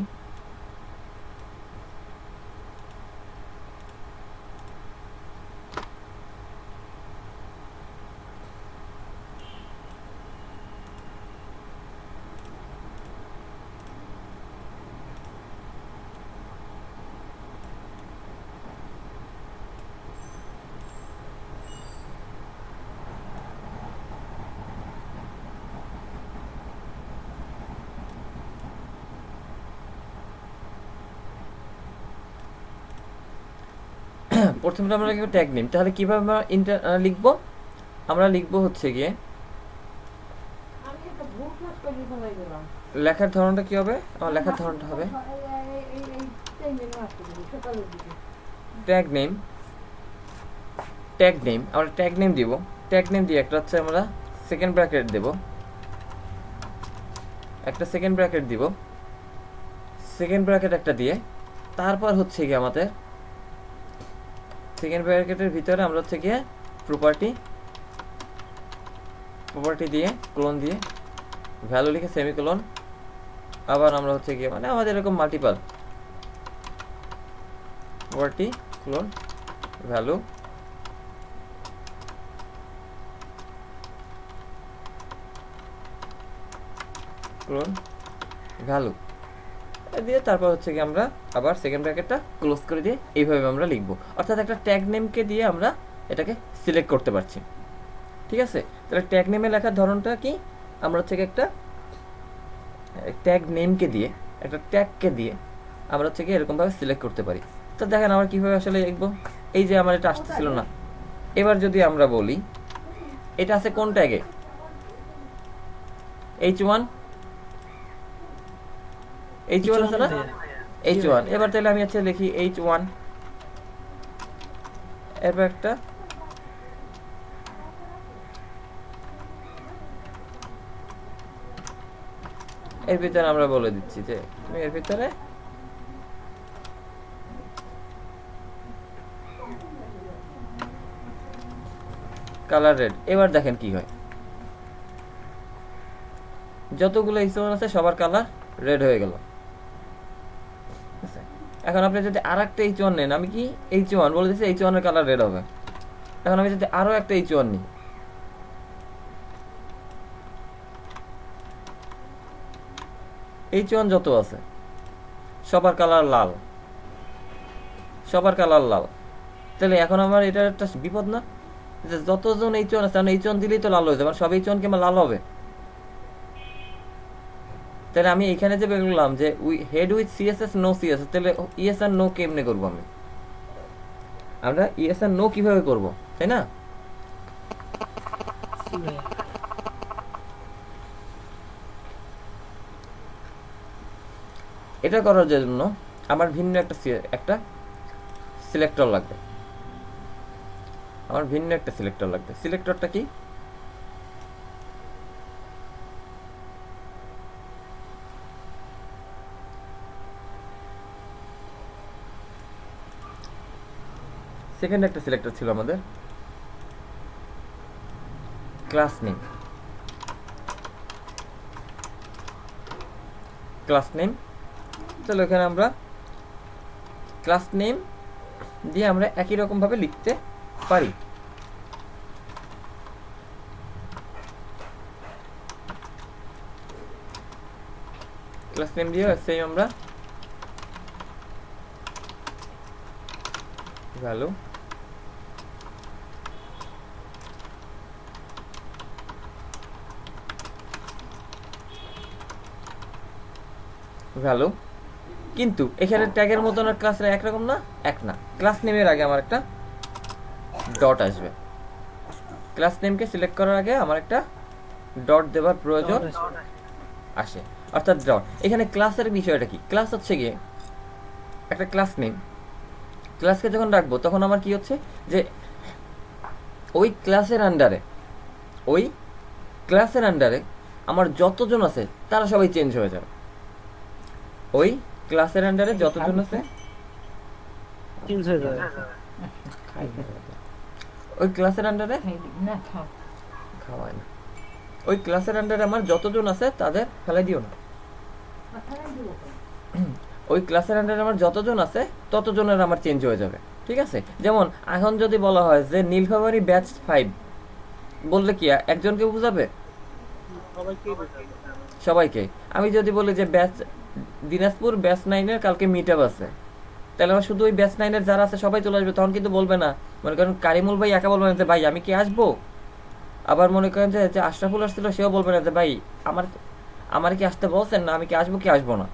প্রথমটা আমরা লিখব ট্যাগ নেম। তাহলে কিভাবে আমরা লিখব? আমরা লিখব হচ্ছে গিয়ে লেখার ধরনটা কি হবে? আমার লেখার ধরনটা হবে ট্যাগ নেম। ট্যাগ নেম আমরা ট্যাগ নেম দিব। ট্যাগ নেম দিয়ে একটা হচ্ছে আমরা সেকেন্ড ব্র্যাকেট দেব, একটা সেকেন্ড ব্র্যাকেট দিব, সেকেন্ড ব্র্যাকেট একটা দিয়ে তারপর হচ্ছে গিয়ে আমাদের সেকেন্ড ব্র্যাকেটের ভিতরে আমরা হচ্ছে গিয়ে প্রপার্টি দিয়ে ক্লোন দিয়ে ভ্যালু লিখে সেমিকোলন। আবার আমরা হচ্ছে গিয়ে মানে আমাদের এরকম multiple property clone value clone value দিয়ে তারপর হচ্ছে কি আমরা আবার সেকেন্ড ব্র্যাকেটটা ক্লোজ করে দিয়ে এইভাবে আমরা লিখবো। অর্থাৎ একটা ট্যাগ নেমকে দিয়ে আমরা এটাকে সিলেক্ট করতে পারছি, ঠিক আছে। তাহলে ট্যাগ নেমে লেখার ধরনটা কি? আমরা হচ্ছে একটা ট্যাগ নেমকে দিয়ে একটা ট্যাগকে দিয়ে আমরা হচ্ছে কি এরকমভাবে সিলেক্ট করতে পারি। তো দেখেন আমরা কীভাবে আসলে লিখবো। এই যে আমার এটা আসতেছিল না। এবার যদি আমরা বলি এটা আছে কোন ট্যাগে? H1 H1 আছে না? H1। এবার তাহলে আমি আচ্ছা লিখি H1, এরপর একটা এর ভিতরে আমরা বলে দিচ্ছি যে তুমি এর ভিতরে কালার রেড। এবার দেখেন কি হয়, যতগুলো H1 আছে সবার কালার রেড হয়ে গেল। এখন আপনি যদি আর একটা H1 নেন, আমি কি H1 বলে দিচ্ছি H1 এর কালার রেড হবে। এখন আমি যদি আরো একটা H1 নিই, H1 যত আছে সবার কালার লাল, সবার কালার লাল। তাহলে এখন আমার এটা একটা বিপদ না? যে যতজন H1 আছে H1 দিলেই তো লাল হয়ে যাবে, সব H1 কি আমার লাল হবে? তাহলে আমি এখানে যে বললাম যে we had with CSS no CSS, তাহলে ইএস আর নো কেমনে করবো? আমরা ইএস আর নো কিভাবে করব, তাই না? এটা করার জন্য আমার ভিন্ন একটা সিলেক্টর লাগবে, আমার ভিন্ন একটা সিলেক্টর লাগবে। সিলেক্টরটা কি? সেকেন্ড একটা সিলেক্টর ছিল আমাদের ক্লাস নেম। ক্লাস নেম, তাহলে এখানে আমরা ক্লাস নেম দিয়ে আমরা একই রকম ভাবে লিখতে পারি। ক্লাস নেম দিয়ে সেম আমরা ভ্যালু ভ্যালু, কিন্তু এখানে ট্যাগের মতন আর ক্লাসের একরকম না, এক না। ক্লাস নেমের আগে আমার একটা ডট আসবে, ক্লাস নেমকে সিলেক্ট করার আগে আমার একটা ডট দেওয়ার প্রয়োজন আসে, অর্থাৎ ডট। এখানে ক্লাসের বিষয়টা কি? ক্লাস হচ্ছে গিয়ে একটা ক্লাস নেম, ক্লাসকে যখন রাখবো তখন আমার কি হচ্ছে যে ওই ক্লাসের আন্ডারে আমার যতজন আছে তারা সবাই চেঞ্জ হয়ে যাবে। ওই ক্লাসের আন্ডারে যতজন আছে চেঞ্জ হয়ে যাবে। ওই ক্লাসের আন্ডারে খাওয়ায় না, ওই ক্লাসের আন্ডারে আমার যতজন আছে তাদের ফেলাই দিও না। ওই ক্লাসের আন্ডারে আমার যতজন আছে ততজনের আমার চেঞ্জ হয়ে যাবে, ঠিক আছে? যেমন এখন যদি বলা হয় যে নীলফামারী ব্যাচ 5 বললে কি একজনকে বোঝাবে? সবাইকে। আমি যদি বলি যে ব্যাচ দিনাজপুর ব্যাচ 9 এর কালকে মিটআপ আছে, তাহলে আমার শুধু ওই ব্যাচ 9 এর যারা আছে সবাই চলে আসবে, তখন কিন্তু বলবে না, মনে করেন কারিমুল ভাই একা বলবে না যে ভাই আমি কি আসবো, আবার মনে করেন যে আশরাফুল আসছিল সেও বলবে না যে ভাই আমার কি আসতে বলছেন না, আমি কি আসবো কি আসবো না,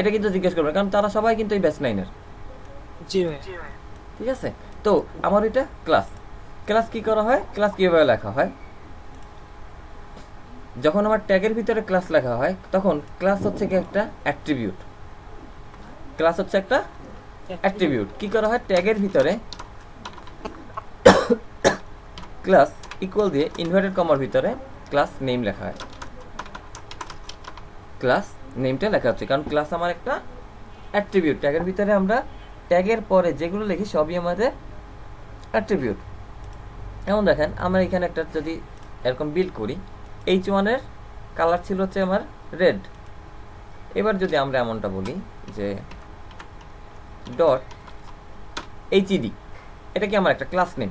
এটা কিন্তু জিজ্ঞেস করবে, কারণ তারা সবাই কিন্তু এই ব্যাচ 9 এর। জি ভাই, ঠিক আছে? তো আমার এটা ক্লাস। ক্লাস কি করা হয়? ক্লাস কিভাবে লেখা হয়? যখন আমার ট্যাগের ভিতরে ক্লাস লেখা হয় তখন ক্লাস হচ্ছে কি একটা অ্যাট্রিবিউট। ক্লাস হচ্ছে একটা অ্যাট্রিবিউট। কি করা হয়? ট্যাগের ভিতরে ক্লাস ইকুয়াল দিয়ে ইনভার্টেড কমার ভিতরে ক্লাস নেম লেখা হয়। ক্লাস নেমটা লেখা হচ্ছে কারণ ক্লাস আমার একটা অ্যাট্রিবিউট। ট্যাগের ভিতরে আমরা ট্যাগের পরে যেগুলো লিখি সবই আমাদের অ্যাট্রিবিউট। যেমন দেখেন আমরা এখানে একটা যদি এরকম বিল্ড করি, H1 এর কালার ছিল হচ্ছে আমার রেড। এবার যদি আমরা এমনটা বলি যে ডট এইচইডি, এটা কি আমার একটা ক্লাস নেম,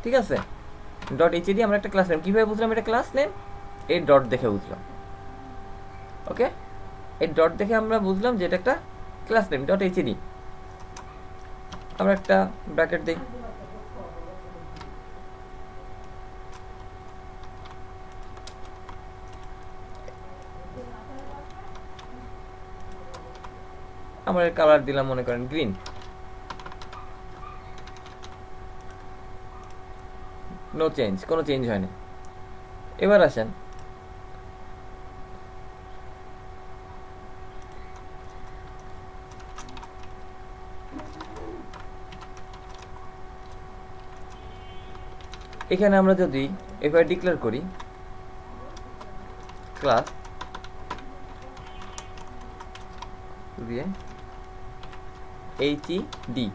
ঠিক আছে? ডট এইচইডি আমার একটা ক্লাস নেম। কীভাবে বুঝলাম এটা ক্লাস নেম? এই ডট দেখে বুঝলাম। ওকে, এই ডট দেখে আমরা বুঝলাম যে এটা একটা ক্লাস নেম ডট এইচইডি। আমরা একটা ব্র্যাকেট দিই, আমরা কালার দিলাম মনে করেন গ্রিন। নো চেঞ্জ, কোনো চেঞ্জ হয়নি। এবার আসেন এখানে আমরা যদি এবার ডিক্লেয়ার করি ক্লাস দিয়ে এইচইডি,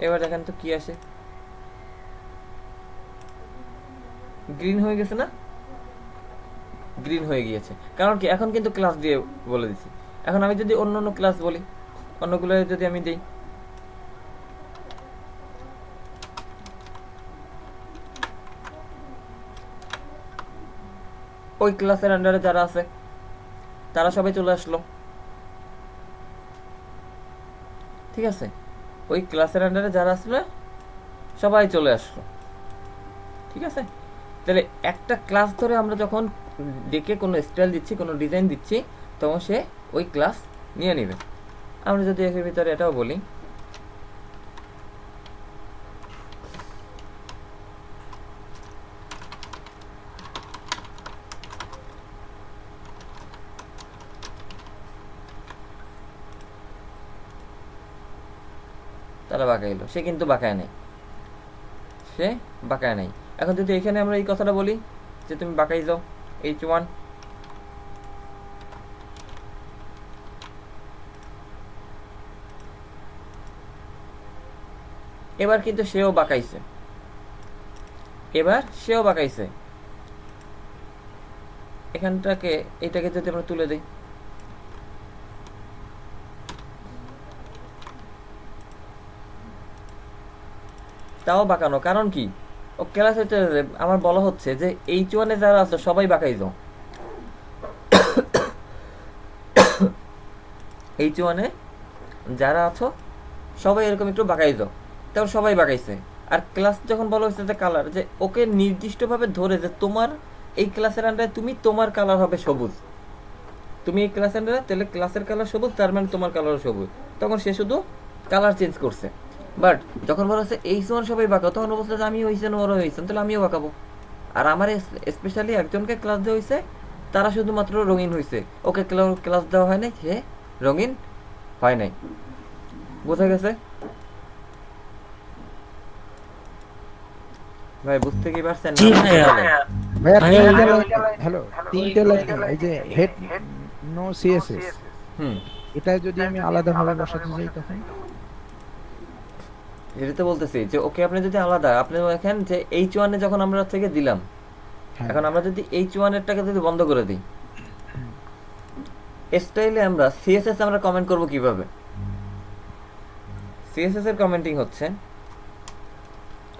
এবার দেখেন তো কি আসে, গ্রিন হয়ে গেছে না? গ্রিন হয়ে গিয়েছে কারণ কি এখন কিন্তু ক্লাস দিয়ে বলে দিছি। এখন আমি যদি অন্য ক্লাস বলি, অন্যগুলো যদি আমি দিই, ওই ক্লাসের আন্ডারে যারা আছে তারা সবাই চলে আসলো, ঠিক আছে? ওই ক্লাসের আন্ডারে যারা আসলে সবাই চলে আসলো, ঠিক আছে? তাহলে একটা ক্লাস ধরে আমরা যখন ডেকে কোনো স্টাইল দিচ্ছি, কোনো ডিজাইন দিচ্ছি, তখন সে ওই ক্লাস নিয়ে নেবে। আমরা যদি এর ভিতরে এটাও বলি তারা বাঁকাইলো, সে কিন্তু বাঁকায় নাই, সে বাঁকায় নাই। এখন যদি এখানে আমরা এই কথাটা বলি যে তুমি বাঁকাই যাও H1, এবার কিন্তু সেও বাঁকাইছে, এবার সেও বাঁকাইছে। এখানটাকে এটাকে যদি আমরা তুলে দিই, তাও বাঁকানো। কারণ কি, ও ক্লাস হইতে আমার বলা হচ্ছে যে H1 এ যারা আছে সবাই বাঁকাই যাও, H1 এ যারা আছো সবাই এরকম একটু বাঁকাই যাও, তারপর সবাই বাঁকাইছে। আর ক্লাস যখন বলা হয়েছে যে কালার, যে ওকে নির্দিষ্টভাবে ধরে যে তোমার এই ক্লাসের আন্ডারে তুমি, তোমার কালার হবে সবুজ, তুমি এই ক্লাসের আন্ডারে, তাহলে ক্লাসের কালার সবুজ, তার মানে তোমার কালার সবুজ। তখন সে শুধু কালার চেঞ্জ করছে। বাট যখন বলা হচ্ছে H1 সবাই বাঁকাও, তখন বলছে যে আমিও হয়েছেন, ওরও হয়েছেন, তাহলে আমিও বাঁকাবো। আর আমার স্পেশালি একজনকে ক্লাস দেওয়া হয়েছে, তারা শুধুমাত্র রঙিন হয়েছে, ওকে ক্লাস দেওয়া হয় নাই, সে রঙিন হয় নাই। বোঝা গেছে ভাই? বুঝতে কি পারছেন? জি ভাইয়া। ভাইয়া ভাইয়া, হ্যালো, 3টে লাইন এই যে হেড নো সিএসএস, এটা যদি আমি আলাদাভাবে বসাতে চাই তখন যেটা তো বলতেছি যে ওকে আপনি যদি আলাদা, আপনি দেখেন যে H1 এ যখন আমরা থেকে দিলাম, এখন আমরা যদি H1 এরটাকে যদি বন্ধ করে দিই, স্টাইলে আমরা সিএসএস আমরা কমেন্ট করব কিভাবে? সিএসএস এর কমেন্টিং হচ্ছে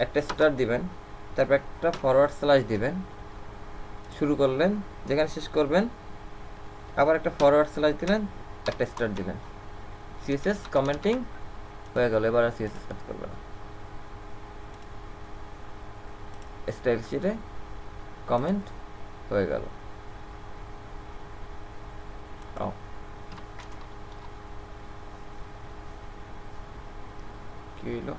একটা স্টার দিবেন, তারপর একটা ফরওয়ার্ড স্ল্যাশ দিবেন, শুরু করলেন যেখানে শেষ করবেন, আবার একটা ফরওয়ার্ড স্ল্যাশ দিলেন, একটা স্টার দিলেন, সিএসএস কমেন্টিং হয়ে গেল। এবার আর সিএসএস কাজ করবে না, স্টাইল শিটে কমেন্ট হয়ে গেল। কি হইলো?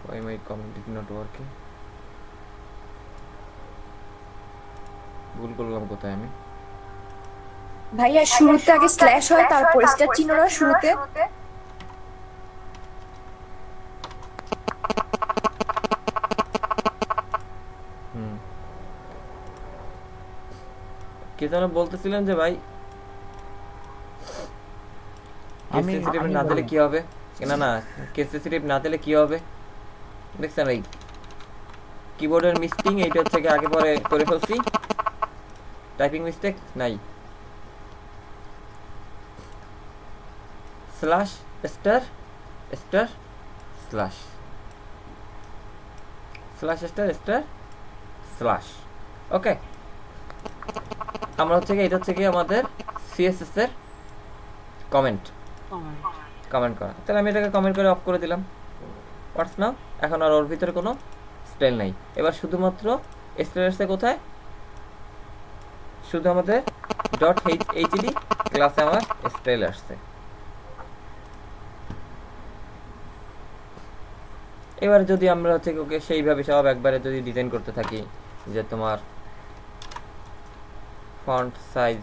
Why my commenting not working? ভুল করলাম কোথায় আমি? ভাইয়া শুরুতে আগে স্ল্যাশ হয়, তারপর স্টার চিহ্ন না শুরুতে। কে যেন বলতেছিলেন যে ভাই কেস সেন্সিটিভ না দিলে কি হবে? না না, কেস সেন্সিটিভ না দিলে কি হবে দেখছেন? এই কিবোর্ডের মিস্টিং, এইটা হচ্ছে কি আগে পরে করে ফেলছি, টাইপিং মিস্টেক নাই। Slash star star slash slash star star slash. Okay, আমরা হচ্ছে কি এটা হচ্ছে কি আমাদের সিএসএস এর কমেন্ট করা। তাহলে আমি এটাকে কমেন্ট করে অফ করে দিলাম। হোয়াটস নাও? এখন আর ওর ভিতরে কোনো স্টাইল নাই। এবার শুধুমাত্র স্টাইল আসছে কোথায়? শুধু আমাদের ডট এইচডি ক্লাসে আমার স্টাইল আসছে। এবার যদি আমরা হচ্ছে ওকে সেইভাবে সব একবারে যদি ডিজাইন করতে থাকি, যে তোমার ফন্ট সাইজ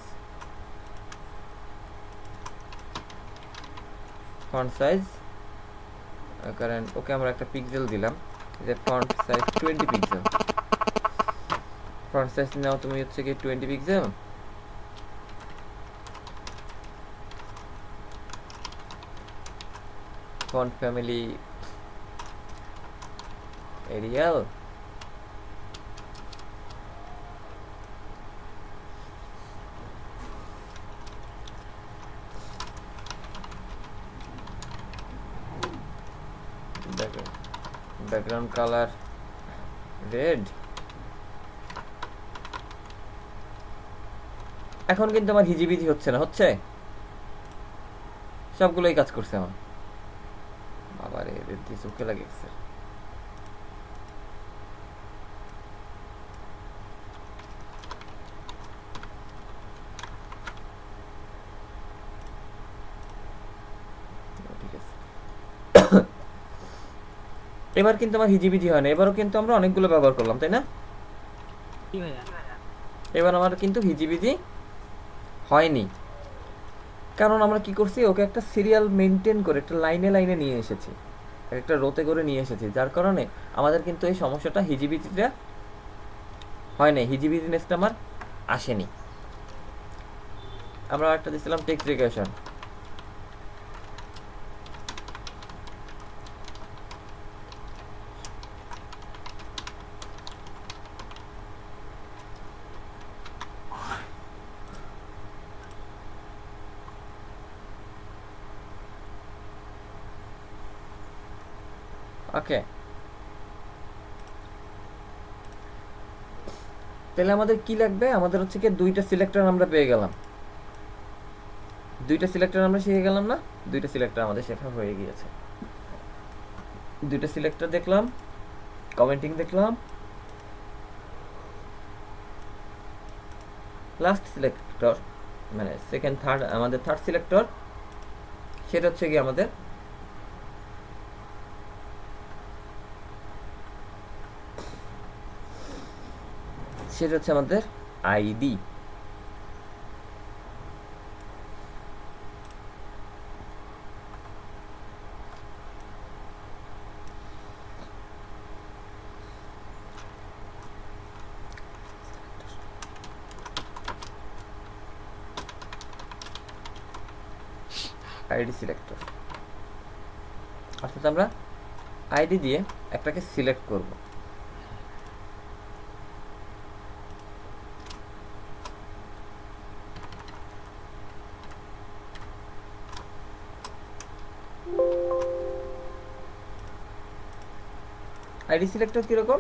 কারণ ওকে আমরা একটা পিক্সেল দিলাম, যে font size 20 pixel. Font size নাও তুমি হচ্ছে কি 20 pixel, font family arial, background colour red. এখন কিন্তু আমার হিজিবিজি হচ্ছে না, হচ্ছে? সবগুলোই কাজ করছে আমার। বাবা রে, রেড দিয়ে চোখে লাগেছে। ঠিক আছে, এবার কিন্তু আমার হিজিবিজি হয় না। এবারও কিন্তু আমরা অনেকগুলো ব্যবহার করলাম, তাই না? এবার আমার কিন্তু হিজিবিজি হয়নি, কারণ আমরা কি করছি, ওকে একটা সিরিয়াল মেনটেন করে একটা লাইনে লাইনে নিয়ে এসেছি, একটা রোতে করে নিয়ে এসেছি, যার কারণে আমাদের কিন্তু এই সমস্যাটা হিজিবিজিটা হয় নাই, হিজিবিজিনেসটা আমার আসেনি। আমরা একটা দিছিলাম টেক্সট রিকার্শন, ওকে। তাহলে আমাদের কি লাগবে, আমাদের হচ্ছে কি দুইটা সিলেক্টর আমরা পেয়ে গেলাম, দুইটা সিলেক্টর আমরা শিখে গেলাম না, দুইটা সিলেক্টর আমাদের শেখা হয়ে গিয়েছে। দুইটা সিলেক্টর দেখলাম, কমেন্টিং দেখলাম, লাস্ট সিলেক্টর মানে সেকেন্ড থার্ড, আমাদের থার্ড সিলেক্টর সেটা হচ্ছে কি আমাদের সেটা হচ্ছে আমাদের আইডি। আইডি সিলেক্টর অর্থাৎ আমরা আইডি দিয়ে একটাকে সিলেক্ট করব। আইডি সিলেক্টর কিরকম,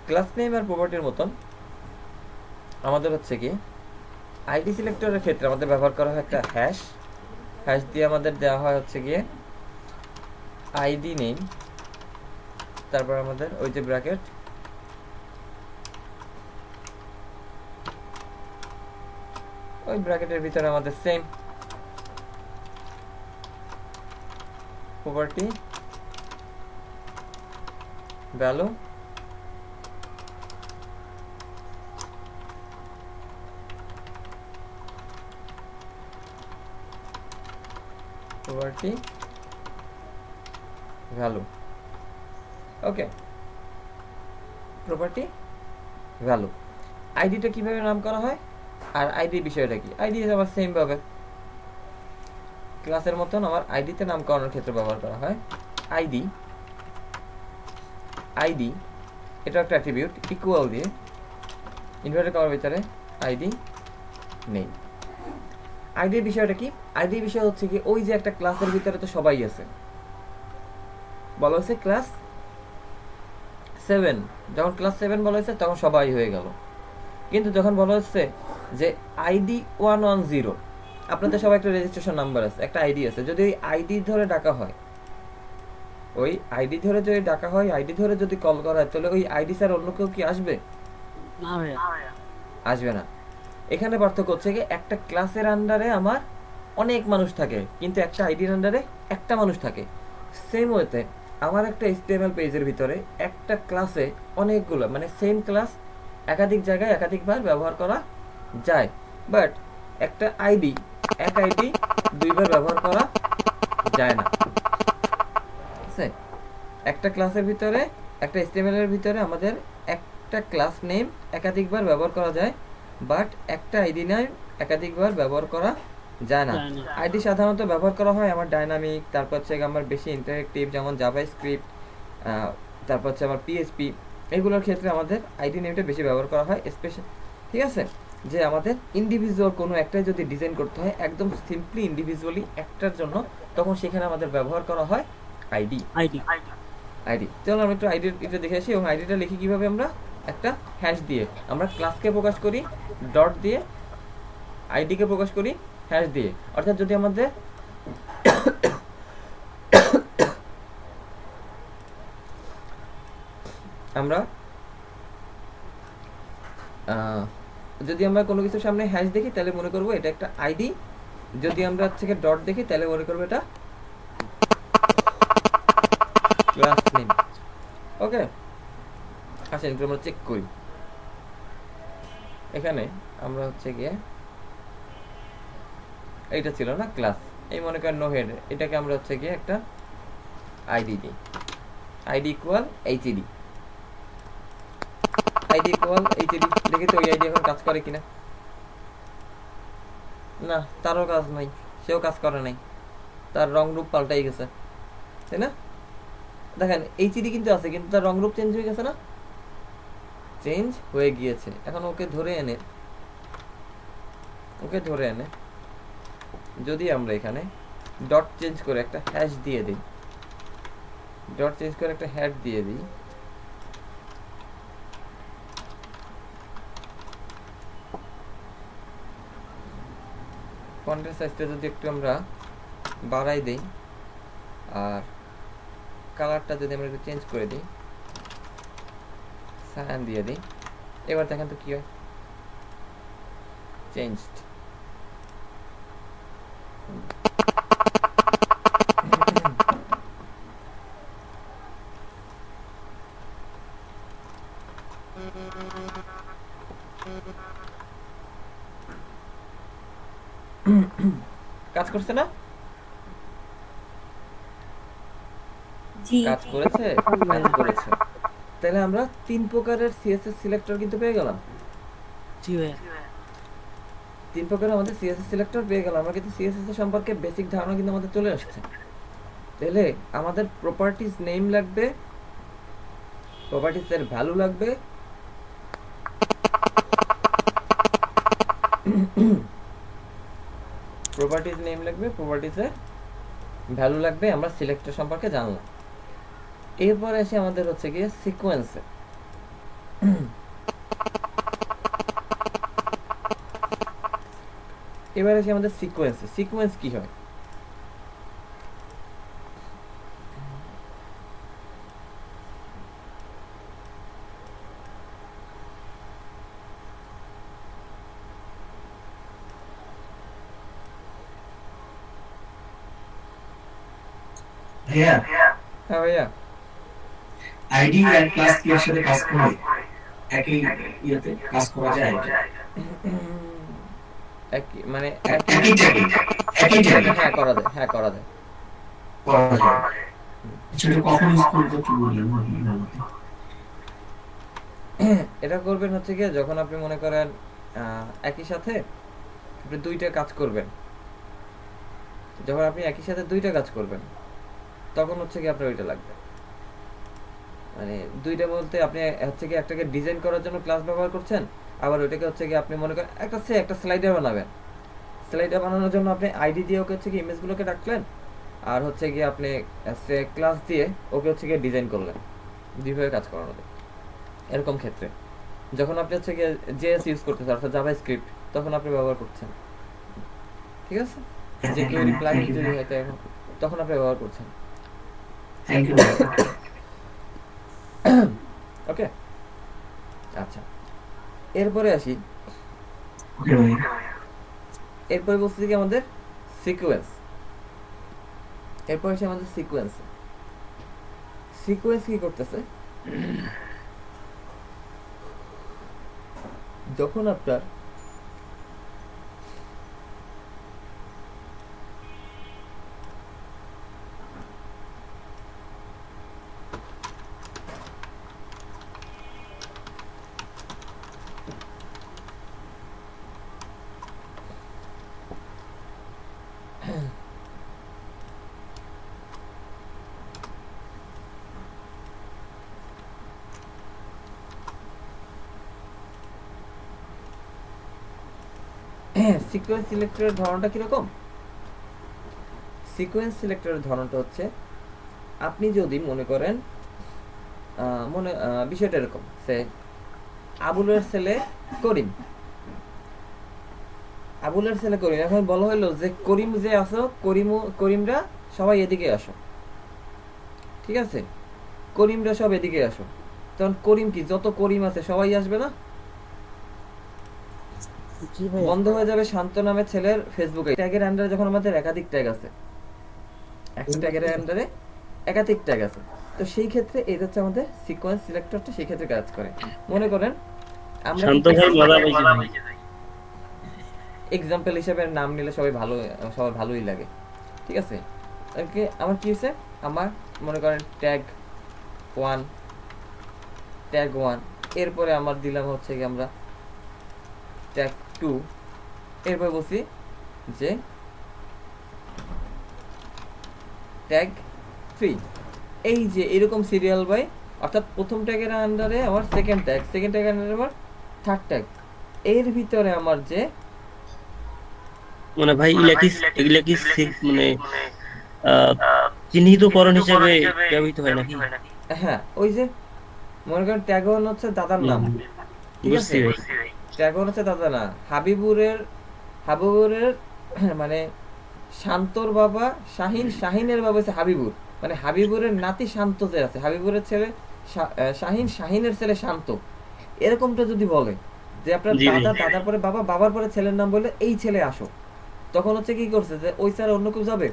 ক্লাস নেম আর প্রপার্টির মতন আমাদের হচ্ছে কি আইডি সিলেক্টরের ক্ষেত্রে আমাদের ব্যবহার করা হয় একটা হ্যাশ, হ্যাশ দিয়ে আমাদের দেওয়া হয় হচ্ছে গিয়ে আইডি নেম, তারপর আমাদের ওই যে ব্র্যাকেট, ওই ব্র্যাকেটের ভিতরে আমাদের same property value, property value, okay. Property value আইডিটা কিভাবে নাম করা হয় আর আইডি বিষয়টা কি, আইডি আবার সেম ভাবে ক্লাসের মতন আমার আইডিতে নামকরণের ক্ষেত্রে ব্যবহার করা হয় আইডি। আইডি এটা একটা অ্যাট্রিবিউট, ইকুয়াল দিয়ে ইনভার্টেড কমার ভিতরে আইডি নেই। আইডির বিষয়টা কি, আইডির বিষয় হচ্ছে কি ওই যে একটা ক্লাসের ভিতরে তো সবাই আছে, বলা হয়েছে ক্লাস 7, যখন ক্লাস 7 বলা হয়েছে তখন সবাই হয়ে গেল, কিন্তু যখন বলা হচ্ছে যে আইডি 110, আপনাদের সবাই একটা রেজিস্ট্রেশন নাম্বার আছে, একটা আইডি আছে, যদি ওই আইডি ধরে ডাকা হয়, ওই আইডি ধরে যদি ডাকা হয়, আইডি ধরে যদি কল করা হয়, তাহলে ওই আইডি স্যার অন্য কেউ কি আসবে? না ভাইয়া, আসবে না। এখানে পার্থক্য হচ্ছে কি একটা ক্লাসের আন্ডারে আমার অনেক মানুষ থাকে, কিন্তু একটা আইডির আন্ডারে একটা মানুষ থাকে। সেম ওয়েতে আমার একটা HTML পেজের ভিতরে একটা ক্লাসে অনেকগুলো মানে সেম ক্লাস একাধিক জায়গায় একাধিকবার ব্যবহার করা যায়, বাট একটা আইডি এক আইডি দুইবার ব্যবহার করা যায় না। ঠিক আছে, একটা ক্লাসের ভিতরে একটা HTML এর ভিতরে আমাদের একটা ক্লাস নেম একাধিকবার ব্যবহার করা যায়, বাট একটা আইডি নেম একাধিকবার ব্যবহার করা যায় না। আইডি সাধারণত ব্যবহার করা হয় আমার ডাইনামিক, তারপর হচ্ছে আমার বেশি ইন্টারেক্টিভ যেমন জাভাস্ক্রিপ্ট, তারপর হচ্ছে আমার PHP, এইগুলোর ক্ষেত্রে আমাদের আইডি নেমটা বেশি ব্যবহার করা হয় স্পেশাল। ঠিক আছে, যে আমাদের ইন্ডিভিজুয়াল কোনো একটাই যদি ডিজাইন করতে হয় একদম সিম্পলি ইন্ডিভিজুয়ালি একটার জন্য, তখন সেখানে আমাদের ব্যবহার করা হয় আইডি। আইডি চলো আমরা একটু আইডি এটা দেখে আসি, এবং আইডিটা লিখি কিভাবে, আমরা একটা হ্যাশ দিয়ে আমরা ক্লাসকে প্রকাশ করি, ডট দিয়ে আইডিকে প্রকাশ করি হ্যাশ দিয়ে। অর্থাৎ যদি আমাদের আমরা যদি আমরা কোনো কিছুর সামনে হ্যাশ দেখি তাহলে মনে করবো এটা একটা আইডি, যদি আমরা থেকে ডট দেখি তাহলে মনে করবো এটা ক্লাস নেম। ওকে, আসেন একটু আমরা চেক করি। এখানে আমরা হচ্ছে গিয়ে এইটা ছিল না ক্লাস, এই মনে করেন নো হেড, এটাকে আমরা হচ্ছে গিয়ে একটা আইডি দিই, ID equal HD, ID equal HD. দেখি তো ওই আইডি এখন কাজ করে কিনা। না, তারও কাজ নাই, সেও কাজ করে নাই, তার রং রূপ পাল্টাই গেছে, তাই না? দেখেন এইচডি কিন্তু আছে, কিন্তু তার রং রূপ চেঞ্জ হয়ে গেছে না, চেঞ্জ হয়ে গিয়েছে। এখন ওকে ধরে এনে যদি আমরা এখানে ডট চেঞ্জ করে একটা হ্যাশ দিয়ে দিই, ডট চেঞ্জ করে একটা হ্যাশ দিয়ে দিই, ফন্টের সাইজটা যদি একটু আমরা বাড়াই দিই, আর কালারটা যদি আমরা একটু চেঞ্জ করে দিই, সায়ান দিয়ে দিই, এবার দেখেন তো কি হয়, চেঞ্জড। কাজ করছে না? জি কাজ করেছে, কাজ করেছে। তাহলে আমরা 3 প্রকারের সিএসএস সিলেক্টর কিন্তু পেয়ে গেলাম। জি ভাইয়া। 3 প্রকারের আমাদের সিএসএস সিলেক্টর পেয়ে গেলাম। আমরা কিন্তু সিএসএস এর সম্পর্কে বেসিক ধারণা কিন্তু আমাদের চলে আসছে। তাহলে আমাদের প্রপার্টিজ নেম লাগবে, প্রপার্টিজ এর ভ্যালু লাগবে, প্রপার্টিজ নেম লাগবে, প্রপার্টিজ এর ভ্যালু লাগবে। আমরা সিলেক্টর সম্পর্কে জানলাম। এরপর এসে আমাদের হচ্ছে গিয়ে সিকোয়েন্সে, এবার এসে আমাদের সিকোয়েন্সে, সিকোয়েন্স কি হয়? ভাইয়া, হ্যাঁ ভাইয়া, আইডি আর ক্লাস কি এর সাথে কাজ করে? একই ইয়েতে কাজ করা যায়? মানে একই ট্যাগে, হ্যাঁ করা যায়, হ্যাঁ করা যায়। করা যায়। সেটা কখন ইউজ করতে কি বললেন? এটা করবেন হচ্ছে গিয়ে যখন আপনি মনে করেন একই সাথে আপনি 2টা কাজ করবেন, যখন আপনি একই সাথে 2টা কাজ করবেন তখন হচ্ছে কি আপনার ওইটা লাগবে। মানে 2টা বলতে আপনি হচ্ছে কি একটাকে ডিজাইন করার জন্য ক্লাস ব্যবহার করছেন, আবার ওইটাকে হচ্ছে কি আপনি মনে করেন একটা স্লাইডার বানাবেন, স্লাইডার বানানোর জন্য আপনি আইডি দিয়ে ওকে হচ্ছে কি ইমেজগুলোকে রাখলেন, আর হচ্ছে কি আপনি ক্লাস দিয়ে ওকে হচ্ছে কি ডিজাইন করলেন, দুইভাবে কাজ করানো যায়। এরকম ক্ষেত্রে যখন আপনি হচ্ছে কি জেএস ইউজ করতেছেন অর্থাৎ জাভাস্ক্রিপ্ট, তখন আপনি ব্যবহার করছেন, ঠিক আছে? যে কোয়েরি প্লাগইন যদি হয় তখন আপনি ব্যবহার করছেন। Thank you. ওকে, আচ্ছা এরপরে আসি। ওকে ভাই, এরপরে বলছি কি আমাদের সিকোয়েন্স, এরপর আসি আমাদের সিকোয়েন্স। সিকোয়েন্স কি করতেছে, যখন আপনার সিকোয়েন্স সিলেক্টরের ধরনটা কিরকম? সিকোয়েন্স সিলেক্টরের ধরনটা হচ্ছে আপনি যদি মনে করেন বিষয়টা এরকম, সে আবুলের ছেলে করিম, আবুলের ছেলে করিম, এখন বলা হলো যে করিম যে আসো, করিমরা সবাই এদিকে আসো, ঠিক আছে? করিমরা সব এদিকে আসো, তখন করিম কি যত করিম আছে সবাই আসবে না? জি ভাইয়া। বন্ধ হয়ে যাবে শান্ত নামে ছেলের ফেসবুকে। ট্যাগের আন্ডারে যখন আমাদের একাধিক ট্যাগ আছে, একটা ট্যাগের আন্ডারে একাধিক ট্যাগ আছে, তো সেই ক্ষেত্রে এটা হচ্ছে আমাদের সিকোয়েন্স সিলেক্টরটা সেই ক্ষেত্রে কাজ করে। মনে করেন আমরা শান্ত ভাই মজা পাইছি ভাই। এক্সাম্পল হিসেবে নাম নিলে সবাই ভালোই লাগে, ঠিক আছে? ওকে, আমার কি হয়েছে, আমার মনে করেন ট্যাগ 1 এরপরে আমার দিলাম হচ্ছে কি আমরা ট্যাগ 2, এরপর বলছি যে ট্যাগ 3। এই যে এরকম সিরিয়াল বাই, অর্থাৎ প্রথম ট্যাগের আন্ডারে আমার সেকেন্ড ট্যাগের আন্ডারে আমার থার্ড ট্যাগ, এর ভিতরে আমার যে মানে ভাই এগুলা কি মানে চিহ্নিতকরণ হিসেবে ব্যবহৃত হয় নাকি? হ্যাঁ, ওই যে মনে করেন ট্যাগ 1 হচ্ছে দাদার নাম, ঠিক আছে? ট্যাগ 1 হচ্ছে দাদার নাম, হাবিবুরের মানে শান্তর বাবা শাহিনের বাবা হচ্ছে হাবিবুর, মানে হাবিবুরের নাতি শান্ত যে আছে, হাবিবুরের ছেলে শাহিনের ছেলে শান্ত, এরকমটা যদি বলে যে আপনার দাদার পরে বাবার পরে ছেলের নাম বলে এই ছেলে আসো, তখন হচ্ছে কি করছে যে ওই স্যার অন্য কেউ যাবে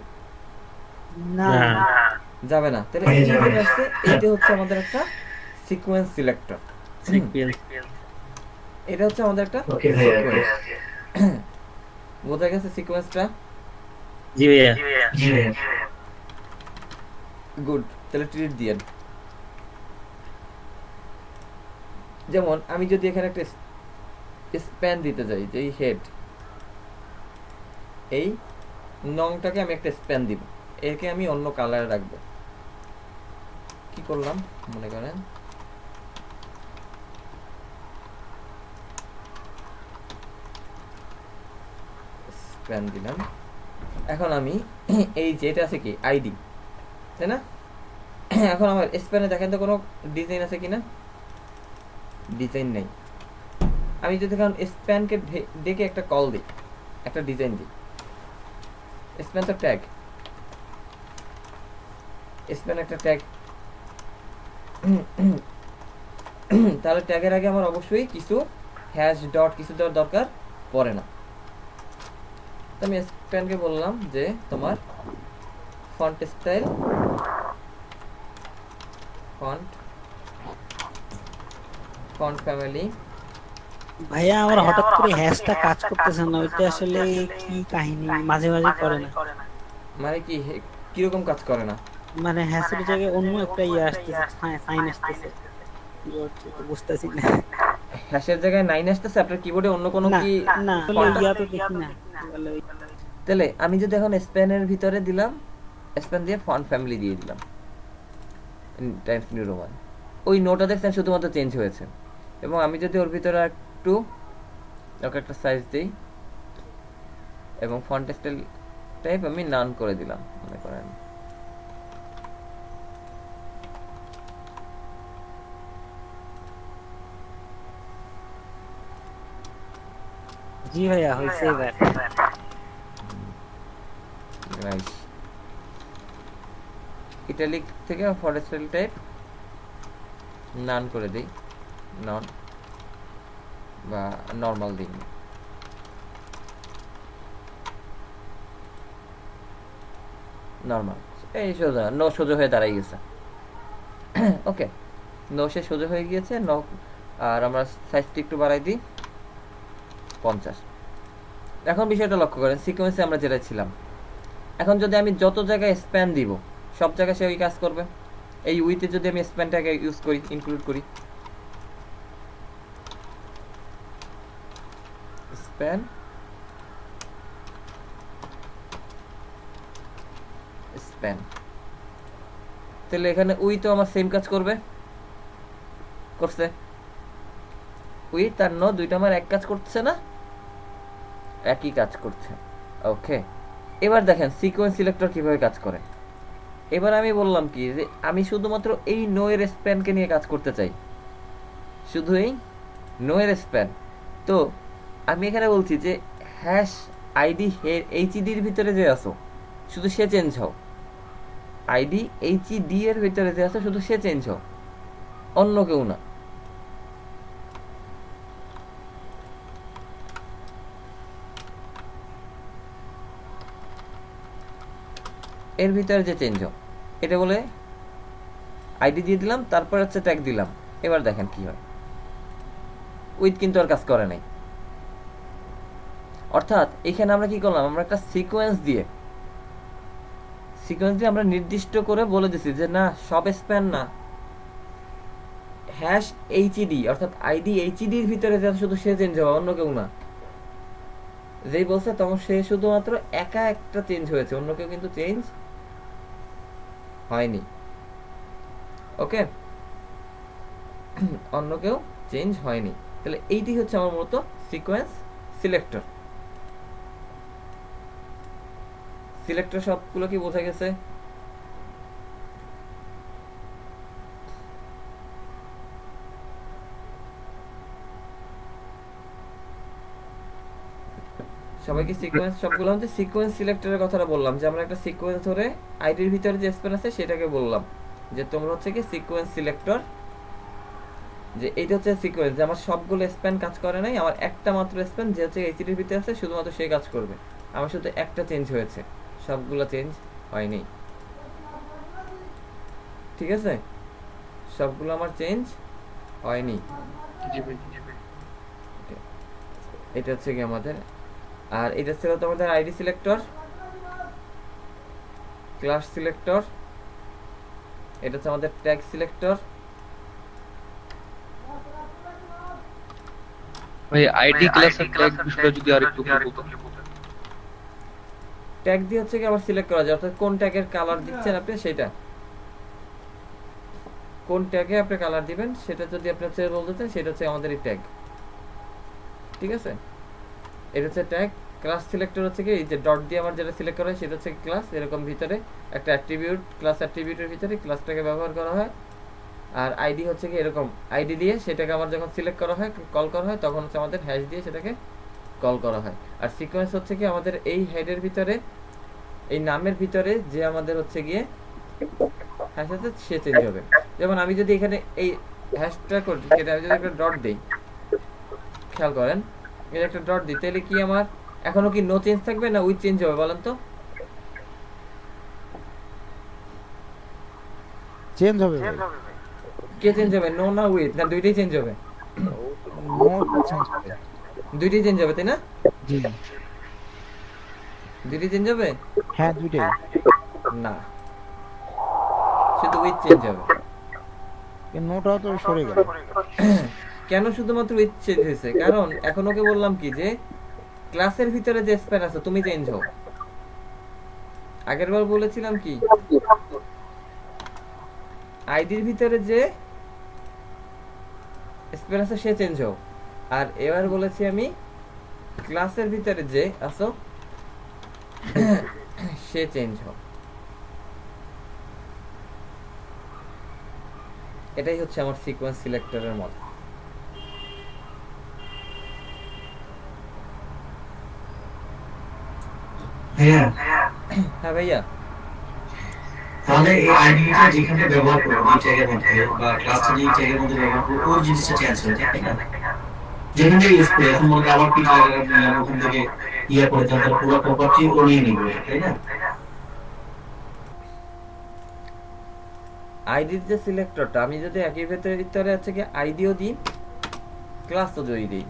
না, যাবে না। তাহলে এই যে আসছে, এইটা হচ্ছে আমাদের একটা সিকোয়েন্স সিলেক্টর, এটা হচ্ছে আমাদের একটা সিকোয়েন্স। বোঝা গেছে সিকোয়েন্সটা? জি ভাইয়া। গুড, তাহলে ট্রিট দিয়েন। যেমন আমি যদি এখানে একটা স্প্যান দিতে যাই, যে এই হেড, এই নংটাকে আমি একটা স্প্যান দিব, একে আমি অন্য কালারে রাখবো। কি করলাম মনে করেন, স্প্যান দিলাম। এখন আমি এই যেটা আছে কি আইডি, তাই না? এখন আমার স্প্যানে দেখেন তো কোনো ডিজাইন আছে কিনা, ডিজাইন নেই। আমি যদি এখন স্প্যানকে ডেকে একটা কল দিই, একটা ডিজাইন দিই, স্প্যান তো ট্যাগ, স্প্যান একটা ট্যাগ, তাহলে ট্যাগের আগে আমার অবশ্যই কিছু হ্যাশ ডট কিছু দেওয়ার দরকার পড়ে না। তো আমি স্প্যানকে বললাম যে তোমার ফন্ট স্টাইল, ফন্ট ফ্যামিলি। ভাইয়া আমার হঠাৎ করে হ্যাশটা কাজ করতেছে না, ওইটা আসলে কি কাহিনী, মাঝে মাঝে করে না। মানে কি কিরকম কাজ করে না? মানে হ্যাশের জায়গায় অন্য একটা ইয়ে আসতেছে, সাইন আসতেছে, কি হচ্ছে তো বুঝতেছি না। হ্যাশের জায়গায় 9 আসতেছে, আপনার কিবোর্ডে অন্য কোনো কি না ইয়া তো দেখি না। তাহলে আমি যদি এখন স্প্যানের ভিতরে দিলাম, স্প্যান দিয়ে ফন্ট ফ্যামিলি দিয়ে দিলাম টাইমস নিউ রোমান, ওই নোটা দেখছেন শুধুমাত্র চেঞ্জ হয়েছে। এবং আমি যদি ওর ভিতরে একটু একটা সাইজ দিই এবং ফন্ট স্টাইল টাইপ আমি নান করে দিলাম, মনে করেন জি ভাইয়া হইছে এবার। নাইস। ইটালিক থেকে ফন্ট স্টাইল টাইপ নান করে দিই, নন বা নর্মাল দিই, নর্মাল। এই সোজা নো সোজা হয়ে দাঁড়াই গেছে। ওকে, নো সে সোজা হয়ে গিয়েছে। ন আর আমরা সাইজটা একটু বাড়াই দিই 50। এখন বিষয়টা লক্ষ্য করেন, সিকোয়েন্সে আমরা যেটা ছিলাম, এখন যদি আমি যত জায়গায় স্প্যান দিব সব জায়গায় সে ওই কাজ করবে। এই উইতে যদি আমি স্প্যানটাকে ইউজ করি, ইনক্লুড করি, স্প্যান স্প্যান, তাহলে এখানে উই তো আমার সেম কাজ করছে। উই তার ন দুইটা আমার এক কাজ করছে না, একই কাজ করছে। ওকে, এবার দেখেন সিকোয়েন্স সিলেক্টর কিভাবে কাজ করে। এবার আমি বললাম কি যে আমি শুধুমাত্র এই নো এর স্প্যানকে নিয়ে কাজ করতে চাই, শুধু এই নো এর স্প্যান। তো আমি এখানে বলছি যে হ্যাশ আইডি এইচইডির ভিতরে যে আসো শুধু সে চেঞ্জ হও, আইডি এইচইডি এর ভিতরে যে আসো শুধু সে চেঞ্জ হও, অন্য কেউ না। এর ভিতরে যে চেঞ্জ হোক, এটা বলে আইডি দিয়ে দিলাম, তারপর হচ্ছে ট্যাগ দিলাম। এবার দেখেন কি হয়, উইথ কিন্তু আর কাজ করে নাই। অর্থাৎ এখানে আমরা কি করলাম, আমরা একটা সিকোয়েন্স দিয়ে আমরা নির্দিষ্ট করে বলে দিছি যে না সব স্প্যান না, হ্যাশ এইচইডি অর্থাৎ আইডি এইচইডির ভিতরে যা শুধু সে চেঞ্জ হবে, অন্য কেউ না। যেই বলছে তখন সে শুধুমাত্র একা একটা চেঞ্জ হয়েছে, অন্য কেউ কিন্তু চেঞ্জ হয়নি। ওকে, অন্য কেউ চেঞ্জ হয়নি। তাহলে এইটি হচ্ছে আমার মূলত সিকোয়েন্স সিলেক্টর। সিলেক্টর সবগুলো কি বোঝা গেছে? সবাইকে সিকোয়েন্স সবগুলো হচ্ছে সিকোয়েন্স সিলেক্টরের কথাটা বললাম, যে আমরা একটা সিকোয়েন্স ধরে আইডির ভিতরে যে স্পেন আছে সেটাকে বললাম যে তোমরা হচ্ছে কি সিকোয়েন্স সিলেক্টর, যে এইটা হচ্ছে সিকোয়েন্স, যে আমার সবগুলো স্প্যান কাজ করে নাই, আমার একটা মাত্র স্প্যান যে হচ্ছে এইচডির ভিতরে আছে শুধুমাত্র সেই কাজ করবে। আমার শুধু একটা চেঞ্জ হয়েছে, সবগুলো চেঞ্জ হয়নি। ঠিক আছে, সবগুলো আমার চেঞ্জ হয়নি। এটা হচ্ছে কি আমাদের, আর এটা ছিল তোমাদের আইডি সিলেক্টর, ক্লাস সিলেক্টর, এটা হচ্ছে আমাদের ট্যাগ সিলেক্টর। ভাই আইডি ক্লাস আর ট্যাগ বিষয়টা যদি আরেকটু বলতো। ট্যাগ দিয়ে হচ্ছে কি আবার সিলেক্ট করা যায়, অর্থাৎ কোন ট্যাগের কালার দিচ্ছেন আপনি সেটা, কোন ট্যাগে আপনি কালার দিবেন সেটা যদি আপনি হচ্ছে বলতে চান, সেটা হচ্ছে আমাদের এই ট্যাগ। ঠিক আছে, এটা হচ্ছে ট্যাগ। ক্লাস সিলেক্টর হচ্ছে কি এই যে ডট দিয়ে আমার যেটা সিলেক্ট করা হয় সেটা হচ্ছে ক্লাস, এরকম ভিতরে একটা অ্যাট্রিবিউট, ক্লাস অ্যাট্রিবিউটের ভিতরে ক্লাসটাকে ব্যবহার করা হয়। আর আইডি হচ্ছে কি এরকম আইডি দিয়ে সেটাকে আবার যখন সিলেক্ট করা হয়, কল করা হয়, তখন হচ্ছে আমাদের হ্যাশ দিয়ে সেটাকে কল করা হয়। আর সিকোয়েন্স হচ্ছে কি আমাদের এই হেডের ভিতরে, এই নামের ভিতরে যে আমাদের হচ্ছে গিয়ে হ্যাশ আছে সে চেঞ্জ হবে। যেমন আমি যদি এখানে এই হ্যাশটা করি, এটা আমি যদি একটা ডট দেই, খেয়াল করেন এর একটা ডট দিই, তাহলে কি আমার এখনো কি নো চেঞ্জ থাকবে না উইথ চেঞ্জ হবে বলেন তো? চেঞ্জ হবে ভাই। কে চেঞ্জ হবে, নো না উইথ, না দুইটাই চেঞ্জ হবে? নো চেঞ্জ হবে, দুইটাই চেঞ্জ হবে তাই না? জি দুইটাই চেঞ্জ হবে? হ্যাঁ দুইটাই না, শুধু উইথ চেঞ্জ হবে। এই নোটাও তো সরে গেল। কেন শুধুমাত্র উইথ চেঞ্জ হয়েছে? কারণ এখন ওকে বললাম কি যে ক্লাসের ভিতরে যে স্প্যান আছে তুমি চেঞ্জ হও। আগেরবার বলেছিলাম কি আইডির ভিতরে যে স্প্যান আছে সে চেঞ্জ হও, আর এবার বলেছি আমি ক্লাসের ভিতরে যে আছো সে চেঞ্জ হও। এটাই হচ্ছে আমার সিকোয়েন্স সিলেক্টরের মত। হ্যাঁ হ্যাঁ ভাইয়া, তাহলে এই আইডিটা যেখানে ব্যবহার করবো এই ট্যাগের মধ্যে বা ক্লাসটা যে ট্যাগের মধ্যে ব্যবহার করবো ওই জিনিসটা চেঞ্জ হয়ে যায় তাই না? যেখান থেকে ইউজ করি এখন মনে করি আবার পিটা ওখান থেকে ইয়ে করে তার পুরো প্রপার্টি ও নিয়ে নিবে তাই না? আইডির যে সিলেক্টরটা আমি যদি একই ভিতরে হচ্ছে কি আইডিও দিই ক্লাসও যদি দিই,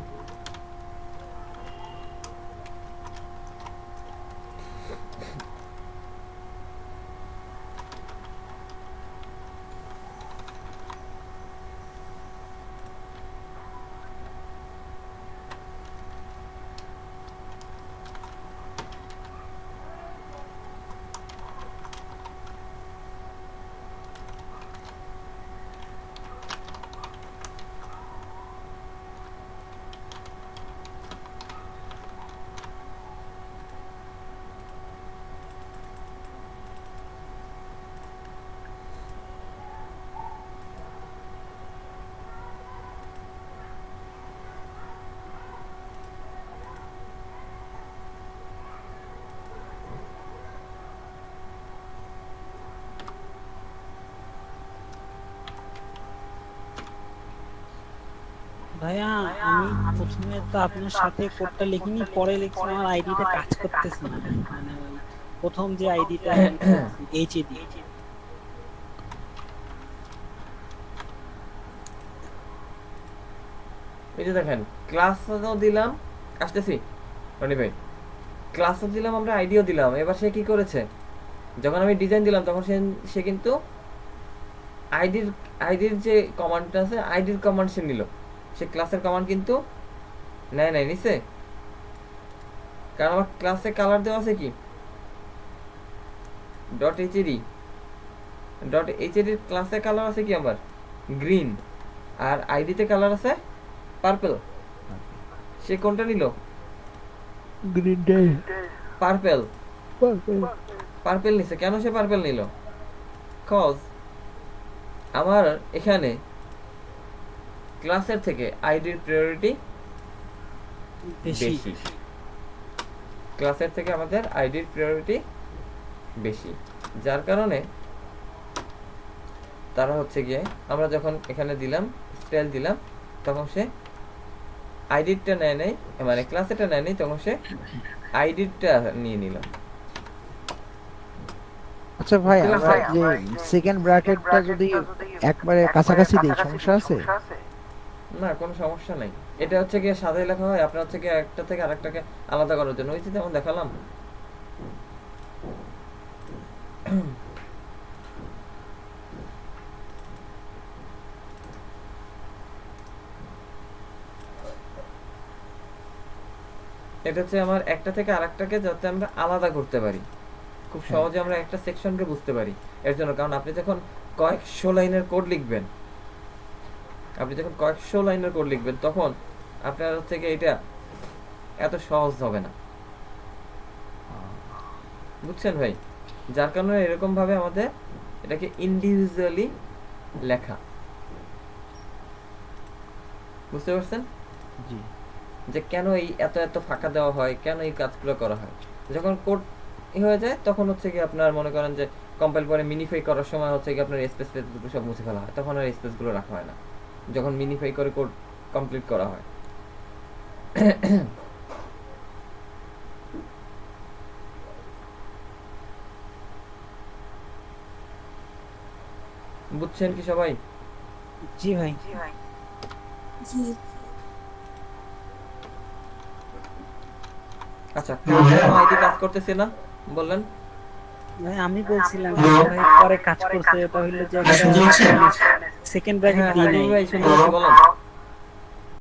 ভাইয়া আমি প্রথমে তো আপনার সাথে কোডটা লিখিনি, পরে লিখছি আমার আইডিটা কাজ করতেছে না, মানে ওই প্রথম যে আইডিটা এইচএডি এই যে দেখেন ক্লাসও দিলাম, আসতেছি রনি ভাই, ক্লাসও দিলাম আমরা, আইডিও দিলাম। এবার সে কি করেছে, যখন আমি ডিজাইন দিলাম তখন সে কিন্তু আইডির যে কমান্ডটা আছে, আইডির কমান্ড সে নিল, সে ক্লাসের কমান্ড কিন্তু নেয় নাই, নিছে। কারণ আমার ক্লাসে কালার দেওয়া আছে কি .hd ক্লাসে কালার আছে কি আমার গ্রিন, আর আইডিতে কালার আছে পার্পল। সে কোনটা নিল? গ্রিন ডে পার্পল নিছে। কেন সে পার্পল নিল? কজ আমার এখানে ক্লাসের থেকে আইডির প্রায়োরিটি বেশি। ক্লাসের থেকে আমাদের আইডির প্রায়োরিটি বেশি, যার কারণে তারা হচ্ছে গিয়ে আমরা যখন এখানে দিলাম স্টাইল দিলাম তখন সে আইডিটা নেয় নাই, মানে ক্লাসেরটা নেয় নাই, তখন সে আইডিটা নিয়ে নিলাম। আচ্ছা ভাই, আমরা যে সেকেন্ড ব্র্যাকেটটা যদি একবারে কাছাকাছি দেই সমস্যা আছে? না, কোনো সমস্যা নাই। এটা হচ্ছে গিয়ে সাদাই লেখা হয়, আপনার হচ্ছে গিয়ে একটা থেকে আরেকটাকে আলাদা করার জন্য। ওই যে যেমন দেখালাম, এটা হচ্ছে আমার একটা থেকে আরেকটাকে যাতে আমরা আলাদা করতে পারি, খুব সহজে আমরা একটা সেকশনকে বুঝতে পারি এর জন্য। কারণ আপনি যখন কয়েকশো লাইনের কোড লিখবেন, তখন আপনার হচ্ছে গিয়ে এটা এত সহজ হবে না, বুঝছেন ভাই? যার কারণে এরকম ভাবে আমাদের এটাকে ইন্ডিভিজুয়ালি লেখা, বুঝতে পারছেন? জি। যে কেন এই এত এত ফাঁকা দেওয়া হয়, কেন এই কাজগুলো করা হয়। যখন কোড হয়ে যায় তখন হচ্ছে কি আপনার মনে করেন যে কম্পাইল করে মিনিফাই করার সময় হচ্ছে কি আপনার স্পেস দুটো সব মুছে ফেলা হয়, তখন আর স্পেসগুলো রাখা হয় না যখন মিনিফাই করে কোড কমপ্লিট করা হয়। বুঝছেন কি সবাই? জি ভাই। আচ্ছা, আইডি কাজ করতেছে না বললেন? ভাই আমি বলছিলাম যে ভাই পরে কাজ করছে, এটা হইলো যে সেকেন্ড ব্র্যাকেট দিই নাই। ভাই শুনতে বলেন।